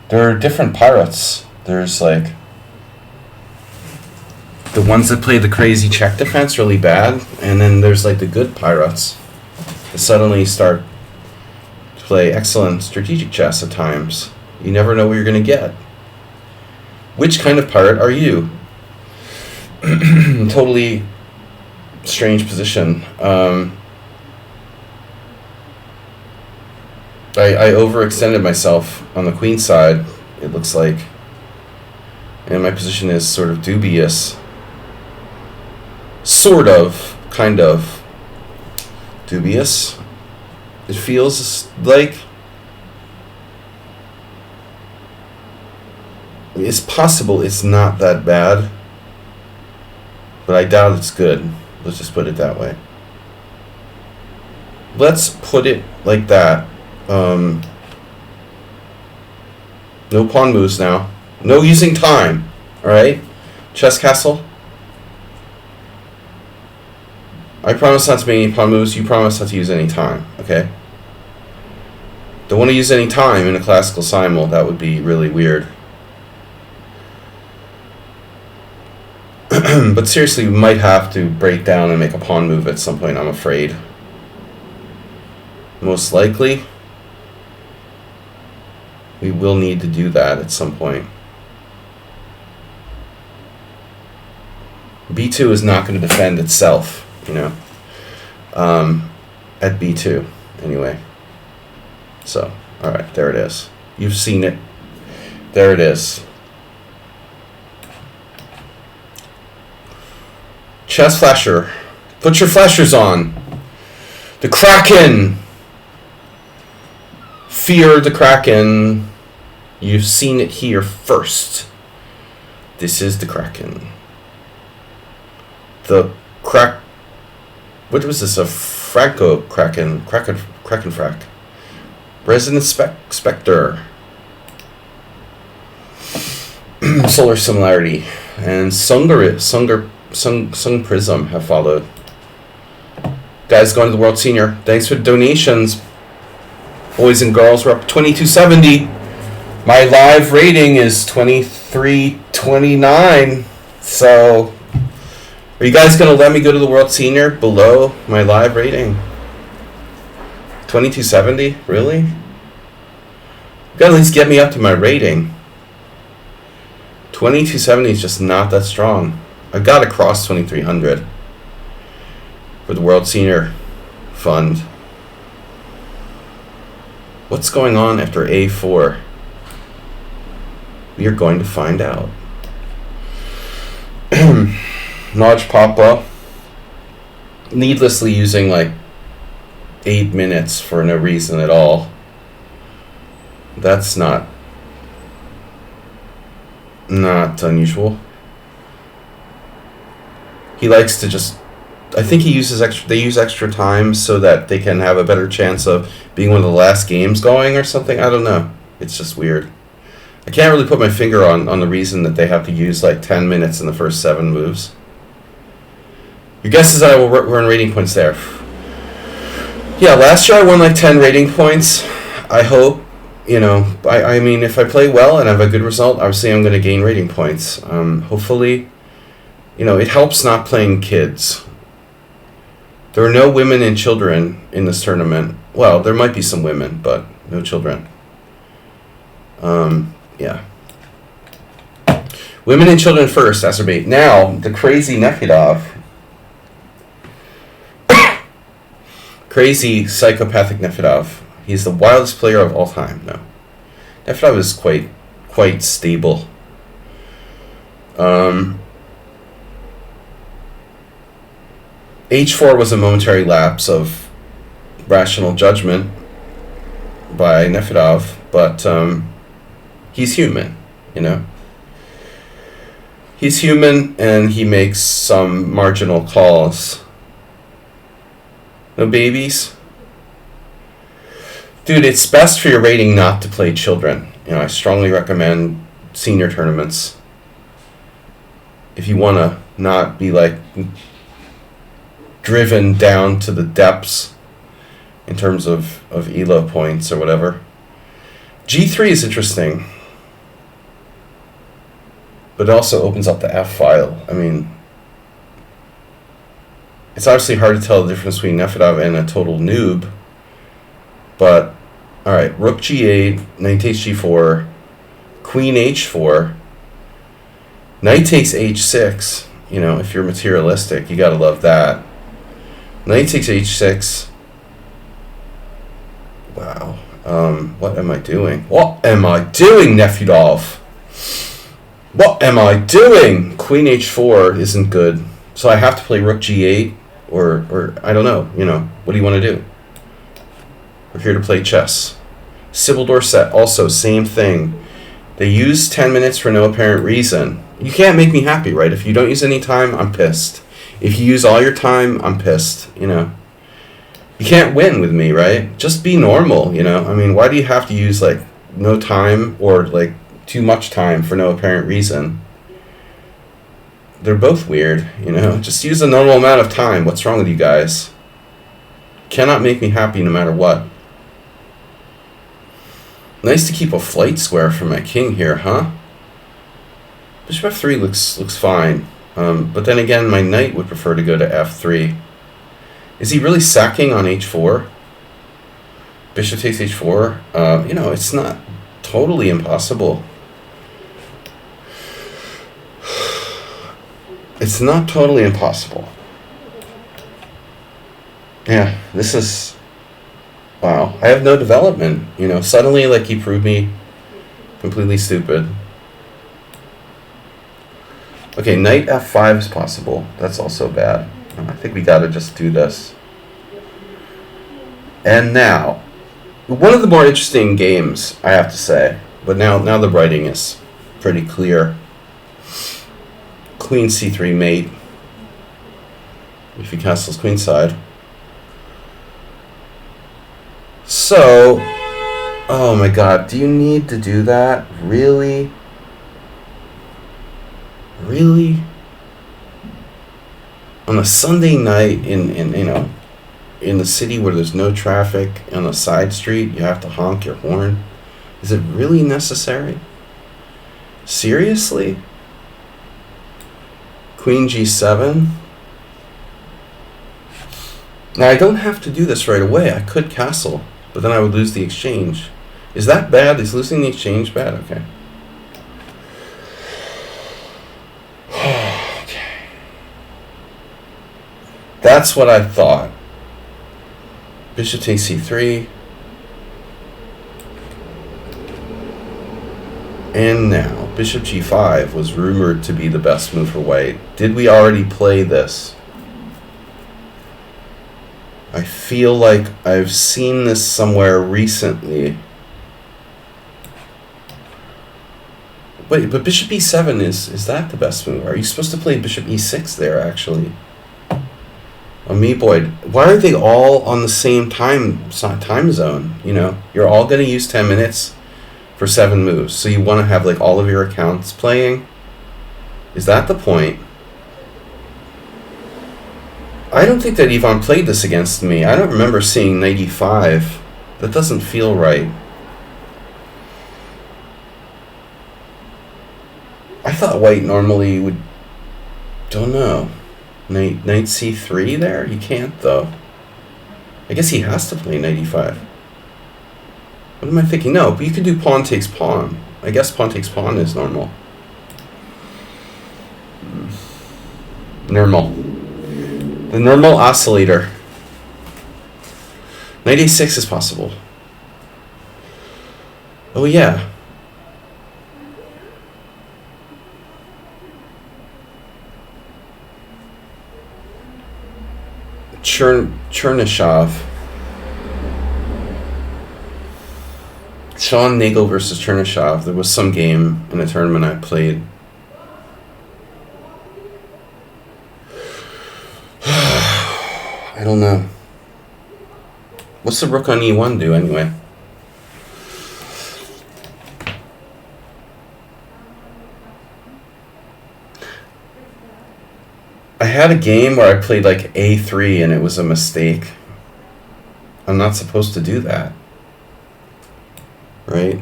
There are different pirates. There's like the ones that play the crazy check defense really bad, and then there's like the good pirates that suddenly start to play excellent strategic chess at times. You never know what you're going to get. Which kind of pirate are you? Totally strange position. I overextended myself on the queen side, it looks like. And my position is sort of dubious. Sort of, kind of dubious. It feels like. It's possible it's not that bad, but I doubt it's good. Let's just put it that way. Let's put it like that. No pawn moves now. No using time. Alright? Chess castle. I promise not to make any pawn moves. You promise not to use any time. Okay? Don't want to use any time in a classical simul. That would be really weird. But seriously, we might have to break down and make a pawn move at some point, I'm afraid. Most likely, we will need to do that at some point. B2 is not going to defend itself, you know, at B2, anyway. So, alright, there it is. You've seen it. There it is. Chess flasher. Put your flashers on. The Kraken. Fear the Kraken. You've seen it here first. This is the Kraken. The crack. What was this? A Franco Kraken. Kraken frack. Resident Spectre. Solar Similarity. And Sung Prism have followed. Guys going to the World Senior. Thanks for the donations. Boys and girls, we're up 2270. My live rating is 2329. So, are you guys going to let me go to the World Senior below my live rating? 2270? Really? You got to at least get me up to my rating. 2270 is just not that strong. I've got to cross 2300 for the World Senior Fund. What's going on after A4? We are going to find out. Naj Papa needlessly using like 8 minutes for no reason at all. That's not unusual. He likes to just, I think he uses they use extra time so that they can have a better chance of being one of the last games going or something. I don't know. It's just weird. I can't really put my finger on the reason that they have to use like 10 minutes in the first 7 moves. Your guess is that I will run rating points there. Yeah, last year I won like 10 rating points. I hope, you know, I mean, if I play well and have a good result, obviously I'm going to gain rating points. Hopefully, you know, it helps not playing kids. There are no women and children in this tournament. Well, there might be some women, but no children. Yeah. Women and children first, Acerbate. Now, the crazy Nefedov. Crazy psychopathic Nefedov. He's the wildest player of all time. No. Nefedov is quite stable. H4 was a momentary lapse of rational judgment by Nefedov, but he's human, you know. He's human, and he makes some marginal calls. No babies? Dude, it's best for your rating not to play children. You know, I strongly recommend senior tournaments. If you want to not be, like, driven down to the depths in terms of ELO points or whatever. G3 is interesting. But it also opens up the F file. I mean, it's obviously hard to tell the difference between Nefedov and a total noob. But, alright, rook g8, knight takes g4, queen h4, knight takes h6. You know, if you're materialistic, you gotta love that. Knight takes h6. Wow. What am I doing? What am I doing, Nefedov? What am I doing? Queen h4 isn't good. So I have to play rook g8, or I don't know, you know. What do you want to do? We're here to play chess. Simul Dorset, also, same thing. They use 10 minutes for no apparent reason. You can't make me happy, right? If you don't use any time, I'm pissed. If you use all your time, I'm pissed, you know. You can't win with me, right? Just be normal, you know. I mean, why do you have to use, like, no time or, like, too much time for no apparent reason? They're both weird, you know. Just use a normal amount of time. What's wrong with you guys? Cannot make me happy no matter what. Nice to keep a flight square for my king here, huh? Bishop f3 looks fine. But then again, my knight would prefer to go to f3. Is he really sacking on h4? Bishop takes h4. You know, it's not totally impossible. It's not totally impossible. Yeah, this is... Wow. I have no development. You know, suddenly, like, he proved me completely stupid. Okay, knight f5 is possible. That's also bad. I think we gotta just do this. And now, one of the more interesting games, I have to say. But now the writing is pretty clear. Queen c3 mate. If he castles queenside. So, oh my god, do you need to do that? Really? Really? On a Sunday night in you know, in the city where there's no traffic on a side street, you have to honk your horn? Is it really necessary? Seriously? Queen g7? Now, I don't have to do this right away. I could castle, but then I would lose the exchange. Is that bad? Is losing the exchange bad? Okay. Okay. That's what I thought. Bishop takes c3. And now, bishop g5 was rumored to be the best move for white. Did we already play this? I feel like I've seen this somewhere recently. Wait, but bishop e7 is that the best move? Are you supposed to play bishop e6 there, actually? Oh, me boy. Why are they all on the same time zone? You know, you're all going to use 10 minutes for 7 moves. So you want to have, like, all of your accounts playing? Is that the point? I don't think that Ivan played this against me. I don't remember seeing knight e5. That doesn't feel right. I thought white normally would... Don't know. Knight c3 there? He can't, though. I guess he has to play knight e5. What am I thinking? No, but you could do pawn takes pawn. I guess pawn takes pawn is normal. Normal. The normal oscillator. Knight a6 is possible. Oh, yeah. Chernyshov. Sean Nagel versus Chernyshov. There was some game in a tournament I played. I don't know. What's the rook on e1 do anyway? I had a game where I played like a3 and it was a mistake. I'm not supposed to do that. Right?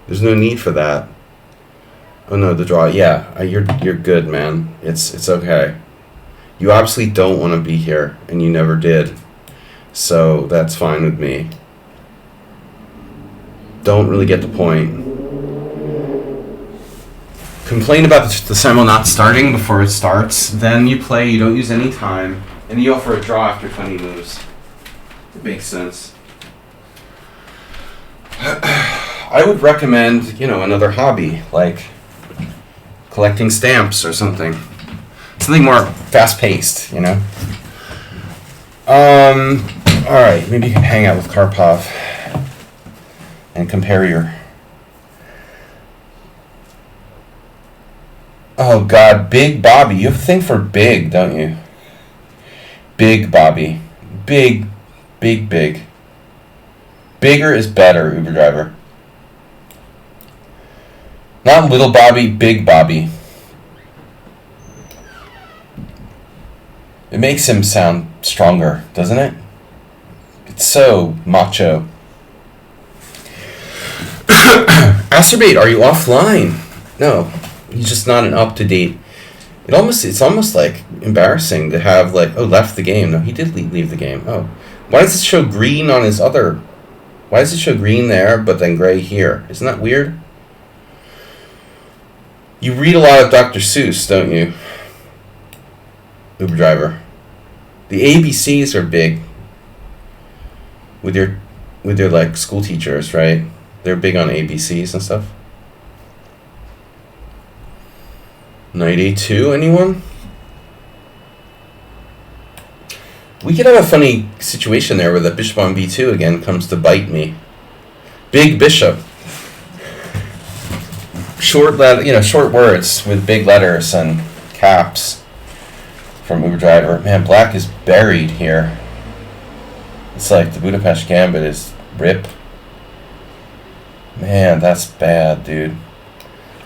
There's no need for that. Oh no, the draw. Yeah, you're good, man. It's okay. You obviously don't want to be here, and you never did. So that's fine with me. Don't really get the point. Complain about the Simul not starting before it starts. Then you play, you don't use any time, and you offer a draw after 20 moves. It makes sense. I would recommend, another hobby, like collecting stamps or something. Something more fast-paced, Alright, maybe you can hang out with Karpov and compare your... Oh God, Big Bobby. You have a thing for big, don't you? Big Bobby. Big. Bigger is better, Uber driver. Not little Bobby, Big Bobby. It makes him sound stronger, doesn't it? It's so macho. Acerbate, are you offline? No, he's just not an up-to-date. It's almost like embarrassing to have left the game. No, he did leave the game. Oh, why does it show green on his other? Why does it show green there but then gray here? Isn't that weird? You read a lot of Dr. Seuss, don't you, Uber driver? The ABCs are big. With your school teachers, right? They're big on ABCs and stuff. Knight A2, anyone? We could have a funny situation there where the bishop on B2 again comes to bite me. Big bishop. Short words with big letters and caps from Uber driver. Man, black is buried here. It's like the Budapest Gambit is rip. Man, that's bad, dude.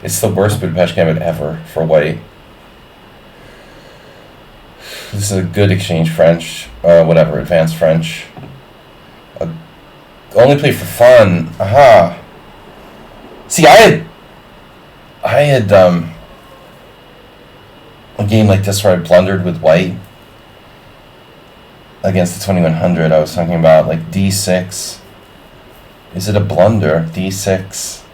It's the worst Budapest Gambit ever for white. This is a good exchange French. Advanced French. Only play for fun. Aha. See, I had a game like this where I blundered with white against the 2100. I was talking about d6. Is it a blunder? d6.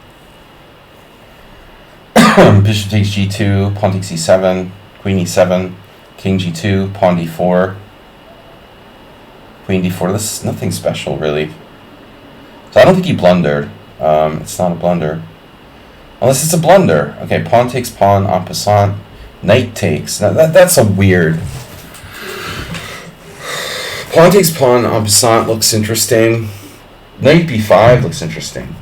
Bishop takes g2, pawn takes e7, queen e7, king g2, pawn d4, queen d4. This is nothing special, really. So I don't think he blundered. It's not a blunder. Unless it's a blunder. Okay, pawn takes pawn, en passant. Knight takes. Now that's a weird... Pawn takes pawn, en passant looks interesting. Knight b5 looks interesting.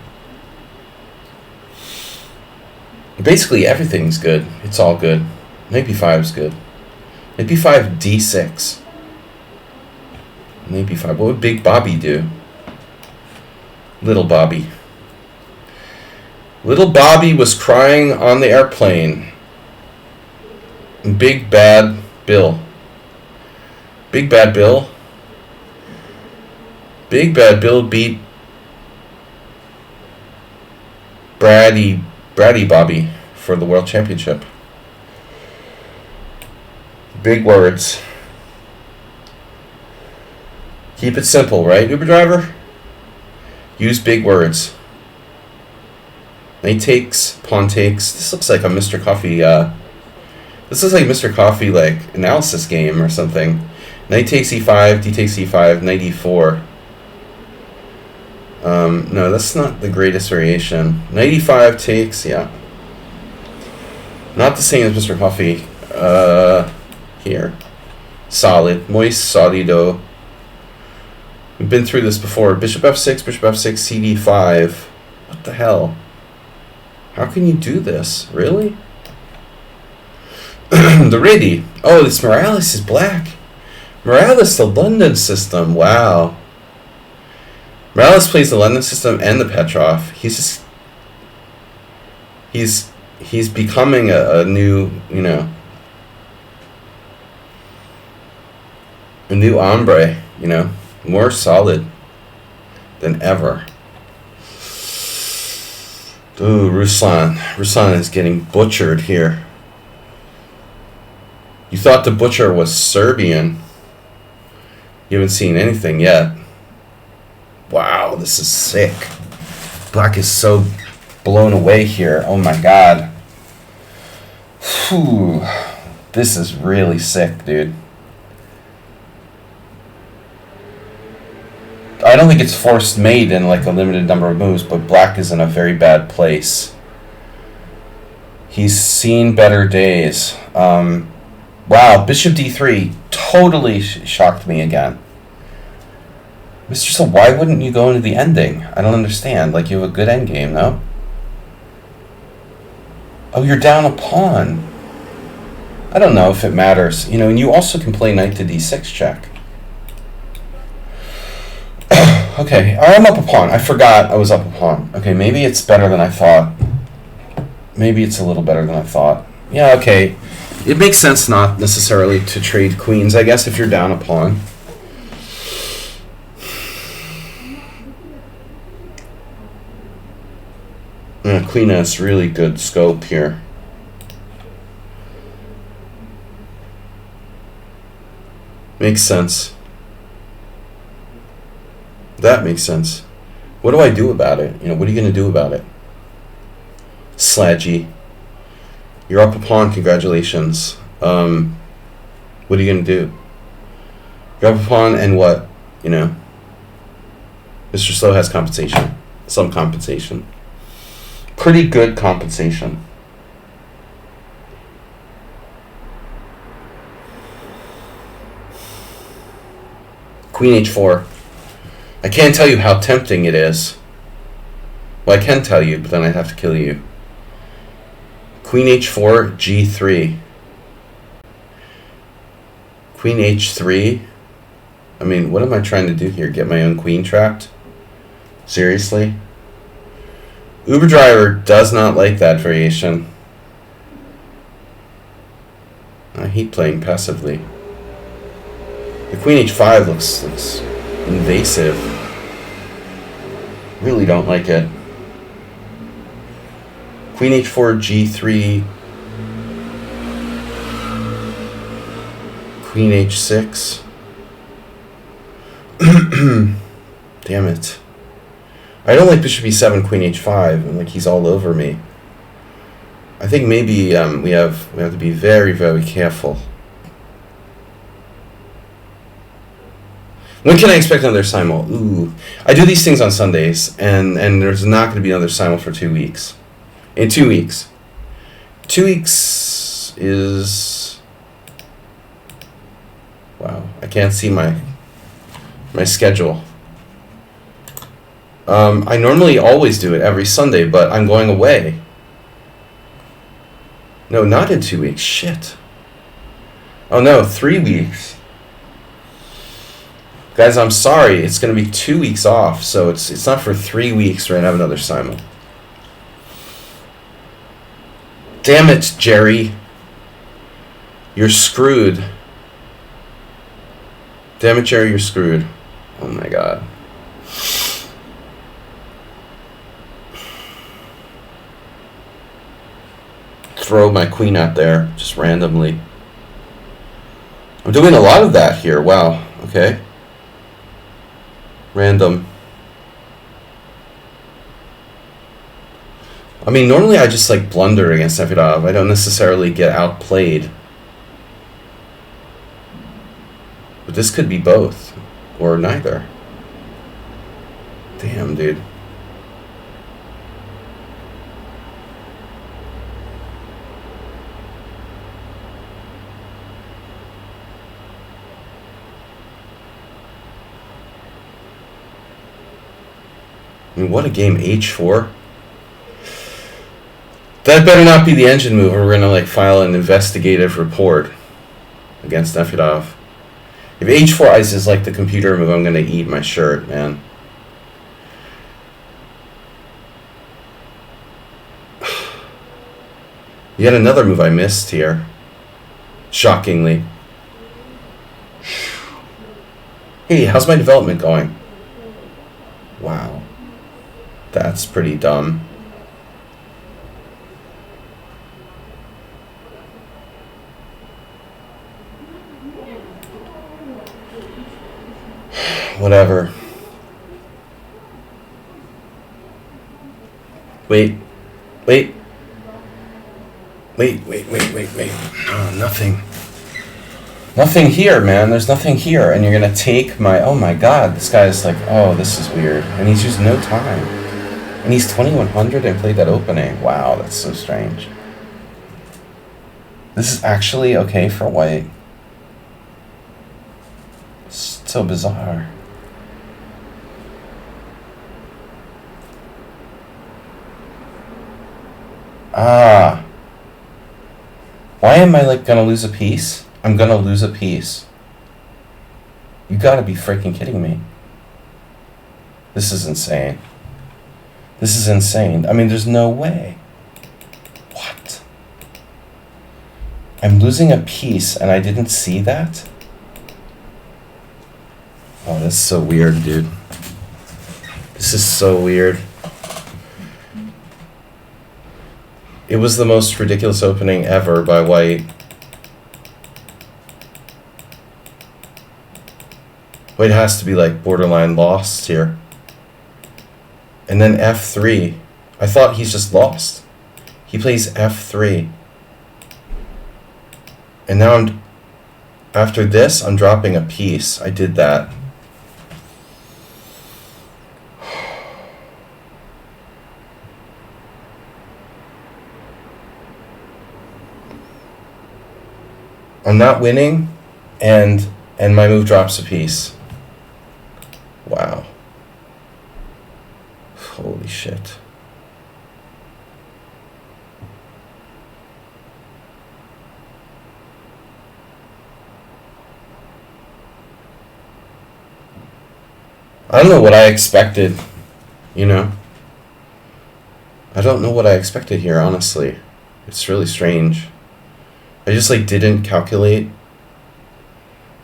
Basically, everything's good. It's all good. Knight b5 is good. Knight b5, d6. Knight b5. What would Big Bobby do? Little Bobby. Little Bobby was crying on the airplane. Big Bad Bill. Big Bad Bill. Big Bad Bill beat Bratty Bobby for the World Championship. Big words. Keep it simple, right, Uber driver? Use big words. Knight takes, pawn takes. This looks like a Mr. Coffee. This looks like Mr. Coffee analysis game or something. Knight takes e5, d takes e5, knight e4. No, that's not the greatest variation. Knight e5 takes, yeah. Not the same as Mr. Coffee. Here. Solid. Moist, solido. We've been through this before. Bishop f6, cd5. What the hell? How can you do this? Really? The Riddy. Oh, this Morales is black. Morales, the London system. Wow. Morales plays the London system and the Petrov. He's becoming a new, a new hombre, more solid than ever. Ooh, Ruslan. Ruslan is getting butchered here. You thought the butcher was Serbian. You haven't seen anything yet. Wow, this is sick. Black is so blown away here. Oh my god. Whew. This is really sick, dude. I don't think it's forced mate in like a limited number of moves, but black is in a very bad place. He's seen better days. Wow, bishop d3 totally shocked me again. Mr. So why wouldn't you go into the ending? I don't understand. Like, you have a good endgame, no? Oh, you're down a pawn. I don't know if it matters. You know, and you also can play knight to d6 check. Okay, I'm up a pawn. I forgot I was up a pawn. Okay, maybe it's better than I thought. Maybe it's a little better than I thought. Yeah, okay. It makes sense not necessarily to trade queens, I guess, if you're down a pawn. Yeah, queen has really good scope here. Makes sense. That makes sense. What do I do about it? You know, what are you going to do about it? Slaggy. You're up a pawn, congratulations. What are you going to do? You're up a pawn and what? You know? Mr. Slow has compensation. Some compensation. Pretty good compensation. Queen h4. I can't tell you how tempting it is. Well, I can tell you, but then I'd have to kill you. Queen h4, g3. Queen h3? I mean, what am I trying to do here? Get my own queen trapped? Seriously? Uber driver does not like that variation. I hate playing passively. The queen h5 looks invasive. Really don't like it. Queen h4, g3. Queen h6. Damn it. I don't like bishop e7, queen h5, and like he's all over me. I think maybe we have to be very, very careful. When can I expect another simul? Ooh, I do these things on Sundays, and there's not going to be another simul for 2 weeks. In 2 weeks. 2 weeks is... Wow, I can't see my schedule. I normally always do it every Sunday, but I'm going away. No, not in 2 weeks. Shit. Oh no, 3 weeks. Guys, I'm sorry. It's going to be 2 weeks off, so it's not for 3 weeks we're going to have another simul. Damn it, Jerry. You're screwed. Damn it, Jerry, you're screwed. Oh my god. Throw my queen out there, just randomly. I'm doing a lot of that here. Wow, okay. Random. I mean, normally I just like blunder against Nefedov. I don't necessarily get outplayed. But this could be both. Or neither. Damn, dude. I mean, what a game. H4. That better not be the engine move, or we're gonna like file an investigative report against Nefedov. If H4 is like the computer move, I'm gonna eat my shirt, man. Yet another move I missed here. Shockingly. Hey, how's my development going? Wow. That's pretty dumb. Whatever. Wait. Oh, nothing. Nothing here, man. There's nothing here. And you're going to take my... Oh, my God. This guy's like, oh, this is weird. And he's used no time. And he's 2100 and played that opening. Wow, that's so strange. This is actually okay for white. It's so bizarre. Ah. Why am I, like, gonna lose a piece? I'm gonna lose a piece. You gotta be freaking kidding me. This is insane. This is insane. I mean, there's no way. What? I'm losing a piece and I didn't see that? Oh, that's so weird, dude. This is so weird. It was the most ridiculous opening ever by white. White has to be like borderline lost here. And then f3. I thought he's just lost. He plays f3. And now after this, I'm dropping a piece. I did that. I'm not winning, and my move drops a piece. Wow. Holy shit. I don't know what I expected, you know? I don't know what I expected here, honestly. It's really strange. I just, like, didn't calculate.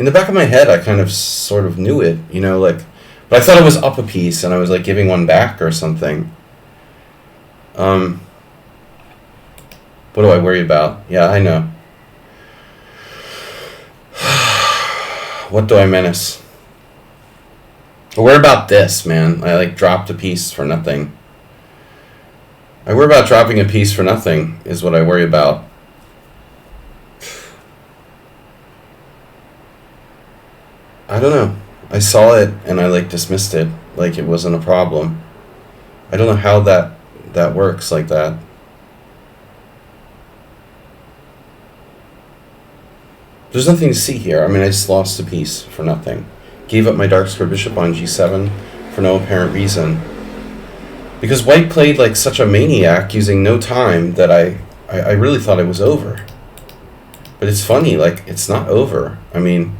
In the back of my head, I kind of sort of knew it, you know, like, but I thought it was up a piece, and I was, like, giving one back or something. What do I worry about? Yeah, I know. What do I menace? I worry about this, man. I, like, dropped a piece for nothing. I worry about dropping a piece for nothing, is what I worry about. I don't know. I saw it and I like dismissed it like it wasn't a problem. I don't know how that works like that. There's nothing to see here. I mean, I just lost a piece for nothing. Gave up my dark square bishop on g7 for no apparent reason. Because white played like such a maniac using no time that I really thought it was over. But it's funny, like, it's not over. I mean,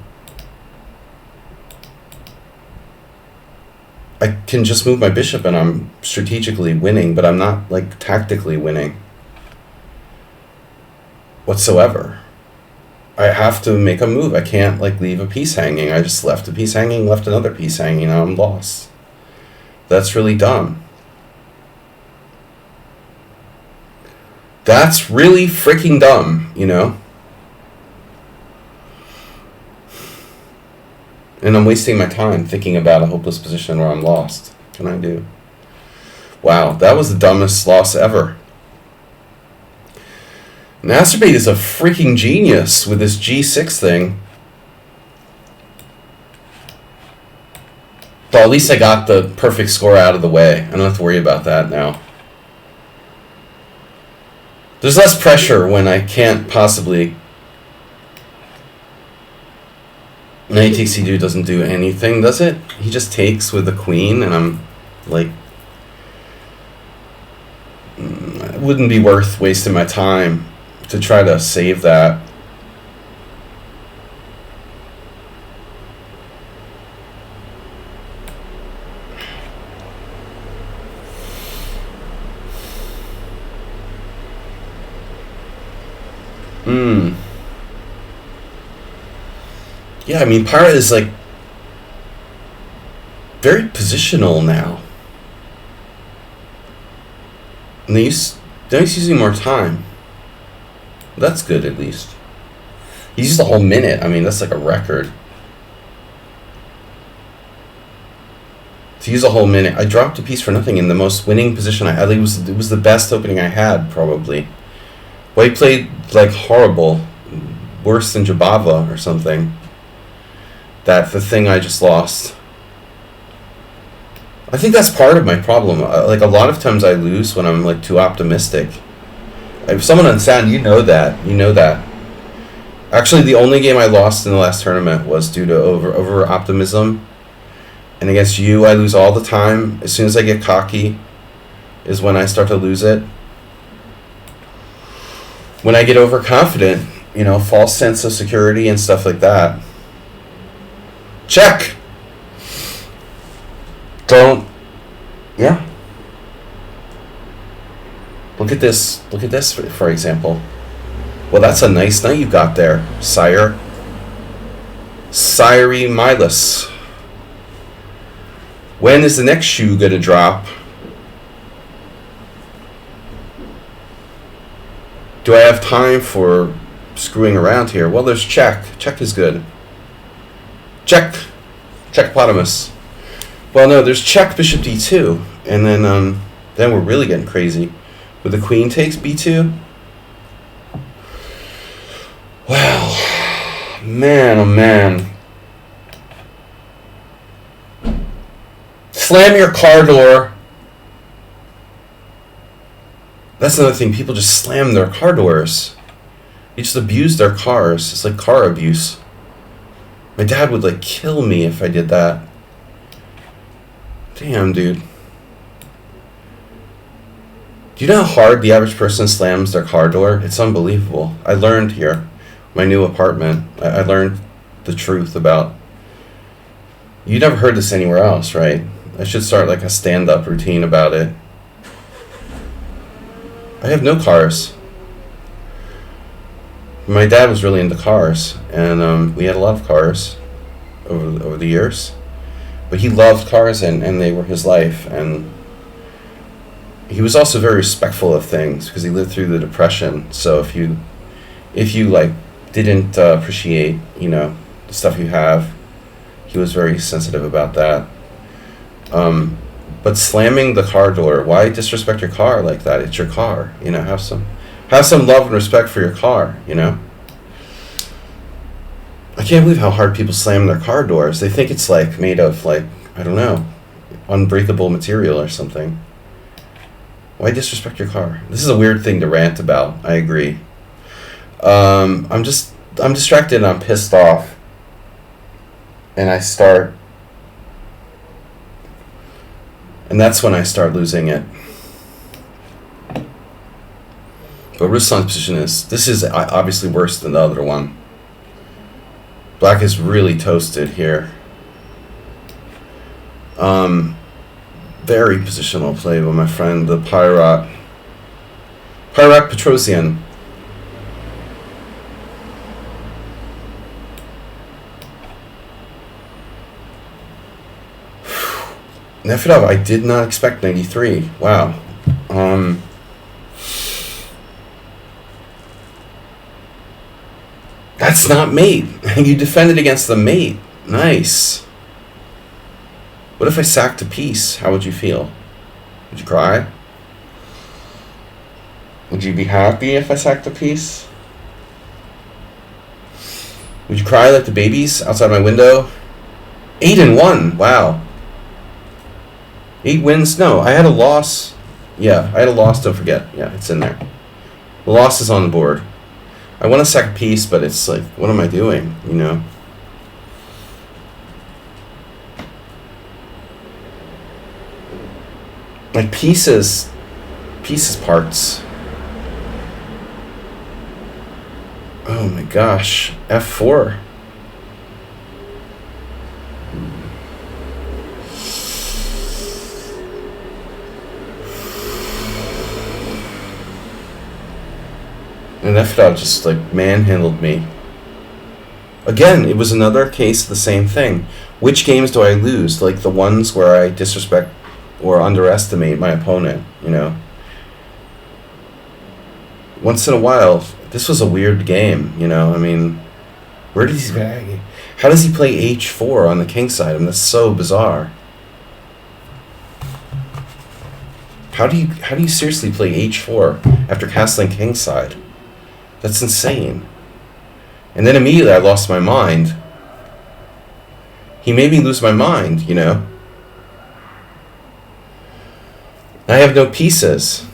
I can just move my bishop and I'm strategically winning, but I'm not, like, tactically winning whatsoever. I have to make a move. I can't, like, leave a piece hanging. I just left a piece hanging, left another piece hanging, now I'm lost. That's really dumb. That's really freaking dumb, you know? And I'm wasting my time thinking about a hopeless position where I'm lost. What can I do? Wow, that was the dumbest loss ever. Masturbate is a freaking genius with this G6 thing. Well, at least I got the perfect score out of the way. I don't have to worry about that now. There's less pressure when I can't possibly... Knight takes c2 doesn't do anything, does it? He just takes with the queen, and I'm like... It wouldn't be worth wasting my time to try to save that. Yeah, I mean, Pirate is, like, very positional now. And he's using more time. That's good, at least. He used the whole minute. I mean, that's like a record. to use a whole minute. I dropped a piece for nothing in the most winning position I had. It was the best opening I had, probably. White played like horrible, worse than Jabava or something. That the thing I just lost. I think that's part of my problem. Like a lot of times I lose when I'm like too optimistic. If someone on sound, you know that. You know that. Actually, the only game I lost in the last tournament was due to over optimism. And against you, I lose all the time. As soon as I get cocky is when I start to lose it. When I get overconfident, false sense of security and stuff like that. Check! Yeah. Look at this for example. Well, that's a nice knight you got there, sire. Sire Milas. When is the next shoe going to drop? Do I have time for screwing around here? Well, there's check. Check is good. Check. Checkpotamus. Well, no, there's check bishop d2. And then we're really getting crazy. With the queen takes b2. Well, man, oh man. Slam your car door. That's another thing. People just slam their car doors. They just abuse their cars. It's like car abuse. My dad would like kill me if I did that. Damn, dude. Do you know how hard the average person slams their car door? It's unbelievable. I learned here, my new apartment. I learned the truth about. You never heard this anywhere else, right? I should start like a stand-up routine about it. I have no cars. My dad was really into cars, and we had a lot of cars over the years. But he loved cars, and they were his life. And he was also very respectful of things because he lived through the Depression. So if you like didn't appreciate the stuff you have, he was very sensitive about that. But slamming the car door, why disrespect your car like that? It's your car, have some love and respect for your car, I can't believe how hard people slam their car doors. They think it's like made of like, I don't know, unbreakable material or something. Why disrespect your car? This is a weird thing to rant about, I agree. I'm distracted and I'm pissed off. And that's when I start losing it. But Ruslan's position this is obviously worse than the other one. Black is really toasted here. Very positional play by my friend, the Pyrat Petrosian. Nefedov, I did not expect 93. Wow. That's not mate. You defended against the mate. Nice. What if I sacked a piece? How would you feel? Would you cry? Would you be happy if I sacked a piece? Would you cry like the babies outside my window? 8-1. Wow. 8 wins? No, I had a loss. Yeah, I had a loss, don't forget. Yeah, it's in there. The loss is on the board. I want to sack a piece, but it's like, what am I doing, Like pieces parts. Oh my gosh, F4. And Nefedov just like manhandled me. Again, it was another case of the same thing. Which games do I lose? Like the ones where I disrespect or underestimate my opponent, Once in a while, this was a weird game, I mean, how does he play h4 on the king side? I mean, that's so bizarre. How do you seriously play h4 after castling kingside? That's insane. And then immediately I lost my mind. He made me lose my mind, you know. I have no pieces.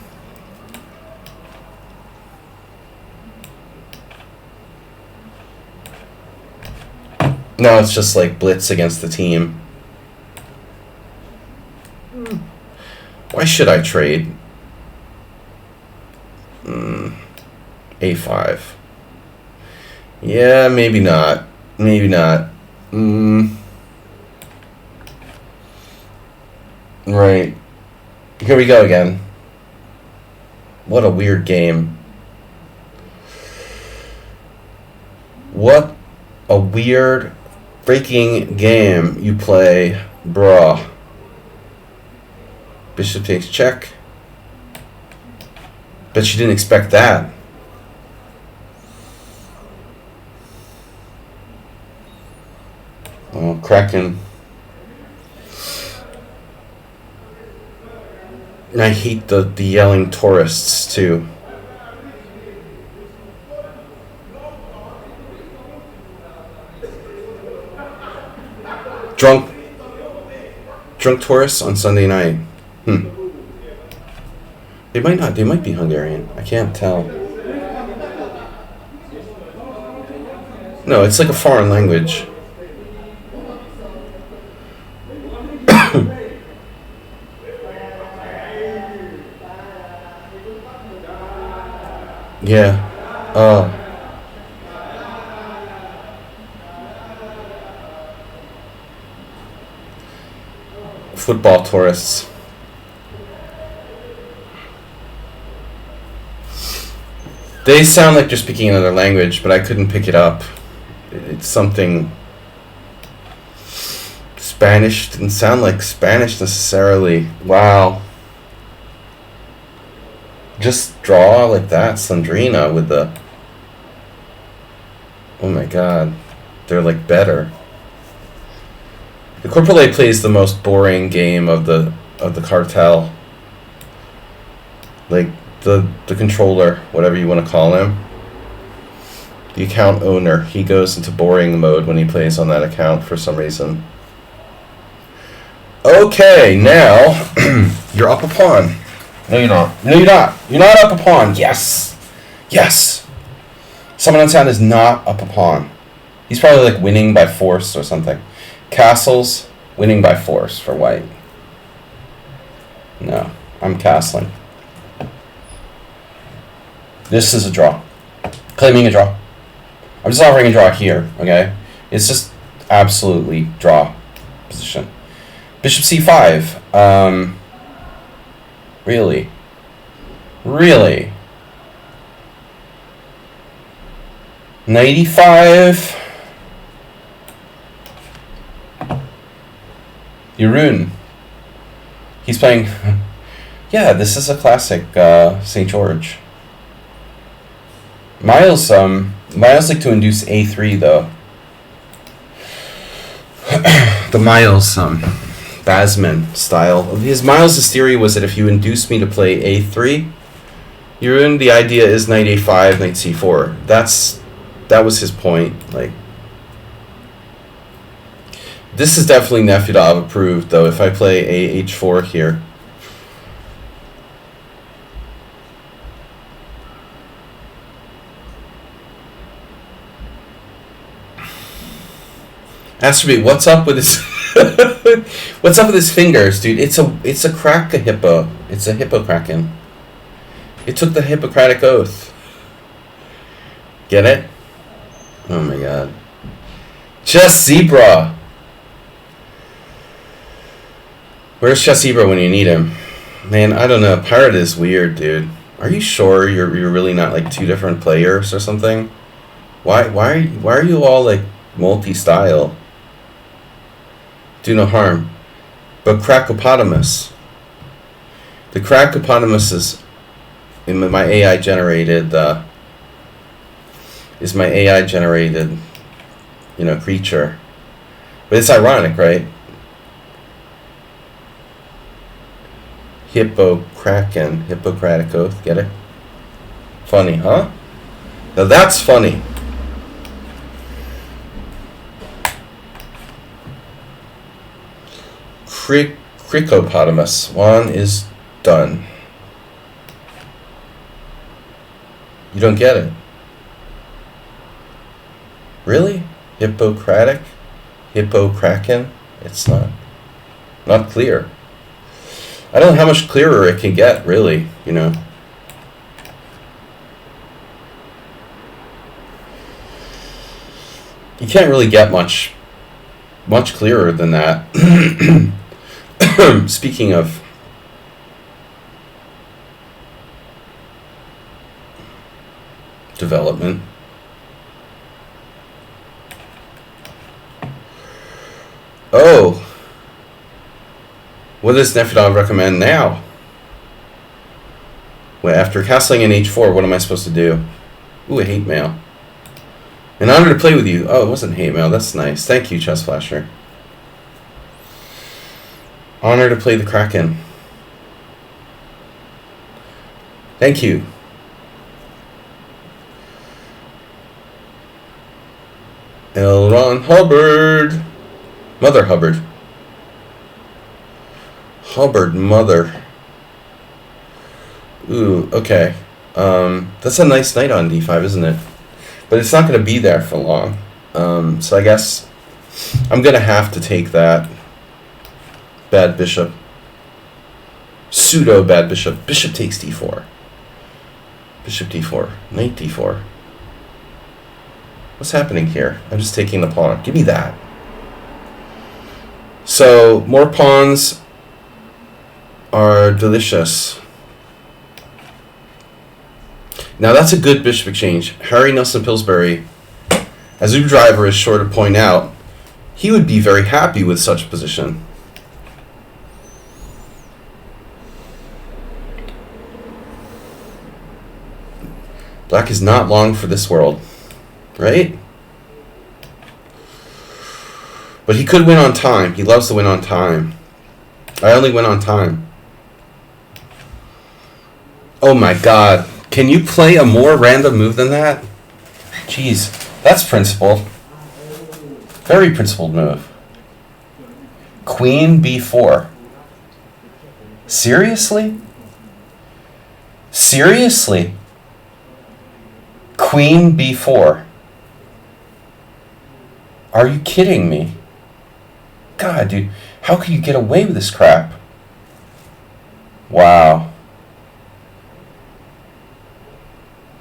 No, it's just like blitz against the team. Why should I trade? A5. Yeah, maybe not. Maybe not. Right. Here we go again. What a weird game. What a weird freaking game you play, bruh. Bishop takes check. Bet you didn't expect that. Oh, Kraken. And I hate the yelling tourists too. Drunk tourists on Sunday night. They might not. They might be Hungarian. I can't tell. No, it's like a foreign language. Yeah. Football tourists. They sound like they're speaking another language, but I couldn't pick it up. It's something Spanish. Didn't sound like Spanish necessarily. Wow. Just draw like that, Sandrina, with the... Oh my god. They're like better. The Corporal A plays the most boring game of the cartel. Like the controller, whatever you want to call him. The account owner. He goes into boring mode when he plays on that account for some reason. Okay, now you're up a pawn. No, you're not. No, you're not. You're not up a pawn. Yes. Yes. Someone on sound is not up a pawn. He's probably like winning by force or something. Castles, winning by force for white. No, I'm castling. This is a draw. Claiming a draw. I'm just offering a draw here, okay? It's just absolutely draw position. Bishop c5. Really? Really? Knight e5. Jeroen. He's playing... Yeah, this is a classic St. George. Miles like to induce a3 though. The Miles Basman style. Miles' theory was that if you induce me to play a3, Jeroen, the idea is knight a5, knight c4. That was his point. Like, this is definitely Nefedov approved though. If I play a h4 here. Astrobate, what's up with his what's up with his fingers, dude? It's a crack a hippo. It's a hippocraken. It took the Hippocratic Oath. Get it? Oh my god. Chess Zebra. Where's Chess Zebra when you need him? Man, I don't know. Pirate is weird, dude. Are you sure you're really not like two different players or something? Why are you all like multi-style? Do no harm. But Cracopotamus. The Cracopotamus is in my AI generated creature. But it's ironic, right? Hippocratic oath. Get it? Funny, huh? Now that's funny. Cricopotamus. One is done. You don't get it. Really? Hippocratic? Hippocracken? It's not clear. I don't know how much clearer it can get, really, you know. You can't really get much clearer than that. Speaking of development. Oh. What does Nefedov recommend now? Well, after castling in h4, what am I supposed to do? Ooh, a hate mail. An honor to play with you. Oh, it wasn't hate mail. That's nice. Thank you, Chess Flasher. Honor to play the Kraken. Thank you. L. Ron Hubbard. Mother Hubbard. Hubbard Mother. Ooh, okay. That's a nice knight on d5, isn't it? But it's not going to be there for long. So I guess I'm going to have to take that. Bad bishop. Pseudo bad bishop. Bishop takes d4. Bishop d4. Knight d4. What's happening here? I'm just taking the pawn. Give me that. So, more pawns are delicious. Now that's a good bishop exchange. Harry Nelson Pillsbury, as Uber Driver is sure to point out, he would be very happy with such a position. Black is not long for this world, right? But he could win on time. He loves to win on time. I only win on time. Oh my god. Can you play a more random move than that? Jeez, that's principled. Very principled move. Queen b4. Seriously? Seriously? Queen b4. Are you kidding me? God, dude, how can you get away with this crap? Wow.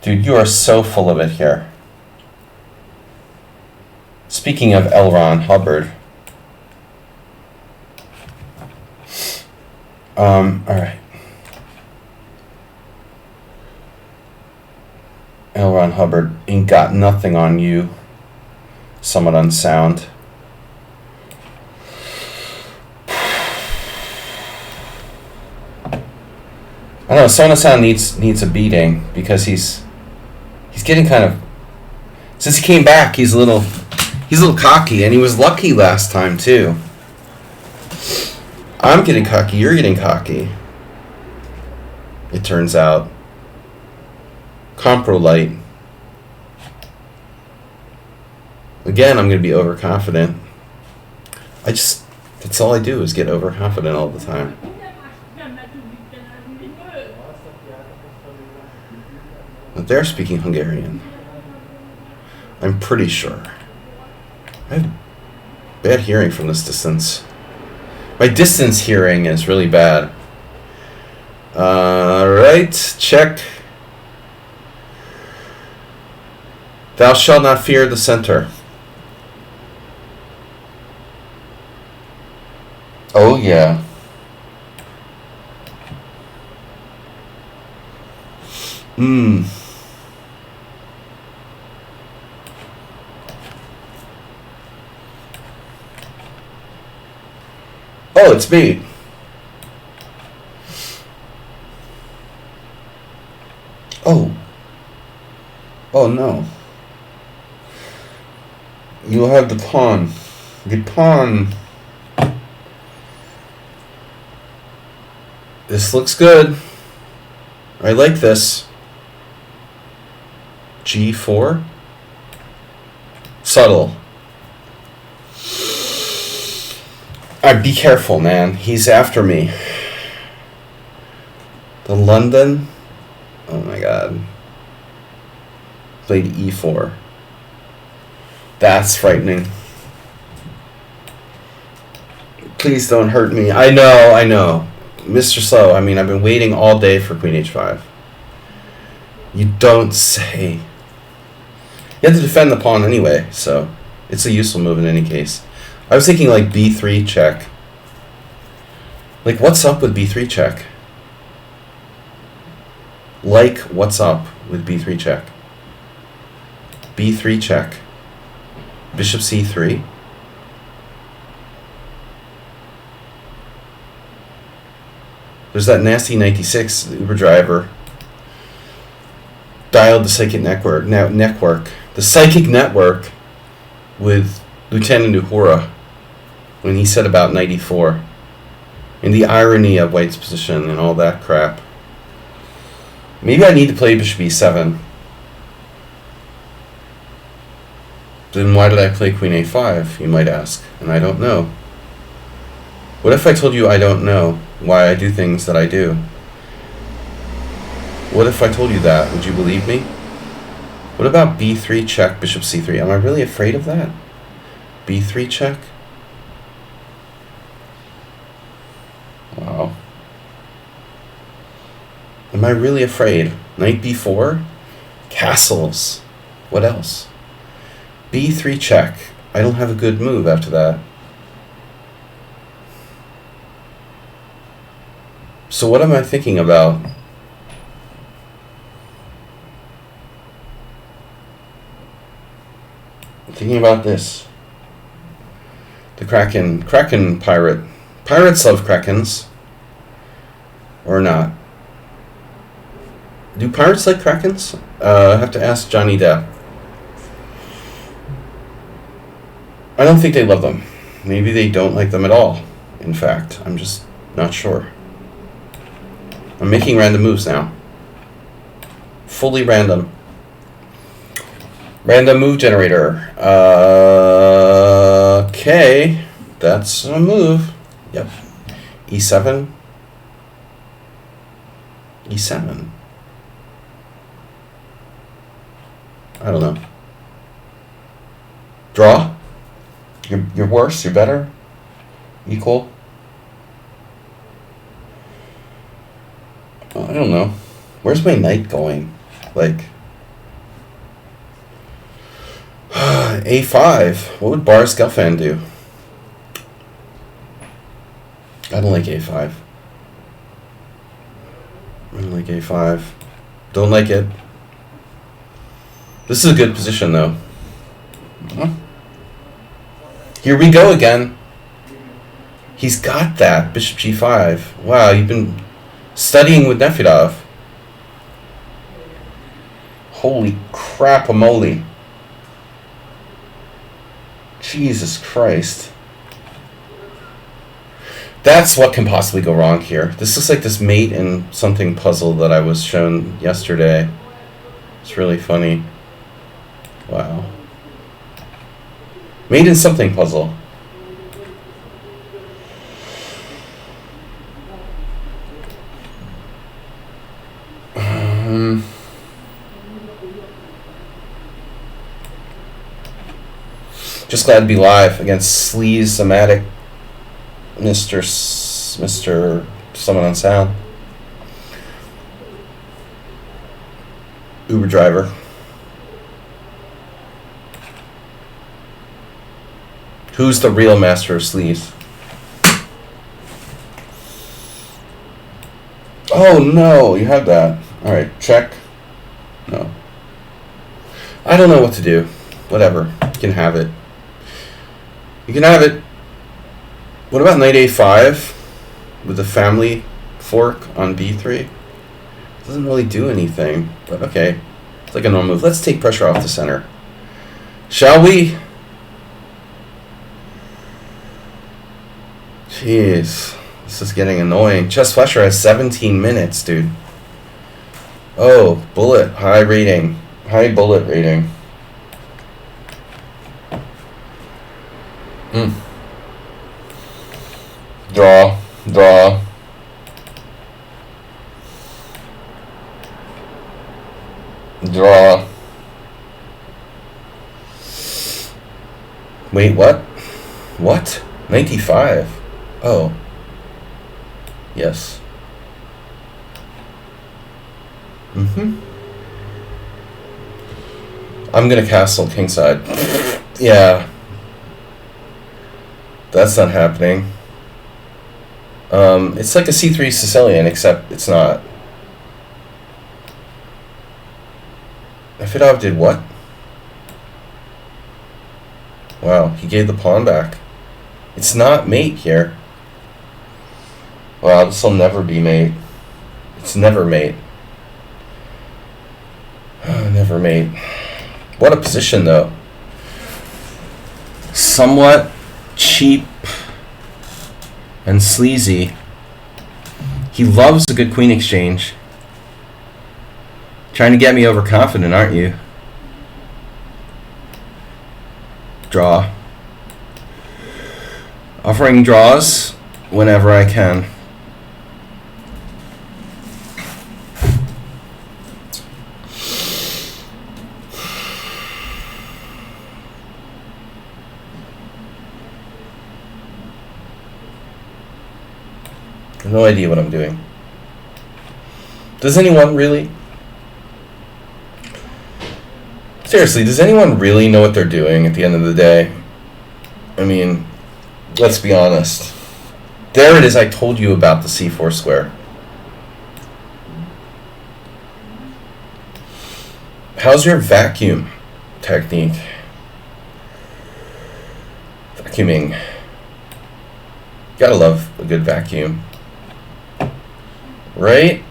Dude, you are so full of it here. Speaking of L. Ron Hubbard. Alright. L. Ron Hubbard ain't got nothing on you. Somewhat unsound. I don't know, Somewhat unsound needs a beating because he's getting kind of, since he came back, he's a little cocky, and he was lucky last time too. I'm getting cocky, you're getting cocky. It turns out. Comprolite. Again, I'm going to be overconfident. That's all I do is get overconfident all the time. But they're speaking Hungarian. I'm pretty sure. I have bad hearing from this distance. My distance hearing is really bad. Alright, check. Thou shalt not fear the center. Oh yeah. Oh, it's me. Oh. Oh no. You'll have the pawn. The pawn. This looks good. I like this. G4. Subtle. Alright, be careful, man. He's after me. The London. Oh my god. Played E4. That's frightening. Please don't hurt me. I know. Mr. Slow, I mean, I've been waiting all day for Queen H5. You don't say. You have to defend the pawn anyway, so it's a useful move in any case. I was thinking like B3 check. Like, what's up with B3 check? Like, what's up with B3 check? B3 check. Bishop C3. There's that nasty 96 Uber driver. Dialed the psychic network. The psychic network with Lieutenant Uhura when he said about 94. And the irony of White's position and all that crap. Maybe I need to play Bishop E7. Then why did I play Queen A5, you might ask? And I don't know. What if I told you I don't know why I do things that I do? What if I told you that? Would you believe me? What about B3 check, Bishop C3? Am I really afraid of that? B3 check? Wow. Am I really afraid? Knight B4? Castles. What else? B3 check. I don't have a good move after that. So what am I thinking about? I'm thinking about this. The Kraken pirate. Pirates love Krakens. Or not. Do pirates like Krakens? I have to ask Johnny Depp. I don't think they love them. Maybe they don't like them at all. In fact, I'm just not sure. I'm making random moves now. Fully random. Random move generator. Okay. That's a move. Yep. E7. E7. I don't know. Draw? You're worse? You're better? Equal? I don't know. Where's my knight going? Like... A5. What would Boris Gelfand do? I don't like A5. I don't like A5. Don't like it. This is a good position, though. Here we go again. He's got that. Bishop G5. Wow, you've been studying with Nefedov. Holy crap-a-moly. Jesus Christ. That's what can possibly go wrong here. This looks like this mate in something puzzle that I was shown yesterday. It's really funny. Wow. Mate in something puzzle. Just glad to be live against Sleaze-O-Matic, Mr. Someone on Sound. Uber driver. Who's the real master of sleaze? Oh no, you have that. Alright, check. No. I don't know what to do. Whatever. You can have it. You can have it. What about knight a5 with the family fork on b3? Doesn't really do anything, but okay. It's like a normal move. Let's take pressure off the center. Shall we? Jeez. This is getting annoying. Chess Fletcher has 17 minutes, dude. Oh, bullet. High rating. High bullet rating. Draw. Draw. Draw. Wait, what? What? 95. Oh. Yes. I'm gonna castle kingside. Yeah. That's not happening. It's like a c3 Sicilian, except it's not. Nefedov did what? Wow, he gave the pawn back. It's not mate here. Wow, this will never be mate. It's never mate. Never mate. What a position, though. Somewhat cheap and sleazy. He loves a good queen exchange. Trying to get me overconfident, aren't you? Draw. Offering draws whenever I can. I have no idea what I'm doing. Does anyone really? Seriously, does anyone really know what they're doing at the end of the day? I mean, let's be honest. There it is, I told you about the c4 square. How's your vacuum technique? Vacuuming. Gotta love a good vacuum. Right?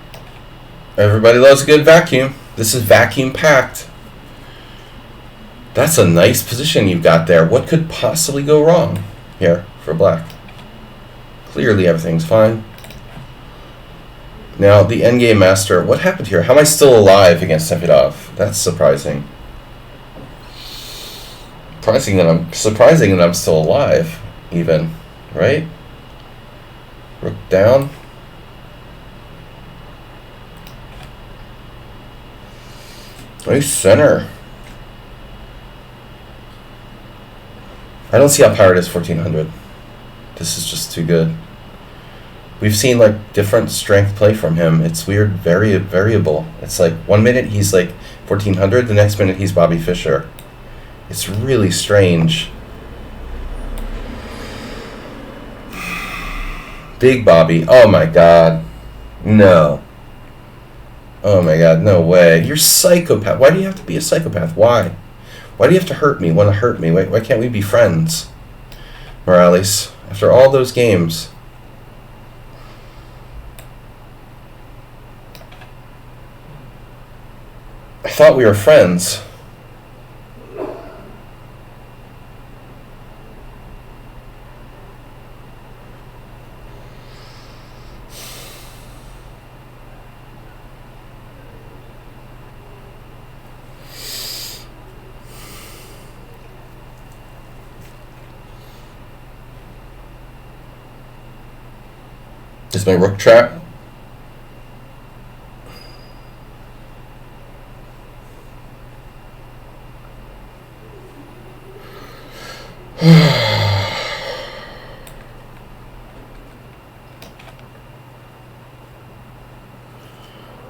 Everybody loves a good vacuum. This is vacuum packed. That's a nice position you've got there. What could possibly go wrong here for black? Clearly everything's fine. Now, the endgame master. What happened here? How am I still alive against Nefedov? That's surprising. Surprising that I'm still alive, even. Right? Rook down. Nice center. I don't see how powered it is 1400. This is just too good. We've seen like different strength play from him. It's weird, very variable. It's like 1 minute he's like 1400, the next minute he's Bobby Fischer. It's really strange. Big Bobby. Oh my god. No. Oh my god, no way. You're psychopath. Why do you have to be a psychopath? Why? Why do you have to hurt me? Want to hurt me? Why can't we be friends? Morales, after all those games. I thought we were friends. Is my rook trap?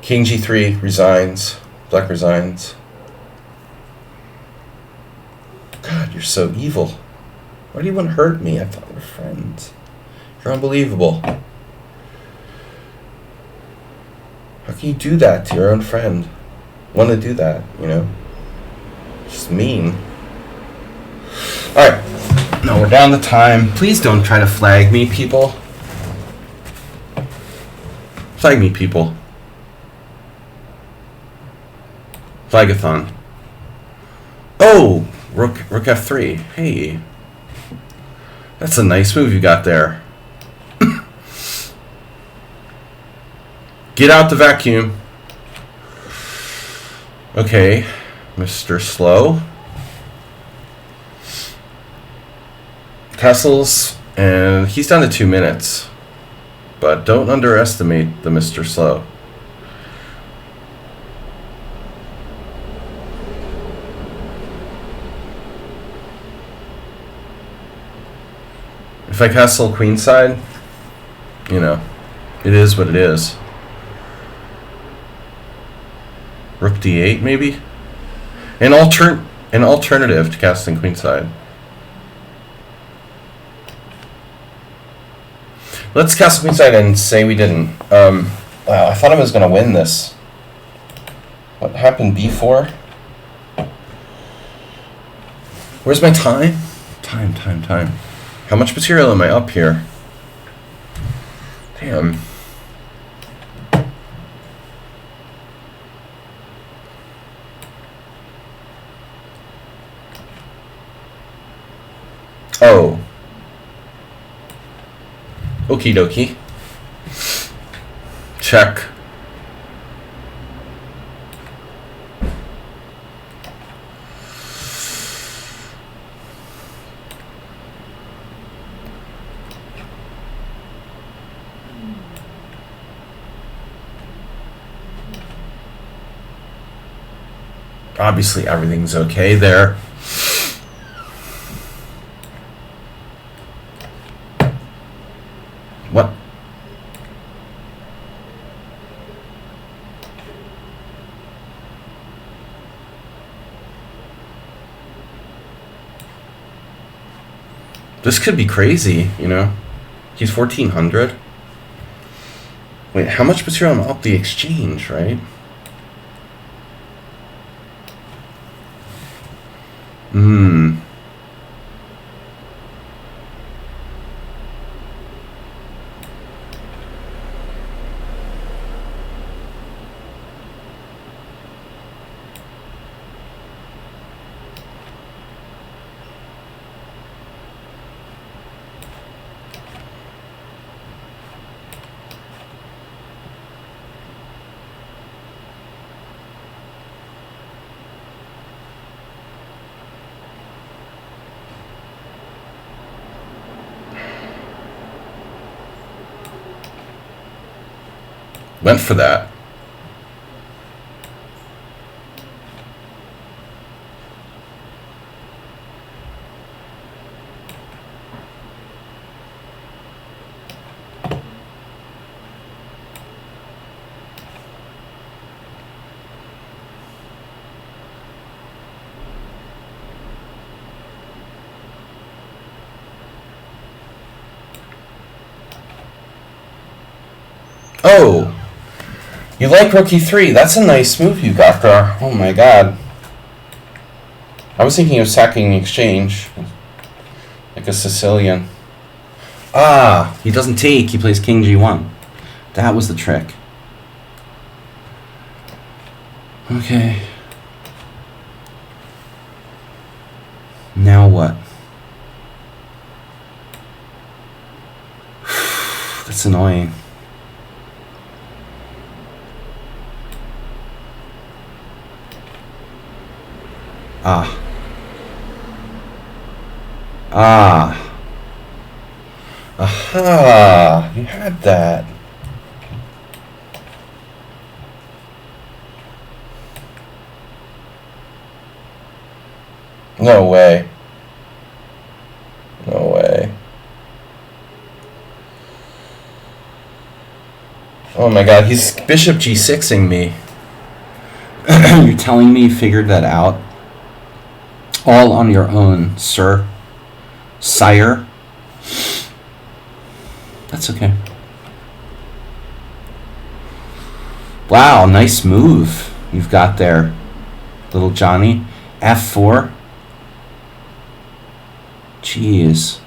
King g3 resigns. Black resigns. God, you're so evil. Why do you want to hurt me? I thought we were friends. You're unbelievable. How can you do that to your own friend? Want to do that, you know? Just mean. Alright. No, we're down to time. Please don't try to flag me, people. Flag me, people. Flagathon. Oh! Rook f3. Hey. That's a nice move you got there. Get out the vacuum. Okay, Mr. Slow. Castles, and he's down to 2 minutes. But don't underestimate the Mr. Slow. If I castle queenside, you know, it is what it is. Rook d8, maybe? An alternative to castling queenside. Let's castle queenside and say we didn't. Wow, I thought I was going to win this. What happened b4? Where's my time? Time. How much material am I up here? Damn. Oh. Okie dokie. Check. Obviously, everything's okay there. What? This could be crazy, you know? He's 1400. Wait, how much material am I up the exchange, right? Went for that. Oh! You like rook e3. That's a nice move you got there. Oh my god. I was thinking of sacking the exchange. Like a Sicilian. Ah, he doesn't take. He plays king g1. That was the trick. Okay. Now what? That's annoying. Ah. Aha! You had that. No way. No way. Oh my god, he's bishop g6ing me. You're telling me you figured that out? All on your own, sir. Sire. That's okay. Wow, nice move you've got there, little Johnny. F4. Jeez.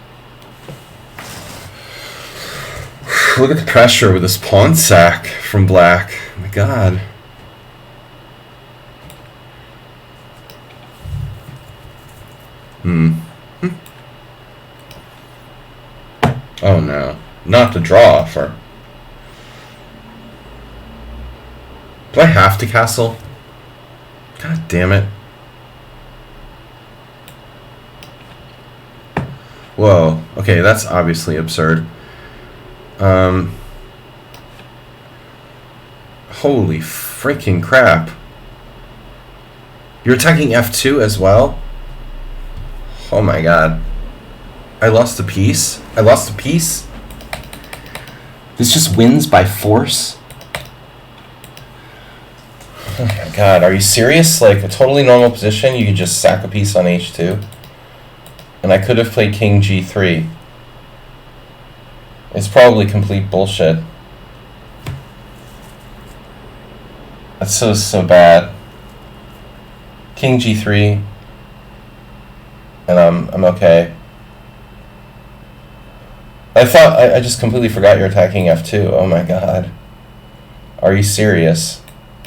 Look at the pressure with this pawn sack from black. Oh my god. Oh no. Not the draw for... Do I have to castle? God damn it. Whoa. Okay, that's obviously absurd. Holy freaking crap. You're attacking F2 as well? Oh my god. I lost a piece? I lost a piece? This just wins by force? Oh my god, are you serious? Like, a totally normal position, you could just sack a piece on H2? And I could have played King G3. It's probably complete bullshit. That's so bad. King G3. And I'm okay. I thought, I just completely forgot you're attacking F2. Oh my god. Are you serious?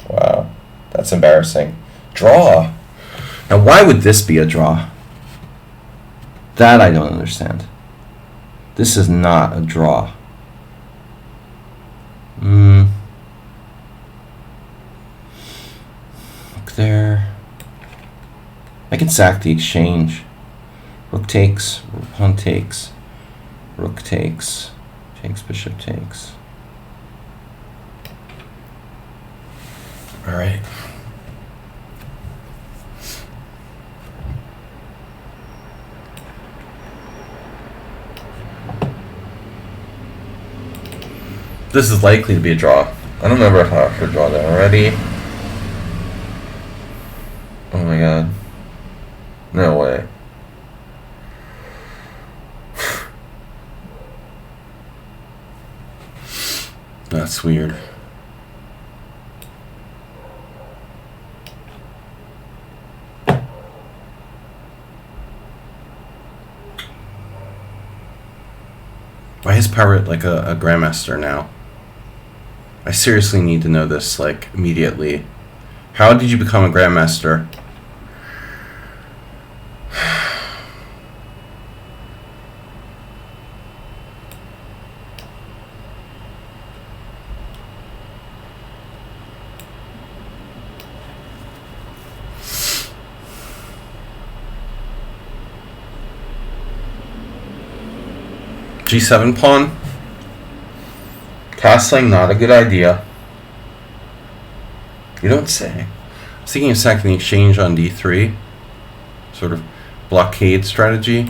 Wow. That's embarrassing. Draw. Now why would this be a draw? That I don't understand. This is not a draw. Look there. I can sack the exchange. Rook takes, pawn takes, rook takes, bishop takes. All right. This is likely to be a draw. I don't remember how I heard draw that already. Oh my god. No way. That's weird. Why is Pirate like a grandmaster now? I seriously need to know this, like, immediately. How did you become a grandmaster? G7 pawn. Castling, not a good idea. You don't say. I was thinking of sacking the exchange on D3. Sort of blockade strategy.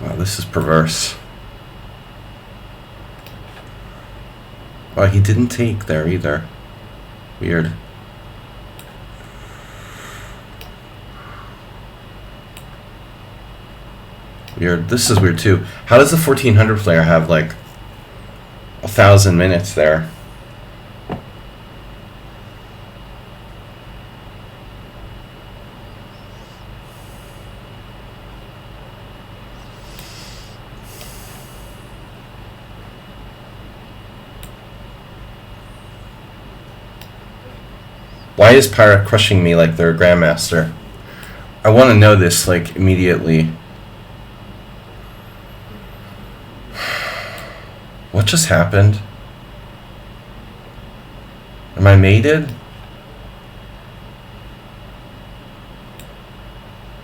Wow, this is perverse. Wow, he didn't take there either. Weird. Weird. This is weird too. How does the 1400 player have like 1,000 minutes there? Why is Pirate crushing me like they're a grandmaster? I want to know this like immediately. What just happened? Am I mated?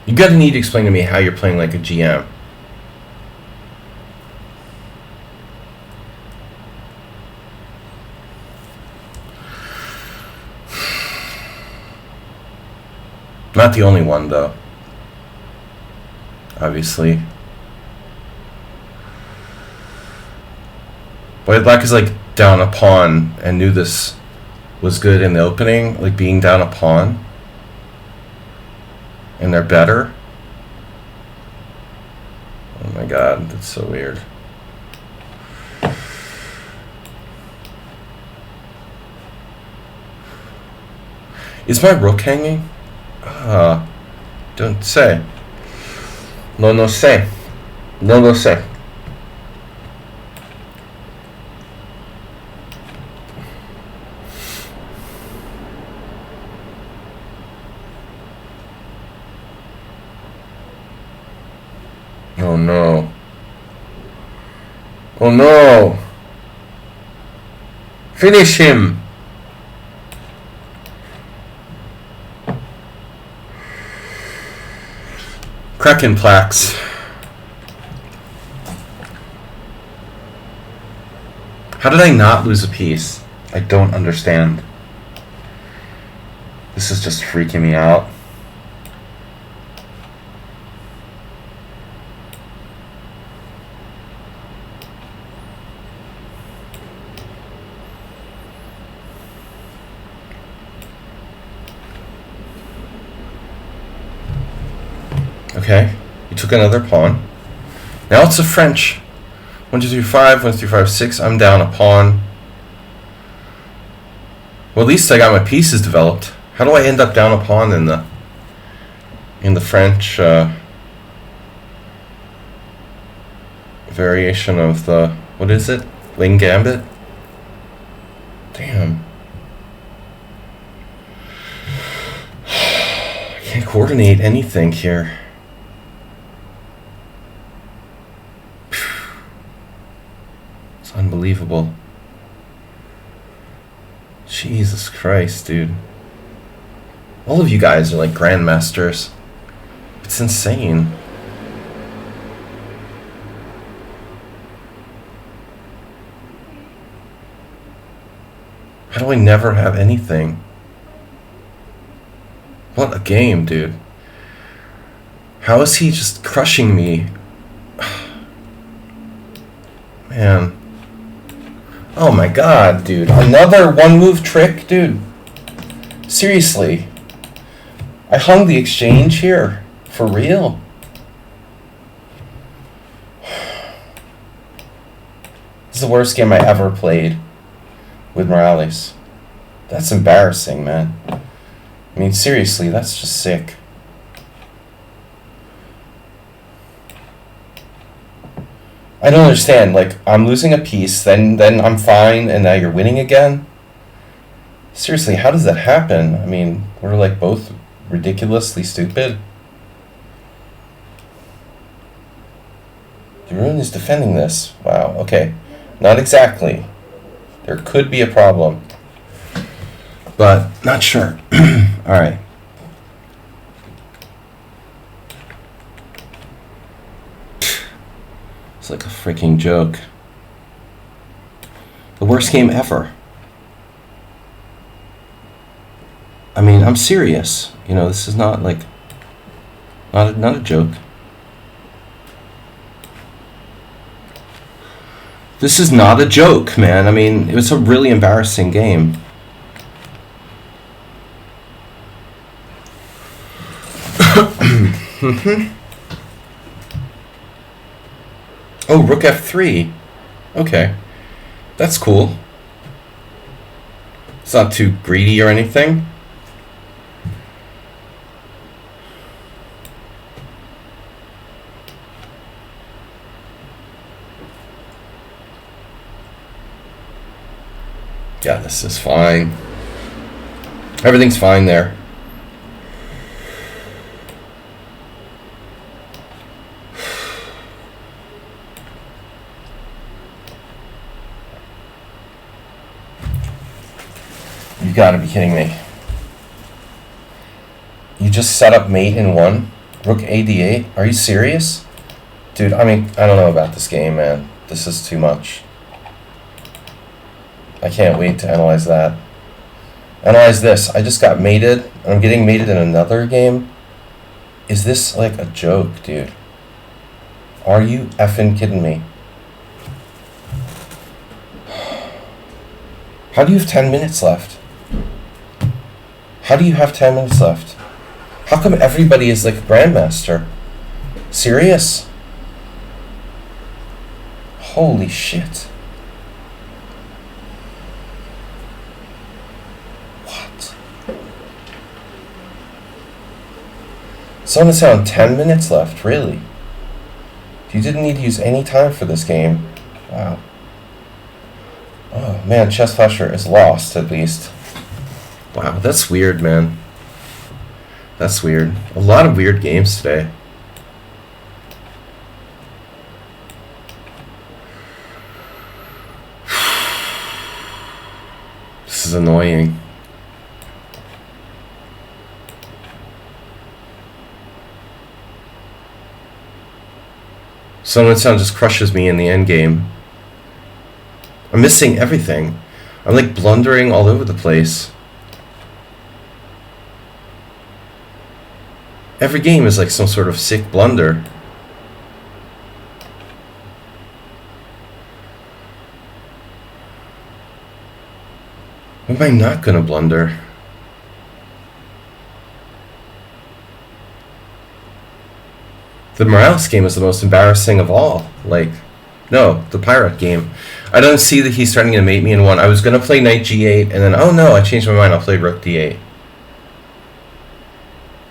You gotta need to explain to me how you're playing like a GM. Not the only one though. Obviously. White Black is like down a pawn and knew this was good in the opening, like being down a pawn. And they're better. Oh my god, that's so weird. Is my rook hanging? Don't say. No sé. No sé. Oh no. Oh no! Finish him. Krakenplax. How did I not lose a piece? I don't understand. This is just freaking me out. Okay, you took another pawn. Now it's a French. 1, 2, 3, 5, 1, 2, 3, 5, 6. I'm down a pawn. Well, at least I got my pieces developed. How do I end up down a pawn in the French variation of the, what is it? Wing Gambit? Damn. I can't coordinate anything here. It's unbelievable. Jesus Christ, dude. All of you guys are like grandmasters. It's insane. How do I never have anything? What a game, dude. How is he just crushing me? Man. Oh my god, dude. Another one-move trick? Dude. Seriously. I hung the exchange here. For real. This is the worst game I ever played with Morales. That's embarrassing, man. I mean, seriously, that's just sick. I don't understand. Like, I'm losing a piece, then I'm fine, and now you're winning again? Seriously, how does that happen? I mean, we're like both ridiculously stupid. Jeroen is defending this. Wow, okay. Not exactly. There could be a problem. But, not sure. Alright. It's like a freaking joke. The worst game ever. I mean, I'm serious. You know, this is not like... Not a joke. This is not a joke, man. I mean, it was a really embarrassing game. Oh, rook f3. Okay. That's cool. It's not too greedy or anything. Yeah, this is fine. Everything's fine there. You gotta be kidding me. You just set up mate in one? Rook ad8? Are you serious? Dude, I mean, I don't know about this game, man. This is too much. I can't wait to analyze that. Analyze this. I just got mated. I'm getting mated in another game. Is this like a joke, dude? Are you effing kidding me? How do you have 10 minutes left? How do you have 10 minutes left? How come everybody is like a grandmaster? Serious? Holy shit. What? Someone sound 10 minutes left, really? You didn't need to use any time for this game. Wow. Oh man, Chess Flasher is lost at least. Wow, that's weird, man. That's weird. A lot of weird games today. This is annoying. Someone Sound just crushes me in the end game. I'm missing everything. I'm like blundering all over the place. Every game is like some sort of sick blunder. When am I not gonna blunder? The Morales game is the most embarrassing of all. Like, no, the Pirate game. I don't see that he's starting to mate me in one. I was gonna play Knight G8, and then, oh no, I changed my mind. I'll play Rook D8.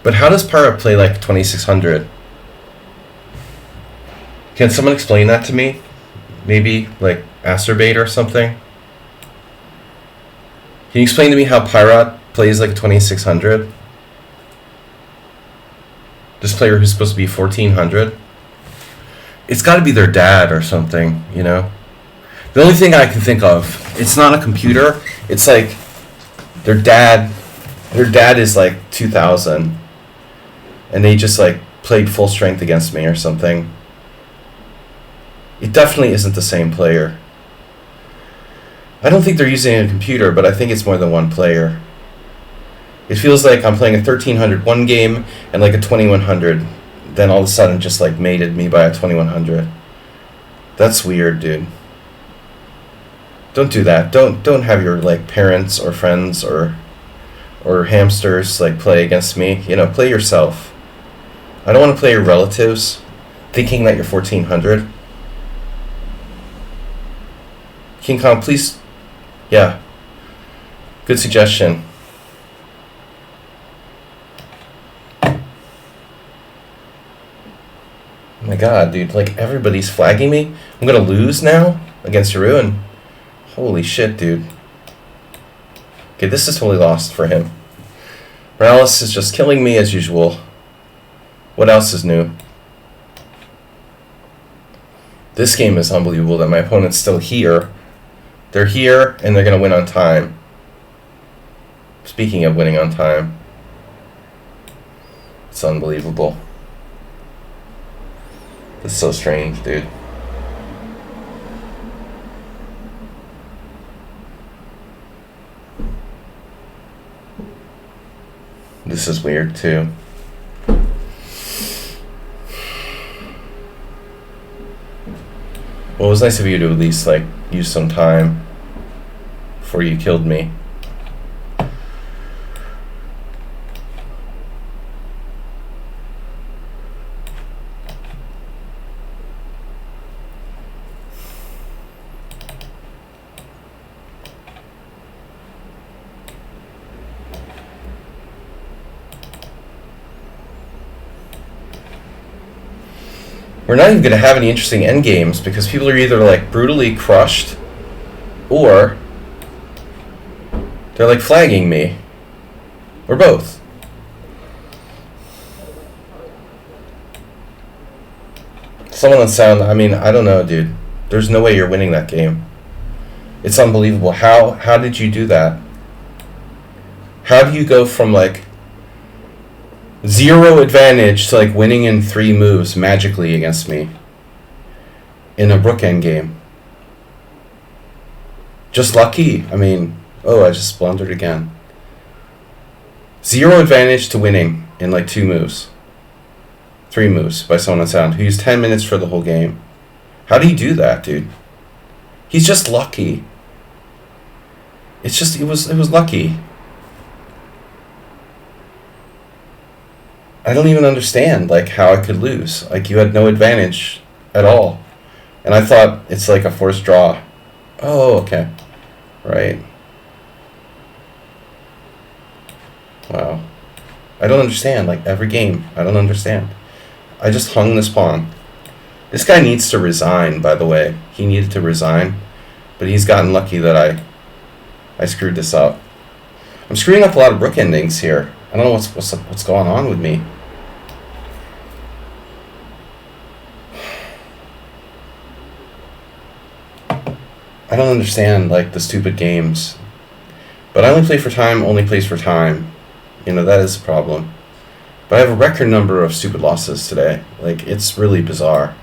But how does Pirate play like 2600? Can someone explain that to me? Maybe like Asterbait or something? Can you explain to me how Pirate plays like 2600? This player who's supposed to be 1400? It's got to be their dad or something, you know? The only thing I can think of, it's not a computer. It's like their dad is like 2000. And they just like played full strength against me or something. It definitely isn't the same player. I don't think they're using a computer, but I think it's more than one player. It feels like I'm playing a 1300 one game and like a 2100. Then all of a sudden just like mated me by a 2100. That's weird, dude. Don't do that. Don't have your like parents or friends or hamsters like play against me. You know, play yourself. I don't want to play your relatives thinking that you're 1400. King Kong, please. Yeah. Good suggestion. Oh my god, dude. Like, everybody's flagging me. I'm gonna lose now against Yaruin. Holy shit, dude. Okay, this is totally lost for him. Morales is just killing me as usual. What else is new? This game is unbelievable that my opponent's still here. They're here, and they're going to win on time. Speaking of winning on time. It's unbelievable. It's so strange, dude. This is weird, too. Well, it was nice of you to at least, like, use some time before you killed me. We're not even going to have any interesting endgames because people are either like brutally crushed or they're like flagging me. Or both. Someone on sound, I mean, I don't know, dude. There's no way you're winning that game. It's unbelievable. How did you do that? How do you go from like 0 advantage to like winning in 3 moves magically against me in a Rook endgame? Just lucky. I mean, oh, I just blundered again. 0 advantage to winning in like 2 moves. 3 moves by someone on sound who used 10 minutes for the whole game. How do you do that, dude? He's just lucky. It's just, it was lucky. I don't even understand, like, how I could lose. Like, you had no advantage at all. And I thought it's like a forced draw. Oh, okay. Right. Wow. I don't understand, like, every game. I don't understand. I just hung this pawn. This guy needs to resign, by the way. He needed to resign. But he's gotten lucky that I screwed this up. I'm screwing up a lot of Rook endings here. I don't know what's going on with me. I don't understand, like, the stupid games. But I only play for time, only plays for time. That is a problem. But I have a record number of stupid losses today. Like, it's really bizarre.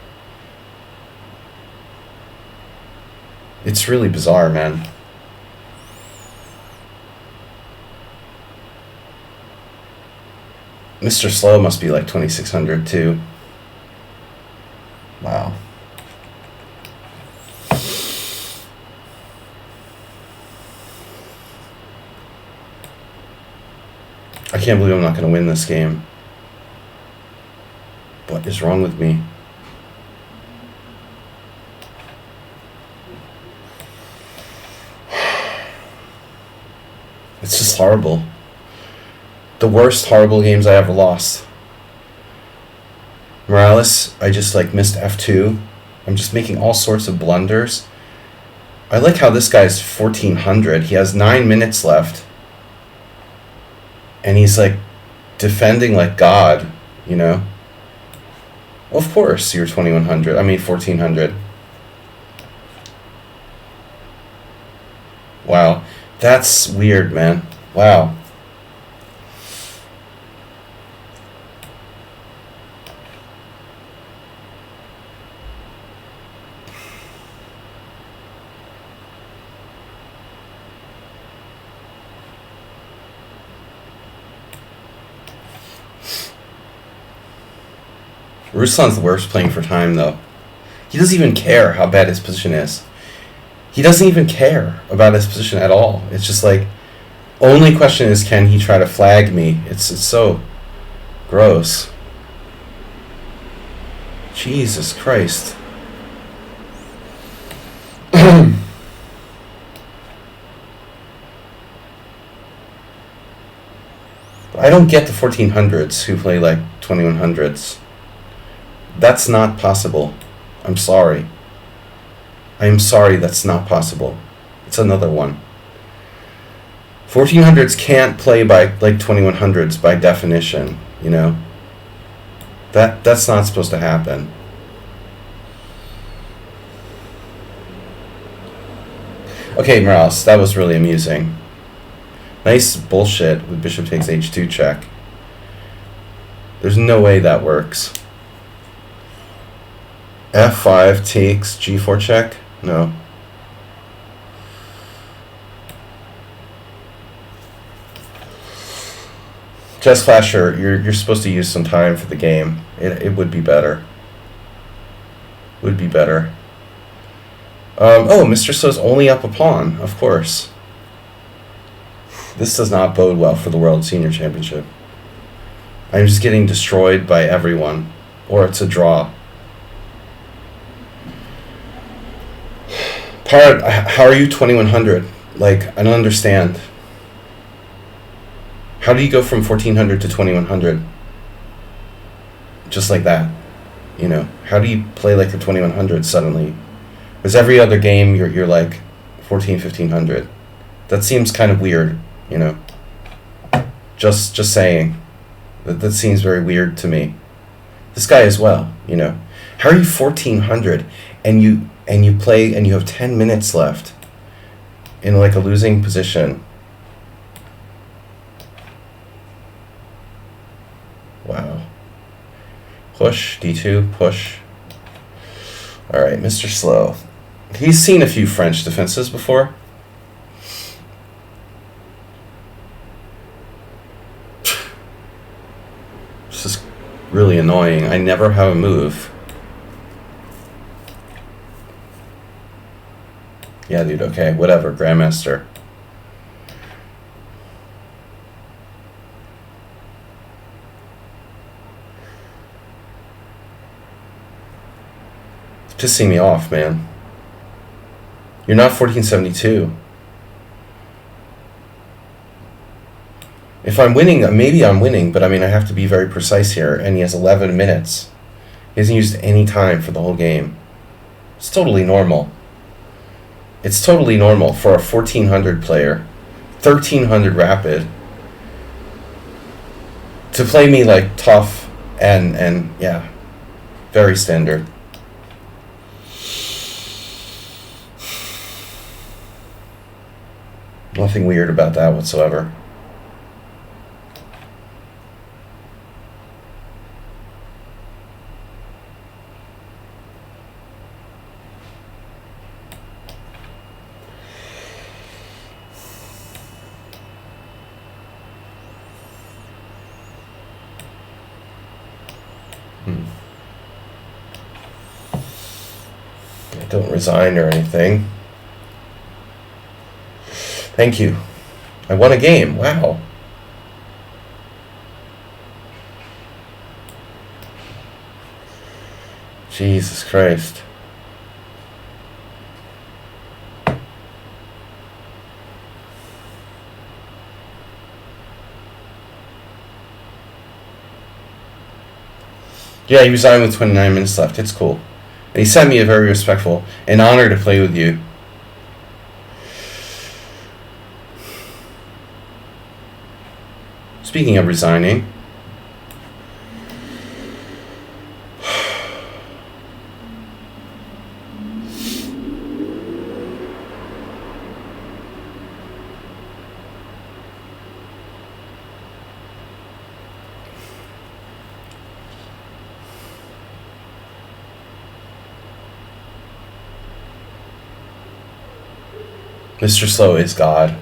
It's really bizarre, man. Mr. Slow must be like 2,600 too. Wow. I can't believe I'm not going to win this game. What is wrong with me? It's just horrible. The worst horrible games I ever lost. Morales, I just missed F2. I'm just making all sorts of blunders. I like how this guy's 1,400. He has 9 minutes left. And he's defending like God, Of course you're 2,100. 1,400. Wow. That's weird, man. Wow. Ruslan's the worst playing for time, though. He doesn't even care how bad his position is. He doesn't even care about his position at all. It's just only question is, can he try to flag me? It's so gross. Jesus Christ. I don't get the 1,400s who play 2,100s. That's not possible. I'm sorry. I am sorry, that's not possible. It's another one. 1,400s can't play by 2,100s by definition, That's not supposed to happen. Okay, Morales, that was really amusing. Nice bullshit with bishop takes h2 check. There's no way that works. f5 takes g4 check? No. Chess Flasher, you're supposed to use some time for the game. It would be better. Would be better. Oh, Mr. Slow's only up a pawn, of course. This does not bode well for the World Senior Championship. I'm just getting destroyed by everyone. Or it's a draw. Parrot, how are you 2,100? I don't understand. How do you go from 1,400 to 2,100? Just like that. How do you play you're 2,100 suddenly? Because every other game you're 14, 1,500. That seems kind of weird, Just saying. That seems very weird to me. This guy as well, How are you 1,400 and you play and you have 10 minutes left in a losing position? Wow. Push, d2, push. Alright, Mr. Slow. He's seen a few French defenses before. This is really annoying. I never have a move. Yeah, dude, okay, whatever, Grandmaster. Pissing me off, man. You're not 1472. If I'm winning, maybe I'm winning, but I have to be very precise here, and he has 11 minutes. He hasn't used any time for the whole game. It's totally normal. It's totally normal for a 1,400 player, 1,300 rapid, to play me tough and yeah, very standard. Nothing weird about that whatsoever. I don't resign or anything. Thank you. I won a game. Wow. Jesus Christ. Yeah, he resigned with 29 minutes left. It's cool. And he sent me a very respectful, an honor to play with you. Speaking of resigning, Mr. Slow is God.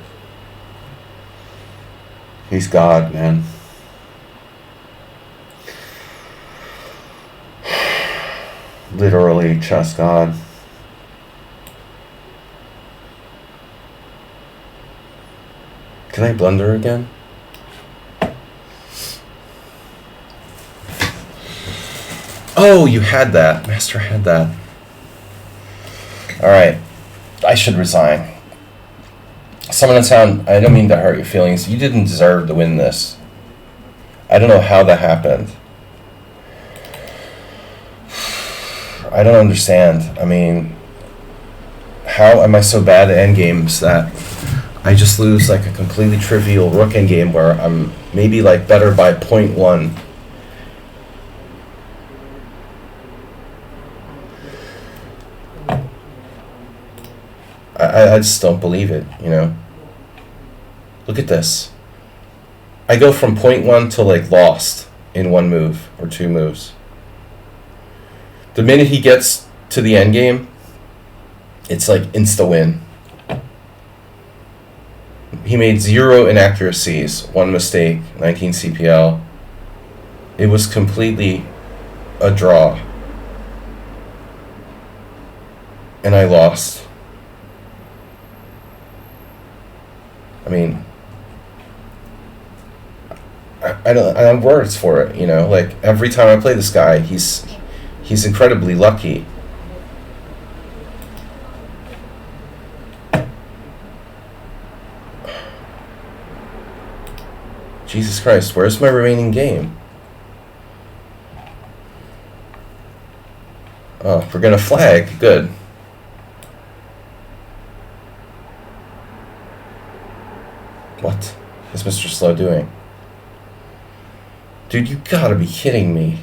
He's God, man. Literally, chess God. Can I blunder again? Oh, you had that. Master had that. Alright. I should resign. Someone in town, I don't mean to hurt your feelings. You didn't deserve to win this. I don't know how that happened. I don't understand. I mean, how am I so bad at endgames that I just lose like a completely trivial rook endgame where I'm maybe like better by 0.1? I just don't believe it, you know? Look at this. I go from 0.1 to like lost in one move or two moves. The minute he gets to the end game, it's like insta-win. He made 0 inaccuracies, 1 mistake, 19 CPL. It was completely a draw. And I lost. I mean, I don't have words for it, you know? Like, every time I play this guy, he's incredibly lucky. Jesus Christ, where's my remaining game? Oh, we're gonna flag. Good. What is Mr. Slow doing? Dude, you gotta be kidding me.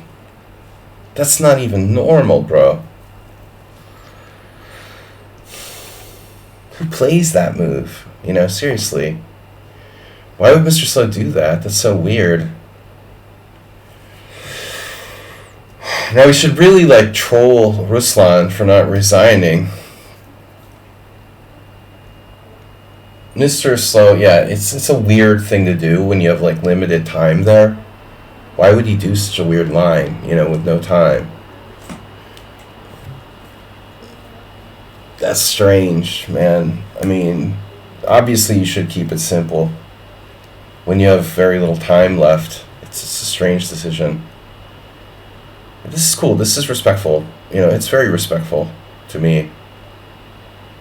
That's not even normal, bro. Who plays that move? You know, seriously. Why would Mr. Slow do that? That's so weird. Now we should really, like, troll Ruslan for not resigning. Mr. Slow, yeah, it's a weird thing to do when you have, like, limited time there. Why would he do such a weird line, you know, with no time? That's strange, man. I mean, obviously you should keep it simple. When you have very little time left, it's a strange decision. This is cool. This is respectful. You know, it's very respectful to me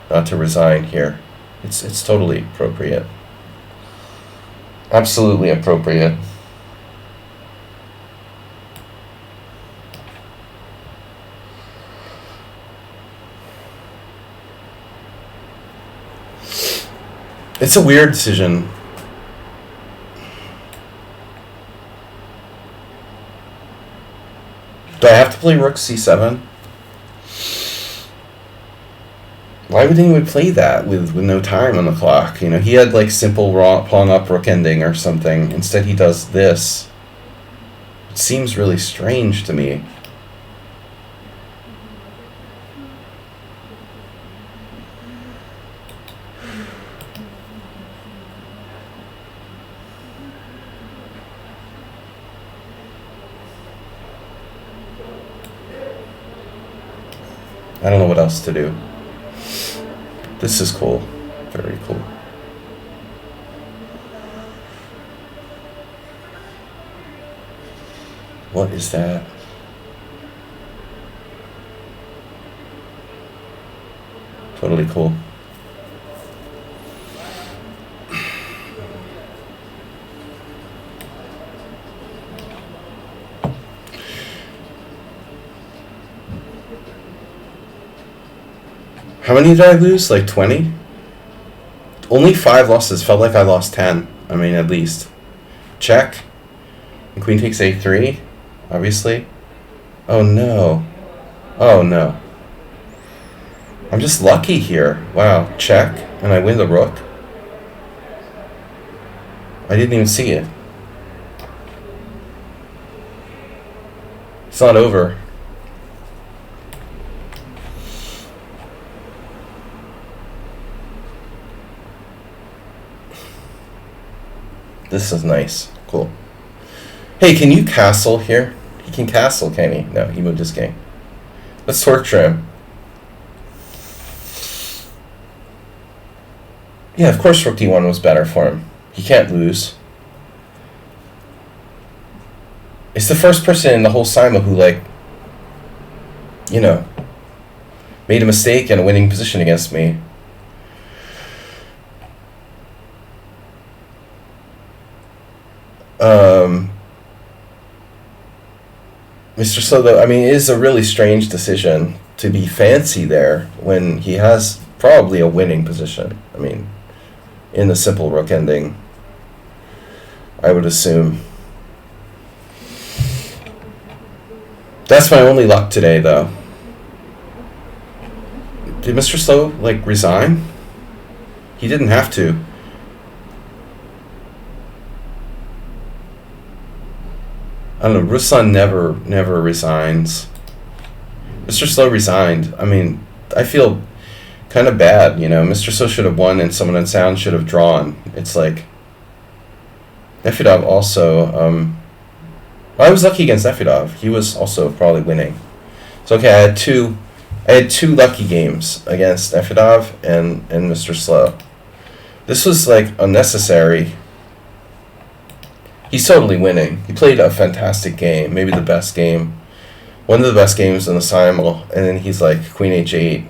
not to resign here. It's totally appropriate. Absolutely appropriate. It's a weird decision. Do I have to play rook c7? Why would anyone play that with no time on the clock? You know, he had like simple pawn up rook ending or something. Instead he does this. It seems really strange to me. I don't know what else to do. This is cool. Very cool. What is that? Totally cool. How many did I lose? Like 20? Only 5 losses. Felt like I lost 10. I mean, at least. Check. And queen takes a3, obviously. Oh, no. Oh, no. I'm just lucky here. Wow. Check. And I win the rook. I didn't even see it. It's not over. This is nice. Cool. Hey, can you castle here? He can castle, can he? No, he moved his king. Let's torture him. Yeah, of course rook d1 was better for him. He can't lose. It's the first person in the whole Simul who, like, you know, made a mistake in a winning position against me. Mr. Slow, I mean, it is a really strange decision to be fancy there when he has probably a winning position. I mean, in the simple rook ending, I would assume. That's my only luck today, though. Did Mr. Slow, like, resign? He didn't have to. I don't know, Ruslan never resigns. Mr. Slow resigned. I mean, I feel kind of bad, you know. Mr. Slow should have won and someone on sound should have drawn. It's like, Nefedov also, well, I was lucky against Nefedov. He was also probably winning. So okay, I had two lucky games against Nefedov and Mr. Slow. This was like unnecessary. He's totally winning. He played a fantastic game, maybe the best game. One of the best games in the Simul, and then he's like, queen h8.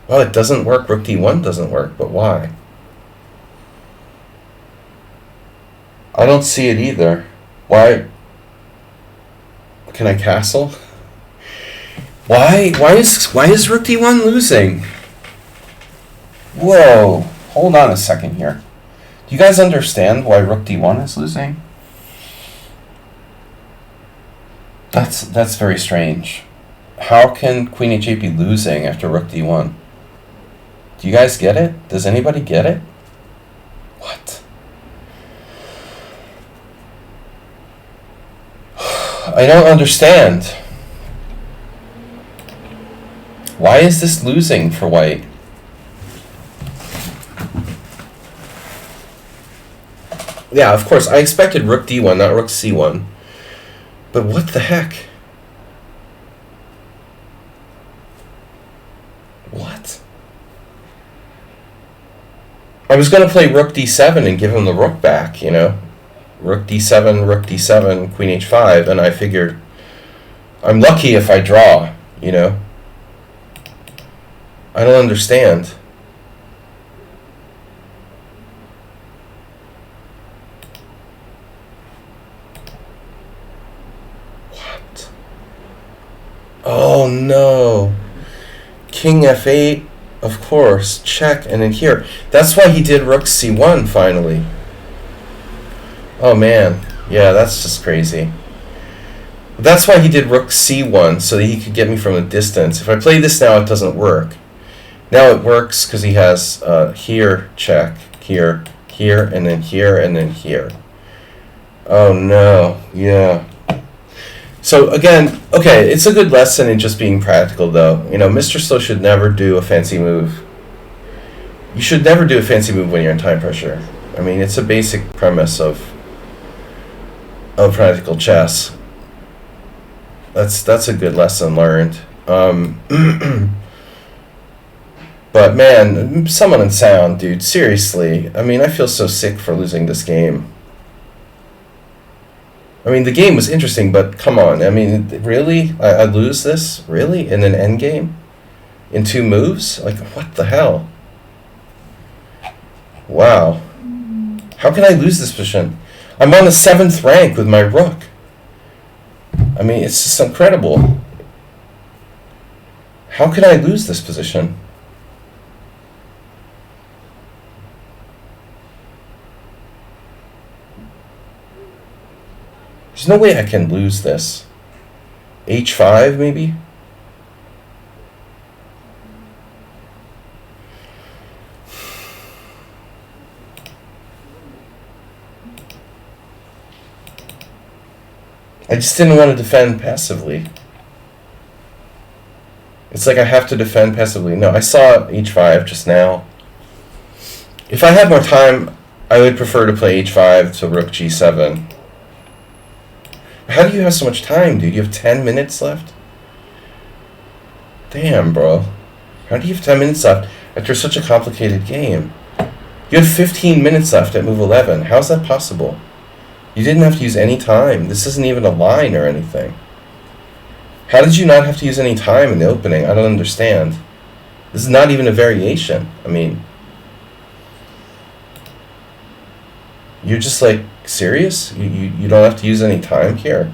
Well, it doesn't work, rook d1 doesn't work, but why? I don't see it either. Why? Can I castle? Why is rook d1 losing? Whoa, hold on a second here. Do you guys understand why rook d1 is losing? That's very strange. How can queen h8 be losing after rook d1? Do you guys get it? Does anybody get it? What? I don't understand. Why is this losing for white? Yeah, of course, I expected rook d1, not rook c1. But what the heck? What? I was going to play rook d7 and give him the rook back, you know? Rook d7, queen h5, and I figured I'm lucky if I draw, you know? I don't understand. What? Oh no. King f8, of course. Check, and then here. That's why he did rook c1 finally. Oh man. Yeah, that's just crazy. That's why he did rook c1, so that he could get me from a distance. If I play this now, it doesn't work. Now it works because he has here, check, here, here, and then here, and then here. Oh no, yeah. So again, okay, it's a good lesson in just being practical though. You know, Mr. Slow should never do a fancy move. You should never do a fancy move when you're in time pressure. I mean, it's a basic premise of practical chess. That's a good lesson learned. But man, someone in sound, dude, seriously. I mean, I feel so sick for losing this game. I mean, the game was interesting, but come on. I mean, really? I lose this? Really? In an endgame? In 2 moves? Like, what the hell? Wow. How can I lose this position? I'm on the 7th rank with my rook. I mean, it's just incredible. How can I lose this position? There's no way I can lose this. H5, maybe? I just didn't want to defend passively. It's like I have to defend passively. No, I saw H5 just now. If I had more time, I would prefer to play H5 to Rook G7. How do you have so much time, dude? You have 10 minutes left? Damn, bro. How do you have 10 minutes left after such a complicated game? You had 15 minutes left at move 11. How's that possible? You didn't have to use any time. This isn't even a line or anything. How did you not have to use any time in the opening? I don't understand. This is not even a variation. I mean, you're just like, serious? You don't have to use any time here?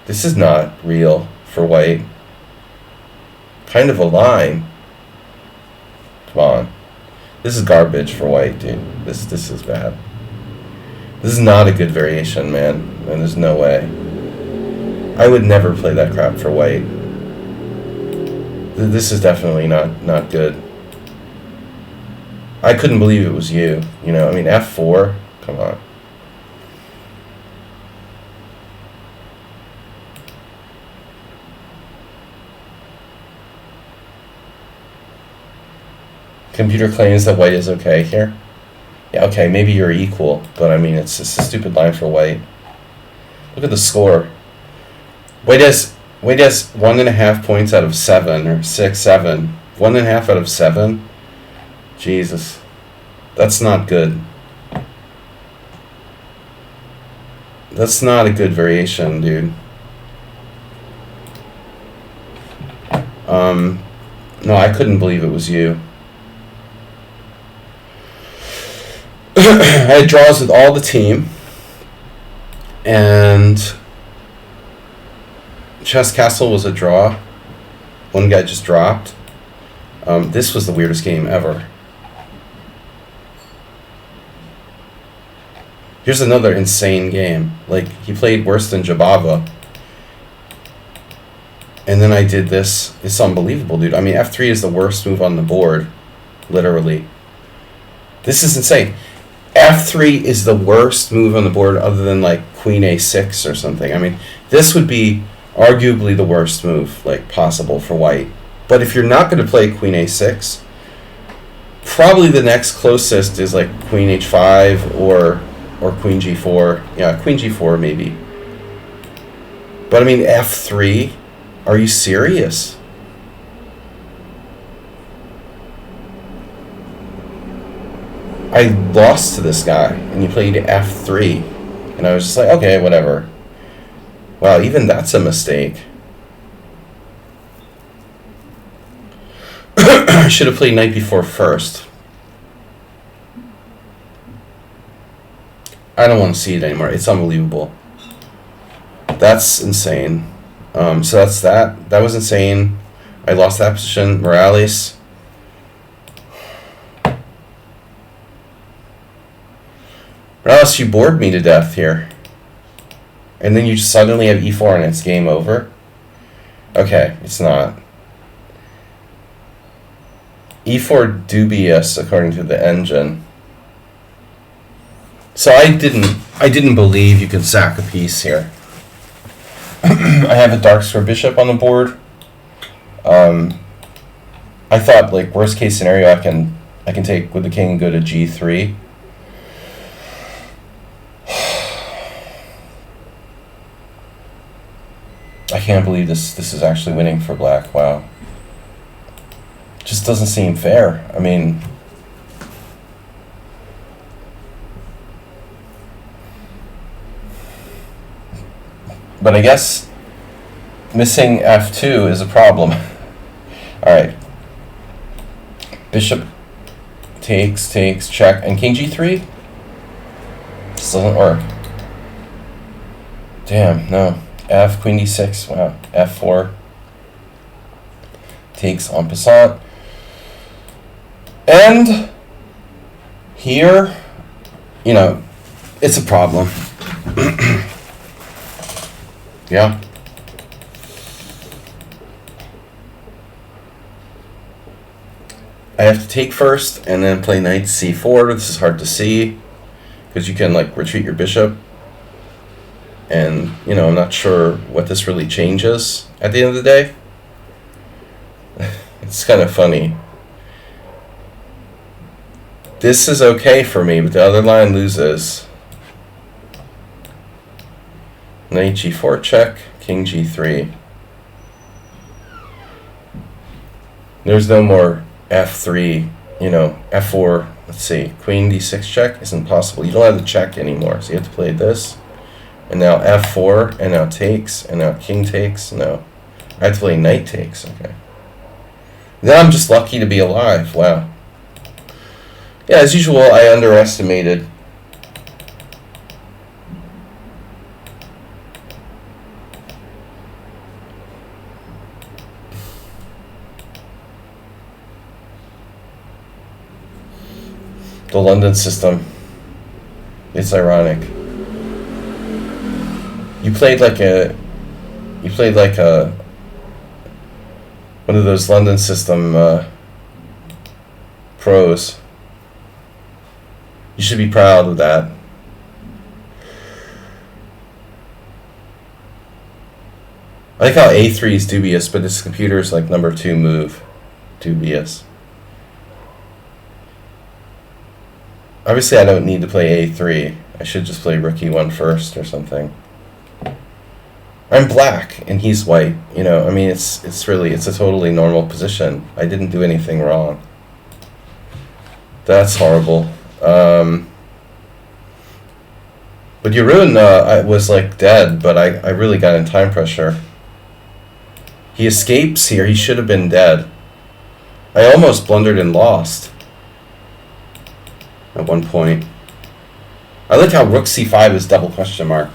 This is not real for white. Kind of a line. Come on. This is garbage for white, dude. This is bad. This is not a good variation, man. And there's no way. I would never play that crap for white. This is definitely not good. I couldn't believe it was you. You know, I mean, F4? Come on. Computer claims that white is okay here. Yeah, okay, maybe you're equal, but I mean, it's just a stupid line for white. Look at the score. White has 1.5 points out of 7, or 6, 7. 1.5 out of 7? Jesus. That's not good. That's not a good variation, dude. No, I couldn't believe it was you. I had draws with all the team, and Chess Castle was a draw. One guy just dropped. This was the weirdest game ever. Here's another insane game. Like, he played worse than Jabava. And then I did this. It's unbelievable, dude. I mean, F3 is the worst move on the board. Literally. This is insane. F3 is the worst move on the board other than, like, Queen A6 or something. I mean, this would be arguably the worst move, like, possible for white. But if you're not going to play Queen A6, probably the next closest is, like, Queen H5 or Queen G4. Yeah, Queen G4 maybe. But I mean, F3? Are you serious? I lost to this guy, and he played F3. And I was just like, okay, whatever. Wow, even that's a mistake. I should have played knight b4 first. I don't want to see it anymore. It's unbelievable. That's insane. So that's that. That was insane. I lost that position. Morales. Morales, you bored me to death here. And then you just suddenly have e4 and it's game over. Okay, it's not. e4 dubious according to the engine. So I didn't believe you could sack a piece here. I have a dark square bishop on the board. I thought, like, worst case scenario, I can take with the king and go to g3. I can't believe this is actually winning for black. Wow. Just doesn't seem fair. I mean, but I guess missing f2 is a problem. All right. Bishop takes, check, and king g3? This doesn't work. Damn, no. F, queen d6, wow. f4. Takes en passant. And here, you know, it's a problem. Yeah. I have to take first and then play knight c4. This is hard to see because you can, like, retreat your bishop. And, you know, I'm not sure what this really changes at the end of the day. It's kind of funny. This is okay for me, but the other line loses. Knight g4 check, king g3. There's no more f3, you know, f4. Let's see, queen d6 check isn't possible. You don't have the check anymore, so you have to play this. And now f4, and now takes, and now king takes. No, I have to play knight takes. Okay. Then I'm just lucky to be alive. Wow. Yeah, as usual, I underestimated. The London system. It's ironic. You played like a one of those London system pros. You should be proud of that. I like how a3 is dubious, but this computer is like number 2 move. Dubious. Obviously, I don't need to play a3. I should just play rook e1 first or something. I'm black and he's white. You know, I mean, it's a totally normal position. I didn't do anything wrong. That's horrible. But Jeroen I was like dead, but I really got in time pressure. He escapes here. He should have been dead. I almost blundered and lost at one point. I like how rook c5 is double question mark.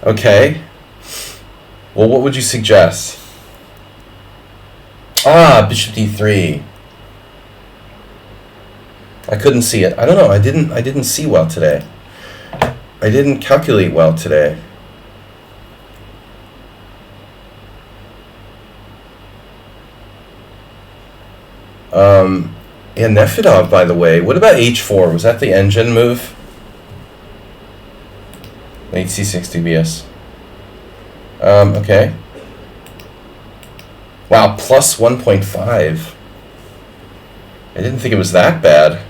Okay. Well, what would you suggest? Ah, bishop d3. I couldn't see it. I don't know. I didn't see well today. I didn't calculate well today. Yeah, Nefedov, by the way. What about h4? Was that the engine move? Knight c6 dubious. Okay. Wow, plus 1.5. I didn't think it was that bad.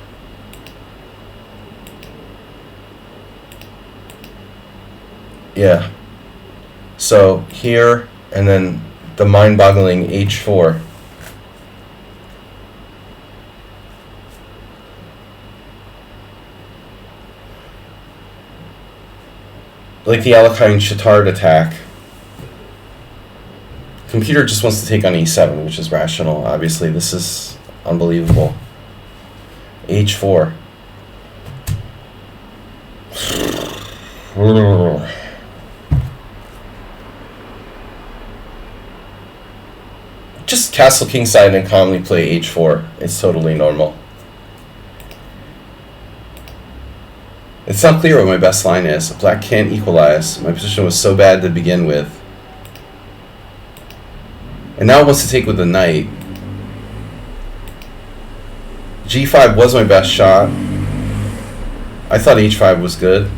Yeah. So here, and then the mind-boggling h4. Like the Alekhine Chittard attack. Computer just wants to take on e7, which is rational. Obviously, this is unbelievable. h4. Just castle kingside and calmly play h4. It's totally normal. It's not clear what my best line is. Black can't equalize. My position was so bad to begin with. And now it wants to take with the knight. G5 was my best shot. I thought H5 was good.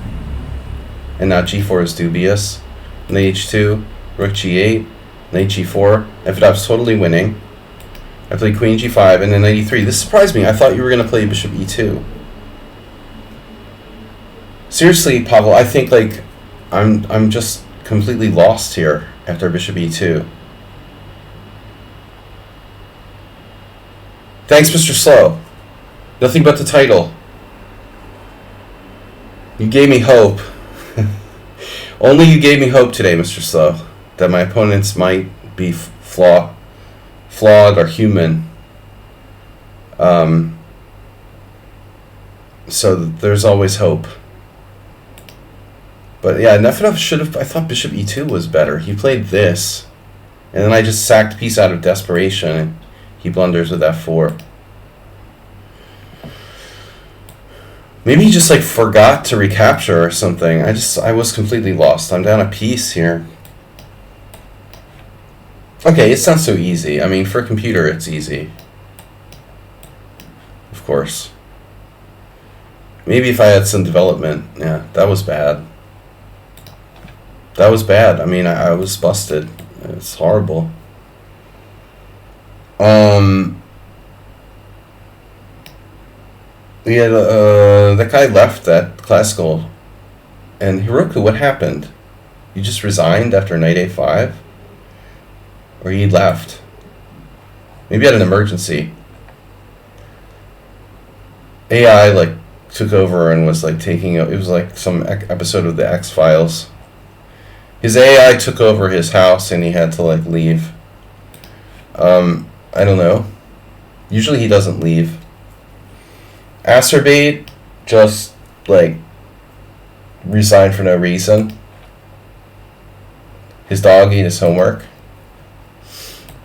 And now G4 is dubious. Knight H2, Rook G8, Knight G4. F5's totally winning. I played Queen G5 and then Knight E3. This surprised me. I thought you were going to play Bishop E2. Seriously, Pavel, I think like I'm just completely lost here after Bishop E2. Thanks, Mr. Slow. Nothing but the title. You gave me hope. Only you gave me hope today, Mr. Slow, that my opponents might be flawed or human. So there's always hope. But yeah, Nefedov should have. I thought Bishop E2 was better. He played this, and then I just sacked piece out of desperation, and he blunders with F4. Maybe he just like forgot to recapture or something. I was completely lost. I'm down a piece here. Okay, it's not so easy. I mean, for a computer, it's easy. Of course. Maybe if I had some development. Yeah, that was bad. That was bad. I mean, I was busted. It's horrible. Yeah, that guy left that classical. And Hiroku, what happened? You just resigned after Knight A5? Or he left? Maybe had an emergency. AI, like, took over and was, like, taking... It was, like, some episode of the X-Files. His AI took over his house and he had to, like, leave. I don't know. Usually he doesn't leave. Acerbate just, like, resigned for no reason. His dog ate his homework.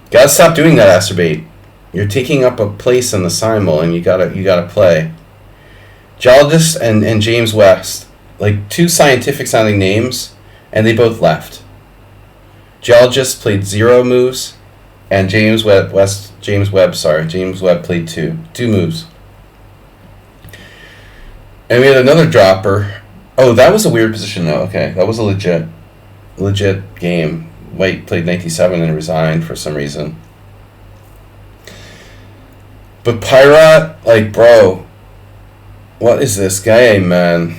Gotta stop doing that, Acerbate. You're taking up a place in the Simul, and you gotta play. Geologist and James West, like two scientific sounding names, and they both left. Geologist played 0 moves, and James Webb played 2 moves. And we had another dropper. Oh, that was a weird position though. Okay, that was a legit game. White played 97 and resigned for some reason. But Pyrat, like, bro, what is this game, man?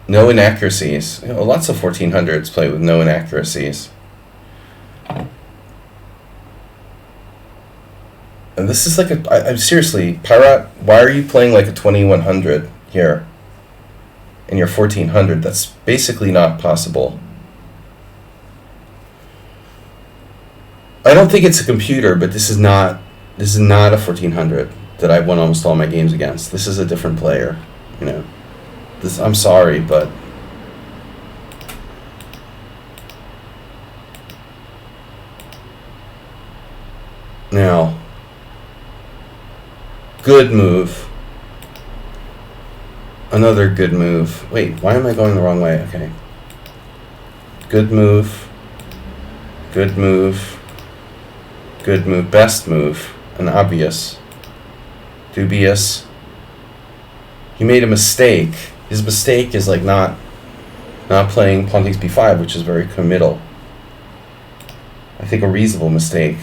No inaccuracies. You know, lots of 1400s play with no inaccuracies. And this is like I'm seriously, Pyrat, why are you playing like a 2100 here in your 1400? That's basically not possible. I don't think it's a computer, but this is not a 1400 that I've won almost all my games against. This is a different player, you know. I'm sorry, but now, good move. Another good move. Wait, why am I going the wrong way? Okay. Good move. Good move. Good move. Best move. An obvious. Dubious. He made a mistake. His mistake is like not playing pawn takes b5, which is very committal. I think a reasonable mistake.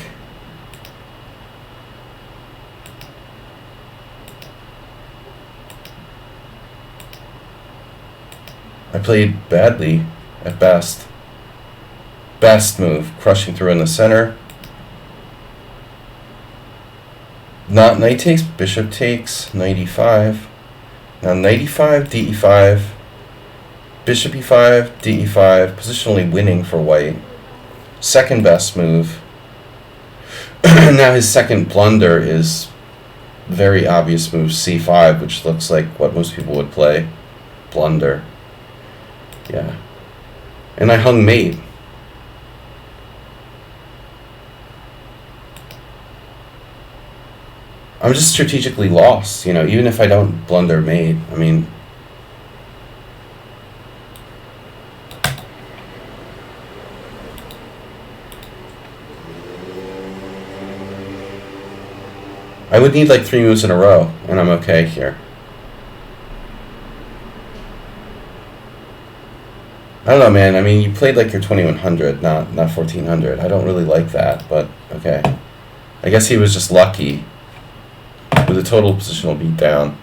I played badly at best. Best move, crushing through in the center. Not knight takes, bishop takes, knight e5. Now knight e5, d5, bishop e5, d5, positionally winning for white. Second best move. Now his second blunder is very obvious move, c5, which looks like what most people would play. Blunder. Yeah. And I hung mate. I'm just strategically lost, you know, even if I don't blunder mate. I mean, I would need like 3 moves in a row, and I'm okay here. I don't know, man. I mean, you played like your 2100, not 1400. I don't really like that, but okay. I guess he was just lucky with a total positional beatdown.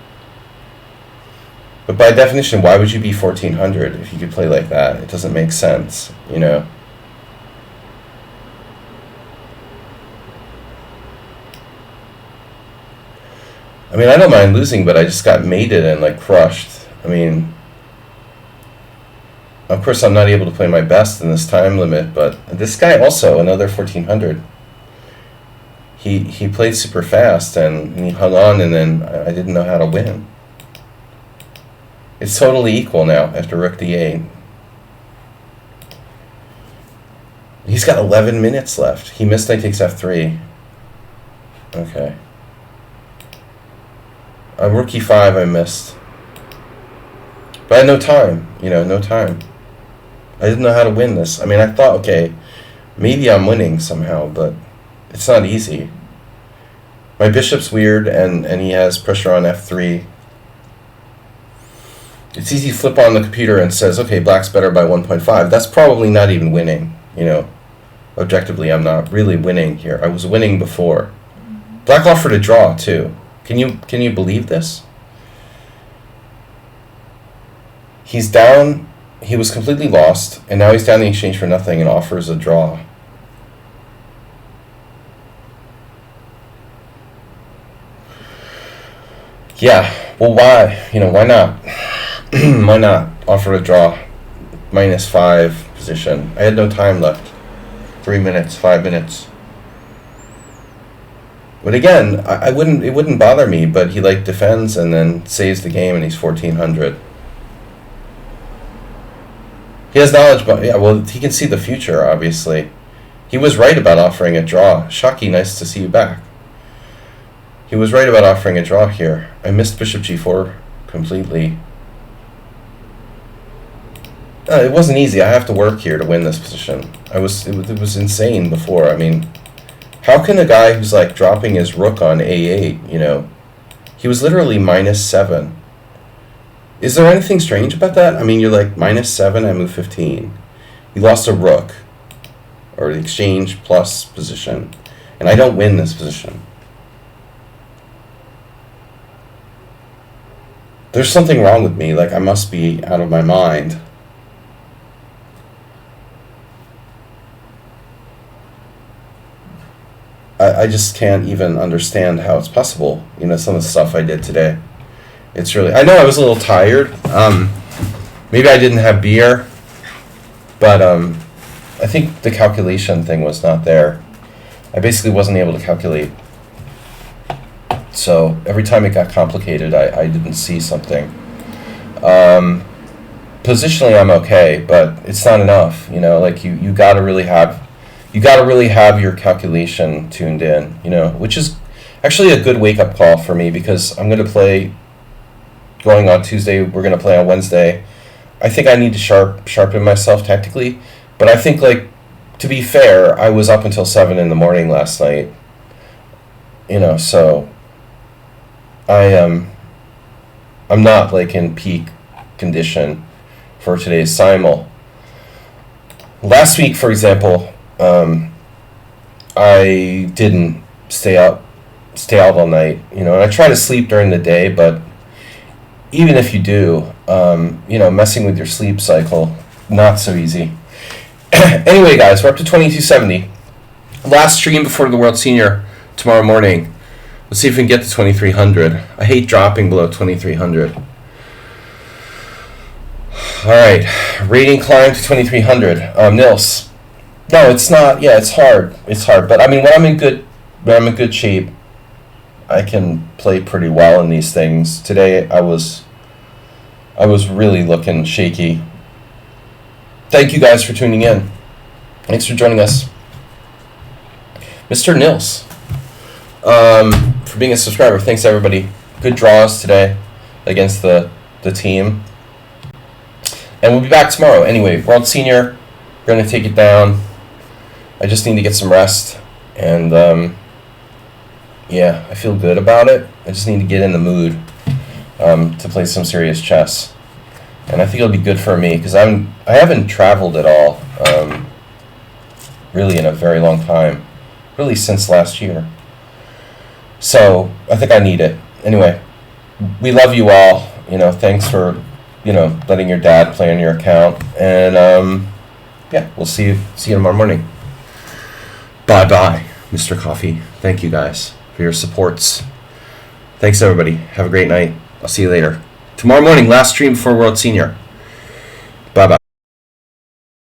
But by definition, why would you be 1400 if you could play like that? It doesn't make sense, you know? I mean, I don't mind losing, but I just got mated and like crushed. I mean, of course, I'm not able to play my best in this time limit, but this guy also, another 1400. He played super fast and he hung on, and then I didn't know how to win. It's totally equal now after rook d8. He's got 11 minutes left. He missed knight takes f3. Okay. Rook e5 I missed. But I had no time, no time. I didn't know how to win this. I mean, I thought, okay, maybe I'm winning somehow, but it's not easy. My bishop's weird, and he has pressure on f3. It's easy to flip on the computer and says, okay, black's better by 1.5. That's probably not even winning, Objectively, I'm not really winning here. I was winning before. Black offered a draw, too. Can you believe this? He's down. He was completely lost, and now he's down in exchange for nothing and offers a draw. Yeah, well, why? Why not? Why not offer a draw? -5 position. I had no time left. 3 minutes, 5 minutes. But again, it wouldn't bother me, but he defends and then saves the game, and he's 1400. He has knowledge, but yeah, well, he can see the future, obviously. He was right about offering a draw. Shocky, nice to see you back. He was right about offering a draw here. I missed bishop g4 completely. It wasn't easy. I have to work here to win this position. It was insane before. I mean, how can a guy who's dropping his rook on a8, he was literally -7. Is there anything strange about that? I mean, you're -7, I move 15. You lost a rook, or the exchange plus position, and I don't win this position. There's something wrong with me. I must be out of my mind. I just can't even understand how it's possible, some of the stuff I did today. It's really, I know I was a little tired. Maybe I didn't have beer, but I think the calculation thing was not there. I basically wasn't able to calculate. So every time it got complicated, I didn't see something. Positionally, I'm okay, but it's not enough. You gotta really have your calculation tuned in. Which is actually a good wake up call for me, because I'm gonna play. Going on Tuesday, we're gonna play on Wednesday. I think I need to sharpen myself tactically, but I think to be fair, I was up until 7 in the morning last night. So I'm not in peak condition for today's Simul. Last week, for example, I didn't stay out all night, and I try to sleep during the day, but even if you do, messing with your sleep cycle, not so easy. Anyway, guys, we're up to 2270. Last stream before the World Senior tomorrow morning. Let's see if we can get to 2300. I hate dropping below 2300. All right, rating climb to 2300. Nils. No, it's not. Yeah, it's hard. It's hard, but I mean, when I'm in good shape, I can play pretty well in these things. Today, I was really looking shaky. Thank you guys for tuning in. Thanks for joining us. Mr. Nils, for being a subscriber. Thanks, everybody. Good draws today against the team. And we'll be back tomorrow. Anyway, World Senior, we're going to take it down. I just need to get some rest. And Yeah, I feel good about it. I just need to get in the mood to play some serious chess, and I think it'll be good for me because I haven't traveled at all, really in a very long time, really since last year. So I think I need it. Anyway, we love you all. Thanks for letting your dad play on your account, and yeah, we'll see you tomorrow morning. Bye bye, Mr. Coffee. Thank you guys for your supports. Thanks everybody. Have a great night. I'll see you later. Tomorrow morning, last stream for World Senior.